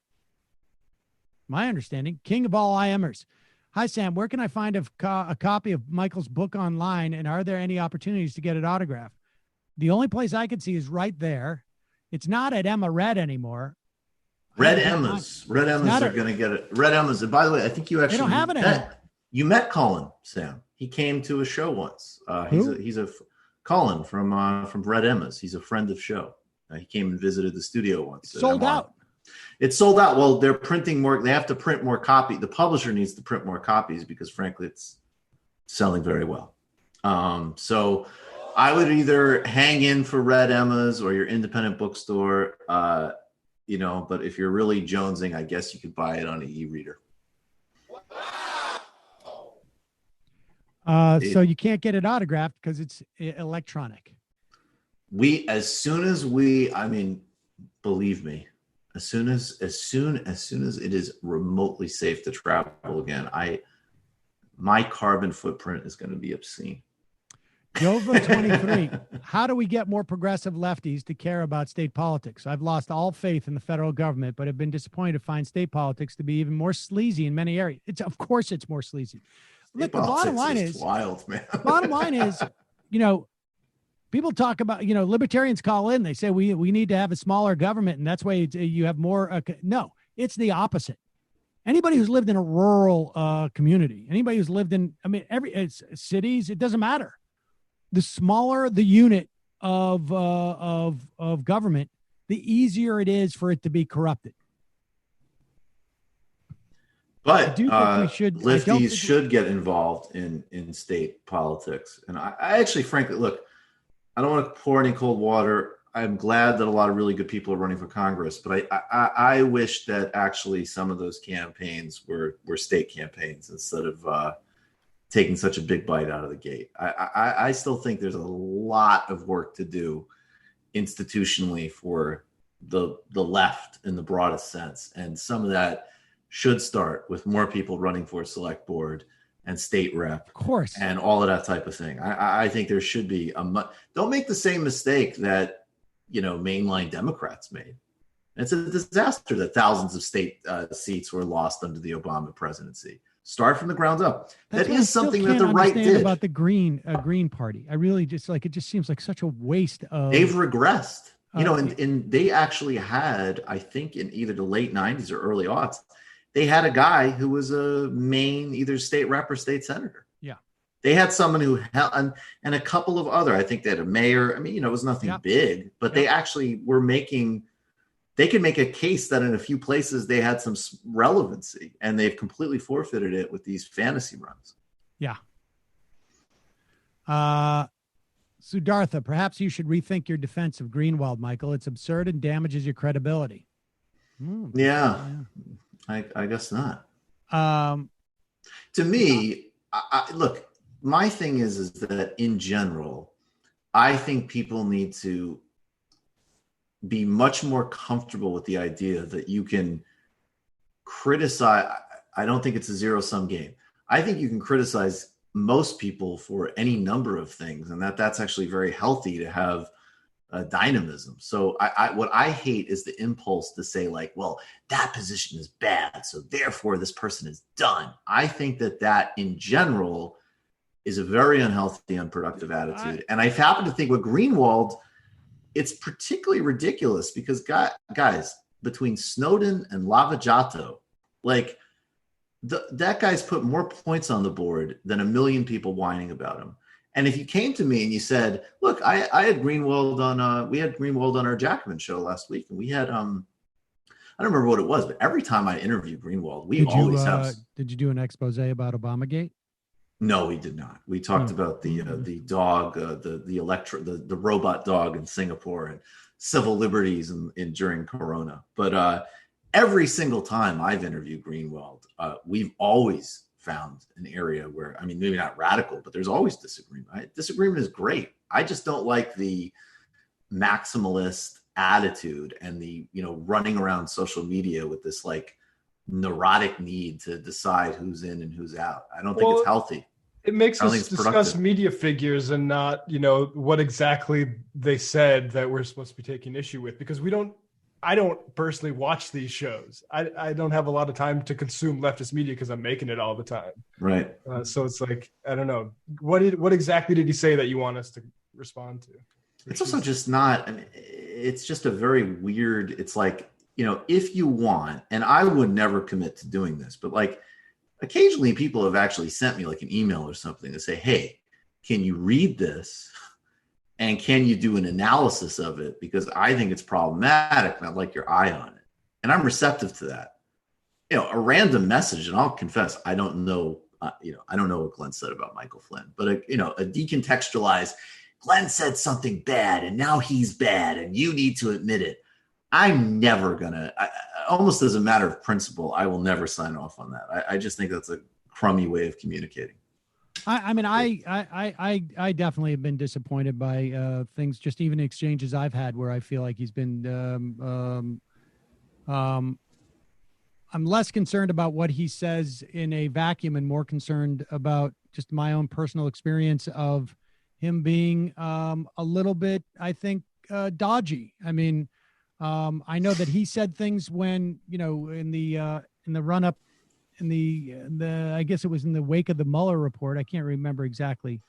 My understanding, king of all IMers. Hi, Sam. Where can I find a copy of Michael's book online? And are there any opportunities to get it autographed? The only place I could see is right there. It's not at Emma Red anymore. Red Emmas are going to get it. Red Emmas. And by the way, I think you actually don't have it. You met Colin, Sam. He came to a show once. He's a Colin from Red Emmas. He's a friend of show. He came and visited the studio once. Sold out. It's sold out. Well, they're printing more. They have to print more copies. The publisher needs to print more copies because, frankly, it's selling very well. So I would either hang in for Red Emmas or your independent bookstore, but if you're really jonesing, I guess you could buy it on an e-reader. So you can't get it autographed because it's electronic. Believe me, As soon as it is remotely safe to travel again, my carbon footprint is going to be obscene. Jova23, how do we get more progressive lefties to care about state politics? I've lost all faith in the federal government, but have been disappointed to find state politics to be even more sleazy in many areas. Of course it's more sleazy. Look, the bottom line is wild, man. Bottom line is, people talk about, libertarians call in, they say we need to have a smaller government, and that's why you have more. No, it's the opposite. Anybody who's lived in a rural community, anybody who's lived in, it's cities, it doesn't matter. The smaller the unit of government, the easier it is for it to be corrupted. But lefties should get involved in state politics. And I actually, frankly, look, I don't want to pour any cold water. I'm glad that a lot of really good people are running for Congress, but I wish that actually some of those campaigns were state campaigns instead of taking such a big bite out of the gate. I still think there's a lot of work to do institutionally for the left in the broadest sense. And some of that should start with more people running for select board and state rep, of course, and all of that type of thing. I think there should be don't make the same mistake that, mainline Democrats made. It's a disaster that thousands of state seats were lost under the Obama presidency. Start from the ground up. That is something that the right did. About the Green Party, I really just it just seems like such a waste of. They've regressed, and they actually had, I think, in either the late '90s or early aughts, they had a guy who was a Maine either state rep or state senator. Yeah, they had someone who and a couple of other. I think they had a mayor. It was nothing big, but they actually were making. They could make a case that in a few places they had some relevancy, and they've completely forfeited it with these fantasy runs. Yeah. Siddhartha, perhaps you should rethink your defense of Greenwald, Michael. It's absurd and damages your credibility. Yeah. I guess not. To me, look, my thing is that in general, I think people need to be much more comfortable with the idea that you can criticize. I don't think it's a zero-sum game. I think you can criticize most people for any number of things, and that's actually very healthy to have dynamism. So what I hate is the impulse to say, like, well, that position is bad, so therefore this person is done. I think that in general is a very unhealthy, unproductive attitude. And I happen to think with Greenwald, it's particularly ridiculous because guys, between Snowden and Lava Jato, like that guy's put more points on the board than a million people whining about him. And if you came to me and you said, look, I had Greenwald on, we had Greenwald on our Jackman show last week, and we had, I don't remember what it was, but every time I interview Greenwald, we always have. Did you do an expose about Obamagate? No, we did not. We talked about the dog, the robot dog in Singapore and civil liberties during Corona. But every single time I've interviewed Greenwald, we've always found an area where, maybe not radical, but there's always disagreement. Disagreement is great. I just don't like the maximalist attitude and the, running around social media with this like neurotic need to decide who's in and who's out. I don't think it's healthy. It makes us discuss media figures and not, what exactly they said that we're supposed to be taking issue with, because I don't personally watch these shows. I don't have a lot of time to consume leftist media because I'm making it all the time. Right. So it's like, I don't know. What exactly did he say that you want us to respond to? It's also just not, it's just a very weird, it's like, if you want, and I would never commit to doing this, but like occasionally people have actually sent me like an email or something to say, hey, can you read this? And can you do an analysis of it? Because I think it's problematic and I'd like your eye on it. And I'm receptive to that. A random message, and I'll confess, I don't know what Glenn said about Michael Flynn, but a decontextualized, Glenn said something bad and now he's bad and you need to admit it. I'm never gonna, almost as a matter of principle, I will never sign off on that. I just think that's a crummy way of communicating. I definitely have been disappointed by things, just even exchanges I've had where I feel like he's been I'm less concerned about what he says in a vacuum and more concerned about just my own personal experience of him being a little bit, I think, dodgy. I mean, I know that he said things when, in the run up, in the I guess it was in the wake of the Mueller report. I can't remember exactly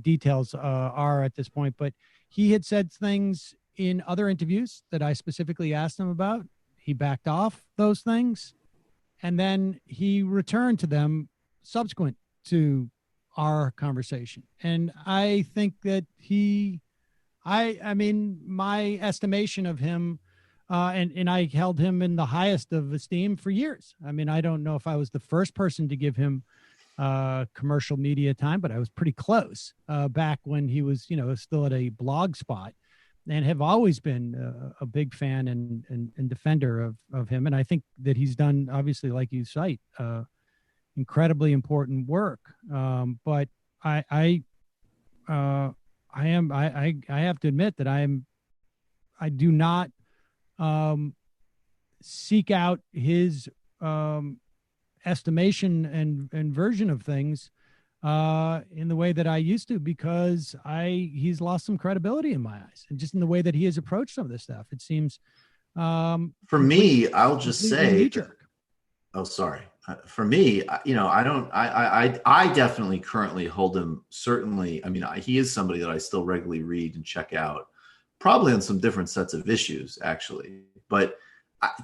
details are at this point, but he had said things in other interviews that I specifically asked him about. He backed off those things, and then he returned to them subsequent to our conversation. And I think that I mean, my estimation of him, and I held him in the highest of esteem for years. I mean, I don't know if I was the first person to give him commercial media time, but I was pretty close back when he was, still at a blog spot, and have always been a big fan and defender of him. And I think that he's done, obviously, like you cite, incredibly important work. But I have to admit that I do not seek out his estimation and version of things in the way that I used to, because he's lost some credibility in my eyes, and just in the way that he has approached some of this stuff. It seems for me, I'll just say, oh, sorry. For me, I definitely currently hold him. Certainly, I mean, he is somebody that I still regularly read and check out, probably on some different sets of issues, actually. But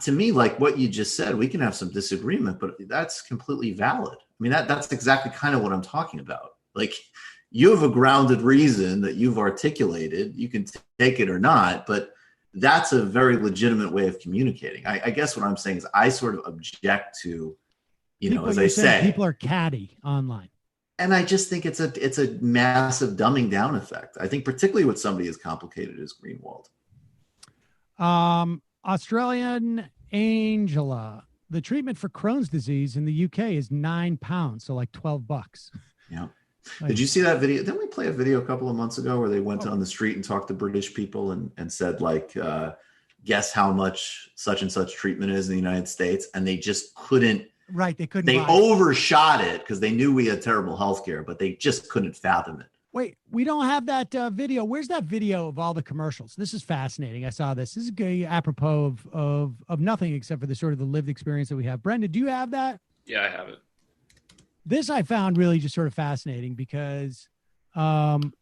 to me, like what you just said, we can have some disagreement, but that's completely valid. I mean, that's exactly kind of what I'm talking about. Like, you have a grounded reason that you've articulated. You can take it or not, but that's a very legitimate way of communicating. I guess what I'm saying is I sort of object to, as I say, people are catty online. And I just think it's a massive dumbing down effect. I think particularly with somebody as complicated as Greenwald. Australian Angela, the treatment for Crohn's disease in the UK is £9, so like $12. Yeah. Did you see that video? Didn't we play a video a couple of months ago where they went on the street and talked to British people and said, like, guess how much such and such treatment is in the United States? And they just couldn't. Right. They couldn't. They overshot it because they knew we had terrible healthcare, but they just couldn't fathom it. Wait, we don't have that video. Where's that video of all the commercials? This is fascinating. I saw this. This is good, apropos of nothing except for the sort of the lived experience that we have. Brendan, do you have that? Yeah, I have it. This I found really just sort of fascinating because on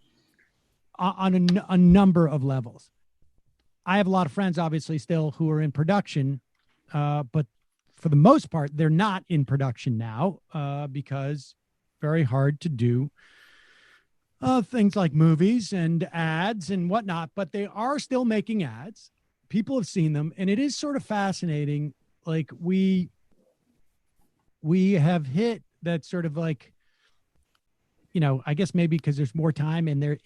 a number of levels. I have a lot of friends, obviously, still who are in production, but for the most part, they're not in production now because very hard to do things like movies and ads and whatnot, but they are still making ads. People have seen them, and it is sort of fascinating. Like we have hit that sort of like, I guess maybe because there's more time and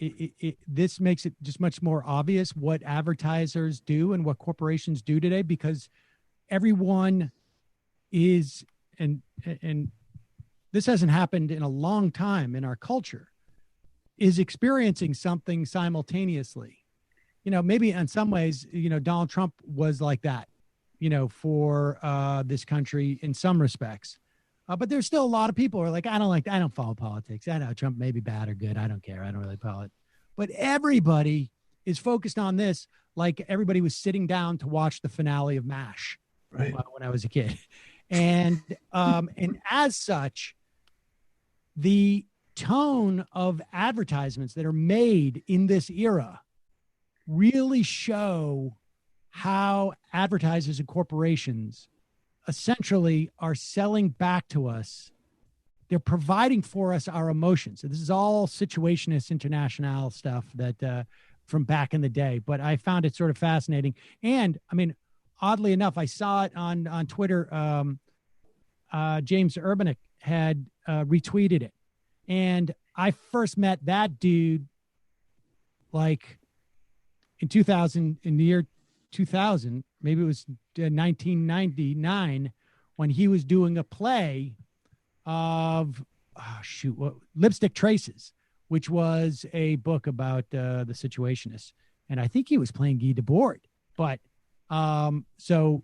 this makes it just much more obvious what advertisers do and what corporations do today, because everyone is, and this hasn't happened in a long time in our culture, is experiencing something simultaneously. Maybe in some ways, Donald Trump was like that, for this country in some respects. But there's still a lot of people who are like, I don't follow politics. I know Trump may be bad or good. I don't care. I don't really follow it. But everybody is focused on this. Like everybody was sitting down to watch the finale of MASH when I was a kid. And as such, the tone of advertisements that are made in this era really show how advertisers and corporations essentially are selling back to us. They're providing for us our emotions. So this is all Situationist International stuff that from back in the day, but I found it sort of fascinating. And I mean, oddly enough, I saw it on Twitter. James Urbaniak had retweeted it. And I first met that dude like in the year 2000, maybe it was 1999, when he was doing a play of, Lipstick Traces, which was a book about the Situationists. And I think he was playing Guy Debord. But so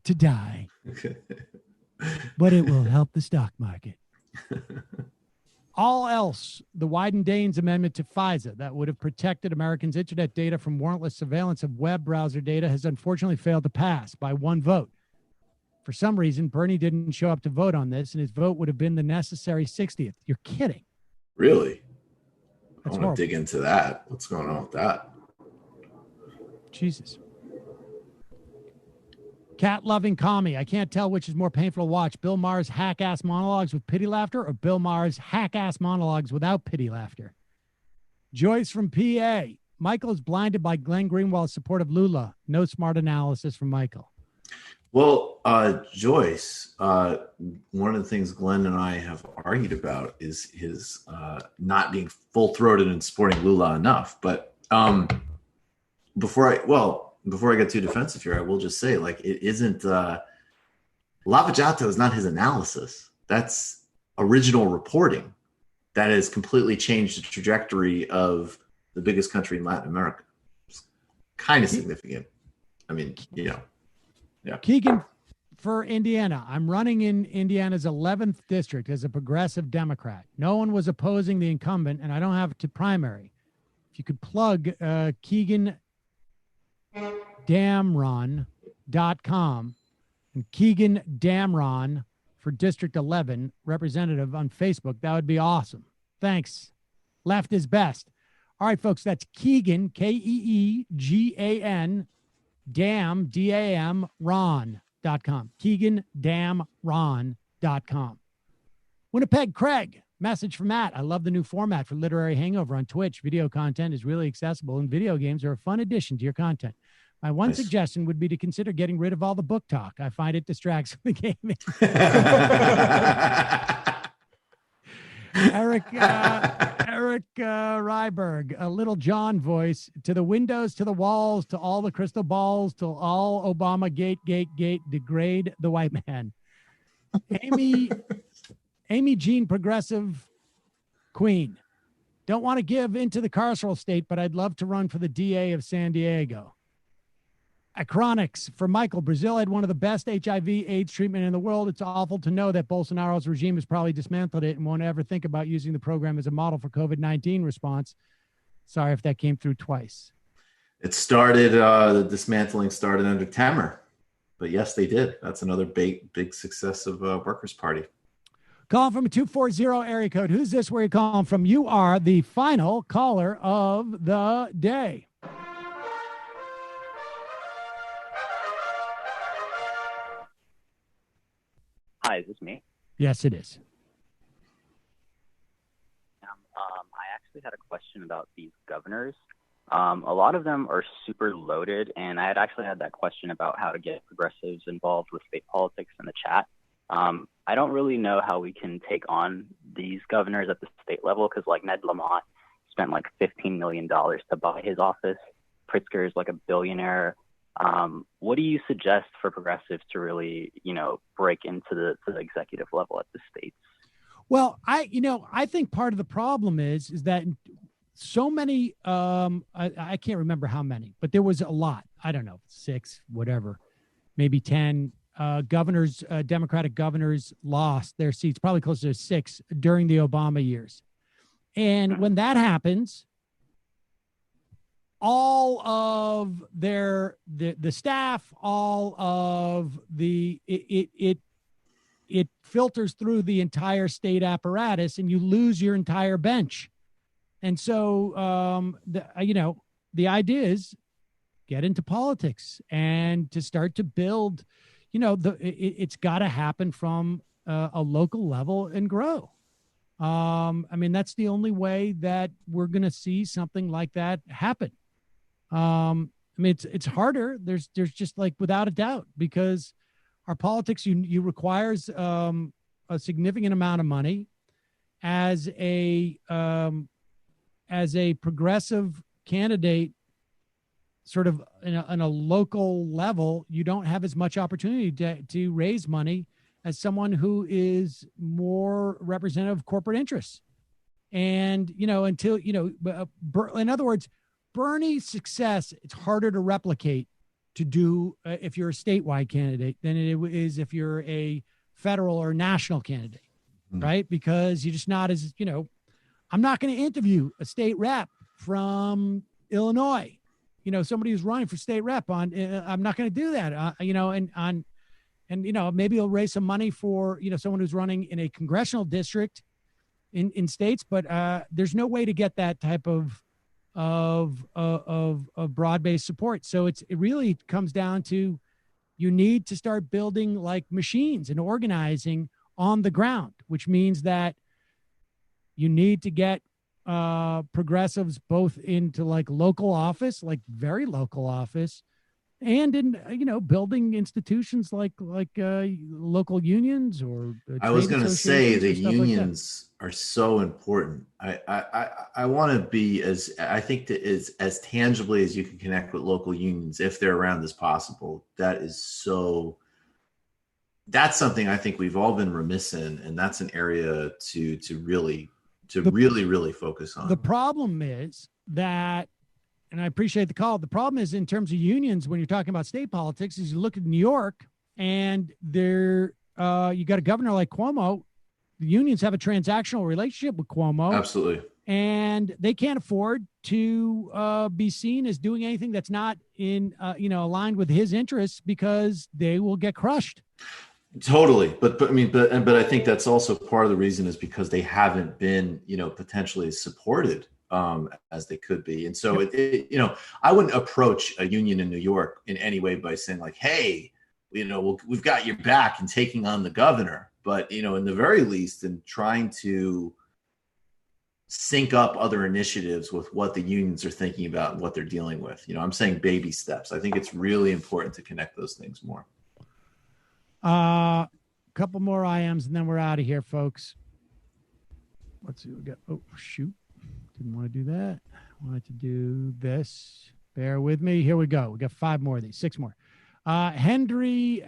to die, but it will help the stock market. All else, the Wyden-Daines Amendment to FISA that would have protected Americans' internet data from warrantless surveillance of web browser data has unfortunately failed to pass by one vote. For some reason, Bernie didn't show up to vote on this, and his vote would have been the necessary 60th. You're kidding. Really? That's I want to dig into that. What's going on with that? Jesus. Cat-loving commie. I can't tell which is more painful to watch. Bill Maher's hack-ass monologues with pity laughter or Bill Maher's hack-ass monologues without pity laughter. Joyce from PA. Michael is blinded by Glenn Greenwald's support of Lula. No smart analysis from Michael. Well, Joyce, one of the things Glenn and I have argued about is his not being full-throated and supporting Lula enough. But before I get too defensive here, I will just say, like, it isn't Lavajato is not his analysis. That's original reporting that has completely changed the trajectory of the biggest country in Latin America. It's kind of significant. I mean, yeah. Keegan for Indiana. I'm running in Indiana's 11th district as a progressive Democrat. No one was opposing the incumbent, and I don't have to primary. If you could plug KeeganDamron.com and Keegan Damron for District 11 representative on Facebook, that would be awesome. Thanks. Left is best. All right, folks, that's Keegan, Keegan, DAM, Ron.com. KeeganDamron.com. Winnipeg Craig, message from Matt. I love the new format for Literary Hangover on Twitch. Video content is really accessible, and video games are a fun addition to your content. My one suggestion would be to consider getting rid of all the book talk. I find it distracts from the gaming. Eric Ryberg, a Little John voice. To the windows, to the walls, to all the crystal balls, to all Obama gate, degrade the white man. Amy Jean, progressive queen. Don't want to give into the carceral state, but I'd love to run for the DA of San Diego. Acronics for Michael. Brazil had one of the best HIV/AIDS treatment in the world. It's awful to know that Bolsonaro's regime has probably dismantled it and won't ever think about using the program as a model for COVID-19 response. Sorry if that came through twice. It started, the dismantling started under Temer. But yes, they did. That's another big success of Workers' Party. Calling from a 240 area code. Who's this? Where are you calling from? You are the final caller of the day. Hi, is this me? Yes, it is. I actually had a question about these governors. A lot of them are super loaded, and I had actually had that question about how to get progressives involved with state politics in the chat. I don't really know how we can take on these governors at the state level because, like, Ned Lamont spent like $15 million to buy his office. Pritzker is like a billionaire. What do you suggest for progressives to really, break into the executive level at the states? Well, I think part of the problem is that so many, I can't remember how many, but there was a lot. I don't know, 6, whatever, maybe 10 governors, Democratic governors lost their seats, probably closer to 6 during the Obama years. And when that happens, all of the staff, all of it filters through the entire state apparatus, and you lose your entire bench. And so, the idea is get into politics and to start to build. It's got to happen from a local level and grow. That's the only way that we're going to see something like that happen. It's harder. There's just, like, without a doubt, because our politics, you requires a significant amount of money. As a progressive candidate, sort of on a local level, you don't have as much opportunity to raise money as someone who is more representative of corporate interests. And, in other words, Bernie's success, it's harder to replicate to do if you're a statewide candidate than it is if you're a federal or national candidate, right? Because you're just not as, I'm not going to interview a state rep from Illinois, somebody who's running for state rep I'm not going to do that, maybe he'll raise some money for, someone who's running in a congressional district in states, but there's no way to get that type of broad-based support. So it really comes down to, you need to start building like machines and organizing on the ground, which means that you need to get progressives both into like local office, like very local office, and in building institutions like local unions or I was going to say the unions are so important. I want to be as tangibly as you can connect with local unions if they're around as possible. That's something I think we've all been remiss in, and that's an area to really focus on. The problem is that, and I appreciate the call, the problem is in terms of unions, when you're talking about state politics, is you look at New York and you got a governor like Cuomo. The unions have a transactional relationship with Cuomo. Absolutely. And they can't afford to be seen as doing anything that's not in, aligned with his interests, because they will get crushed. Totally. But I think that's also part of the reason is because they haven't been, potentially supported as they could be. And so I wouldn't approach a union in New York in any way by saying like, hey, we've got your back and taking on the governor. But, in the very least, in trying to sync up other initiatives with what the unions are thinking about and what they're dealing with. I'm saying baby steps. I think it's really important to connect those things more. Couple more IMs and then we're out of here, folks. Let's see what we got. Oh, shoot. Didn't want to do that. Wanted to do this. Bear with me. Here we go. We got 5 more of these, 6 more. Henry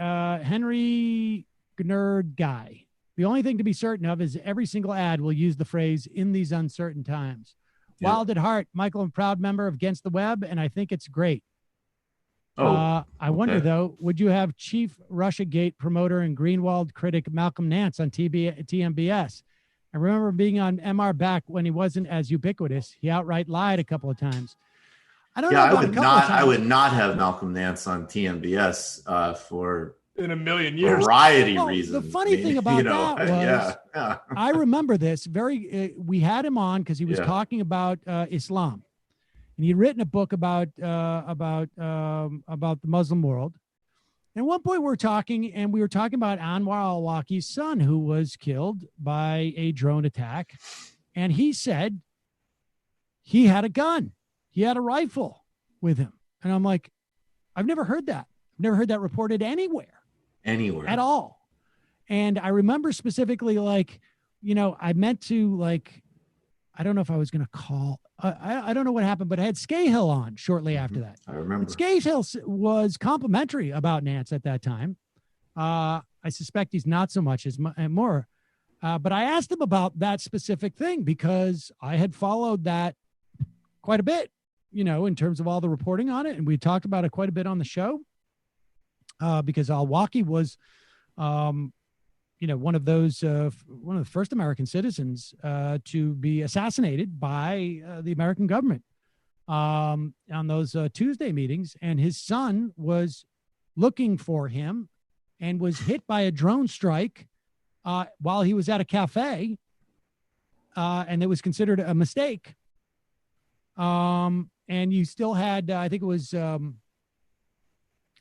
Gnerd Guy. The only thing to be certain of is every single ad will use the phrase "in these uncertain times." Yeah. Wild at heart, Michael, I'm a proud member of Against the Web, and I think it's great. I wonder, though, would you have Chief Russiagate promoter and Greenwald critic Malcolm Nance on TMBS? I remember being on MR back when he wasn't as ubiquitous. He outright lied a couple of times. I would not have Malcolm Nance on TMBS for in a million years. Variety reasons. The funny thing about that was, I remember this we had him on because he was talking about Islam, and he'd written a book about the Muslim world. And at one point we were talking about Anwar al-Awlaki's son, who was killed by a drone attack, and he said he had a gun, he had a rifle with him, and I'm like, I've never heard that. I've never heard that reported anywhere at all. And I remember specifically, I meant to, I don't know if I was going to call, I don't know what happened, but I had Scahill on shortly after that. I remember. Scahill was complimentary about Nance at that time. I suspect he's not so much as more. But I asked him about that specific thing because I had followed that quite a bit, in terms of all the reporting on it. And we talked about it quite a bit on the show. Because al-Awlaki was, one of the first American citizens to be assassinated by the American government on those Tuesday meetings. And his son was looking for him and was hit by a drone strike while he was at a cafe. And it was considered a mistake. And you still had, I think it was...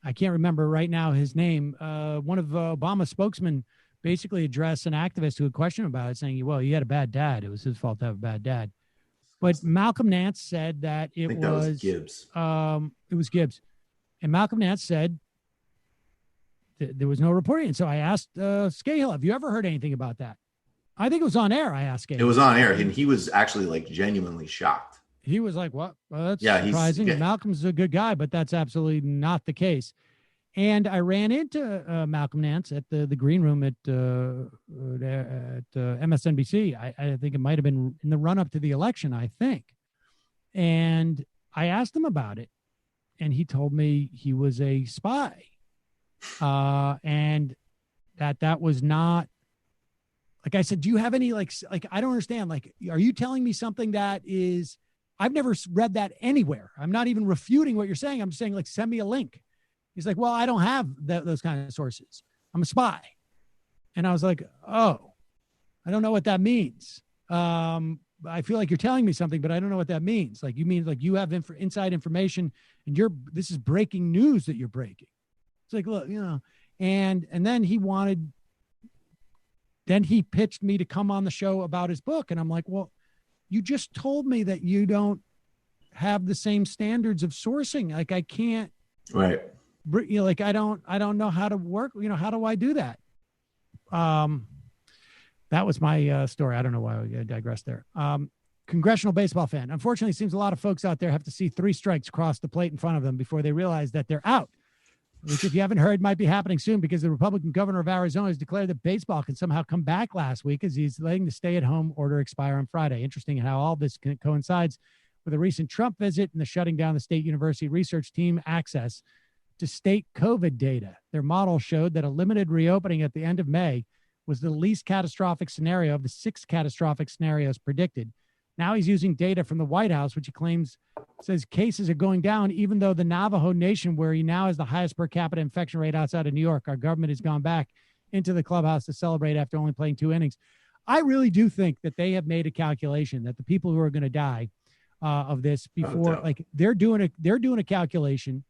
I can't remember right now his name. One of Obama's spokesmen basically addressed an activist who had questioned about it, saying, well, you had a bad dad. It was his fault to have a bad dad. But Malcolm Nance said that it was Gibbs. It was Gibbs. And Malcolm Nance said there was no reporting. And so I asked Scahill, have you ever heard anything about that? I think it was on air. I asked Scahill. It was on air, and he was actually genuinely shocked. He was like, what? Well, that's surprising. Malcolm's a good guy, but that's absolutely not the case. And I ran into Malcolm Nance at the green room at MSNBC. I think it might have been in the run up to the election, I think. And I asked him about it. and he told me he was a spy, and that was not. Like I said, do you have any like I don't understand. Like, are you telling me something that is? I've never read that anywhere. I'm not even refuting what you're saying. I'm just saying, like, send me a link. He's like, well, I don't have those kind of sources. I'm a spy. And I was like, oh, I don't know what that means. I feel like you're telling me something, but I don't know what that means. Like, you mean like you have inside information, and this is breaking news that you're breaking. It's like, look, and then he pitched me to come on the show about his book. And I'm like, well, you just told me that you don't have the same standards of sourcing. Like, I can't, right. Like, I don't know how to work. How do I do that? That was my story. I don't know why I digressed there. Congressional baseball fan. Unfortunately, it seems a lot of folks out there have to see 3 strikes cross the plate in front of them before they realize that they're out, which, if you haven't heard, might be happening soon, because the Republican governor of Arizona has declared that baseball can somehow come back last week, as he's letting the stay-at-home order expire on Friday. Interesting how all this coincides with a recent Trump visit and the shutting down the state university research team access to state COVID data. Their model showed that a limited reopening at the end of May was the least catastrophic scenario of the 6 catastrophic scenarios predicted. Now he's using data from the White House, which he claims says cases are going down, even though the Navajo Nation, where he now has the highest per capita infection rate outside of New York, our government has gone back into the clubhouse to celebrate after only playing 2 innings. I really do think that they have made a calculation that the people who are going to die of this before, like, they're doing a calculation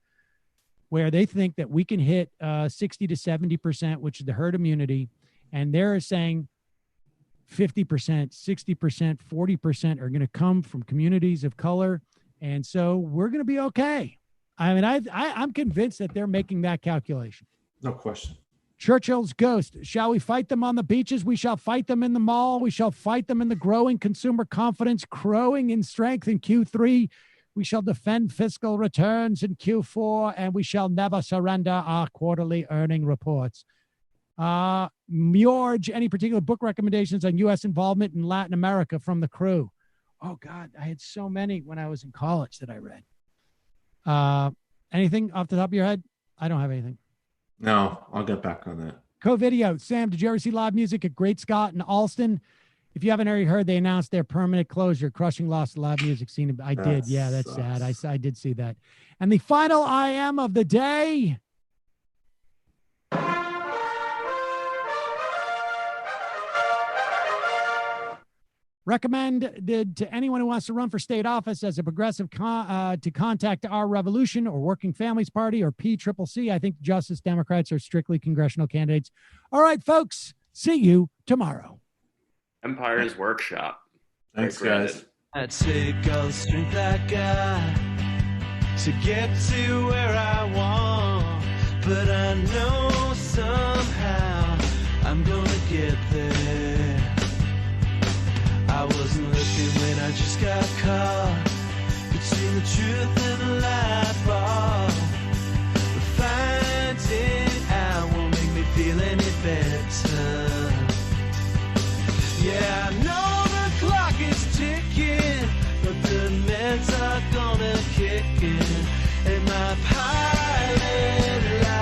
where they think that we can hit 60 to 70%, which is the herd immunity, and they're saying 50%, 60%, 40% are going to come from communities of color. And so we're going to be okay. I mean, I'm convinced that they're making that calculation. No question. Churchill's ghost. Shall we fight them on the beaches? We shall fight them in the mall. We shall fight them in the growing consumer confidence, growing in strength in Q3. We shall defend fiscal returns in Q4, and we shall never surrender our quarterly earning reports. Mjorge, any particular book recommendations on U.S. involvement in Latin America from the crew? Oh, God, I had so many when I was in college that I read. Anything off the top of your head? I don't have anything. No, I'll get back on that. Co-video. Sam, did you ever see live music at Great Scott in Alston? If you haven't already heard, they announced their permanent closure, crushing loss to live music scene. I did. Yeah, that's sad. I did see that. And the final IM of the day. Recommended to anyone who wants to run for state office as a progressive to contact Our Revolution or Working Families Party or PCCC. I think Justice Democrats are strictly congressional candidates. All right, folks. See you tomorrow. Empire's Workshop. Thanks, guys. I take all the strength I got to get to where I want, but I know somehow I'm gonna get there. I wasn't looking when I just got caught between the truth and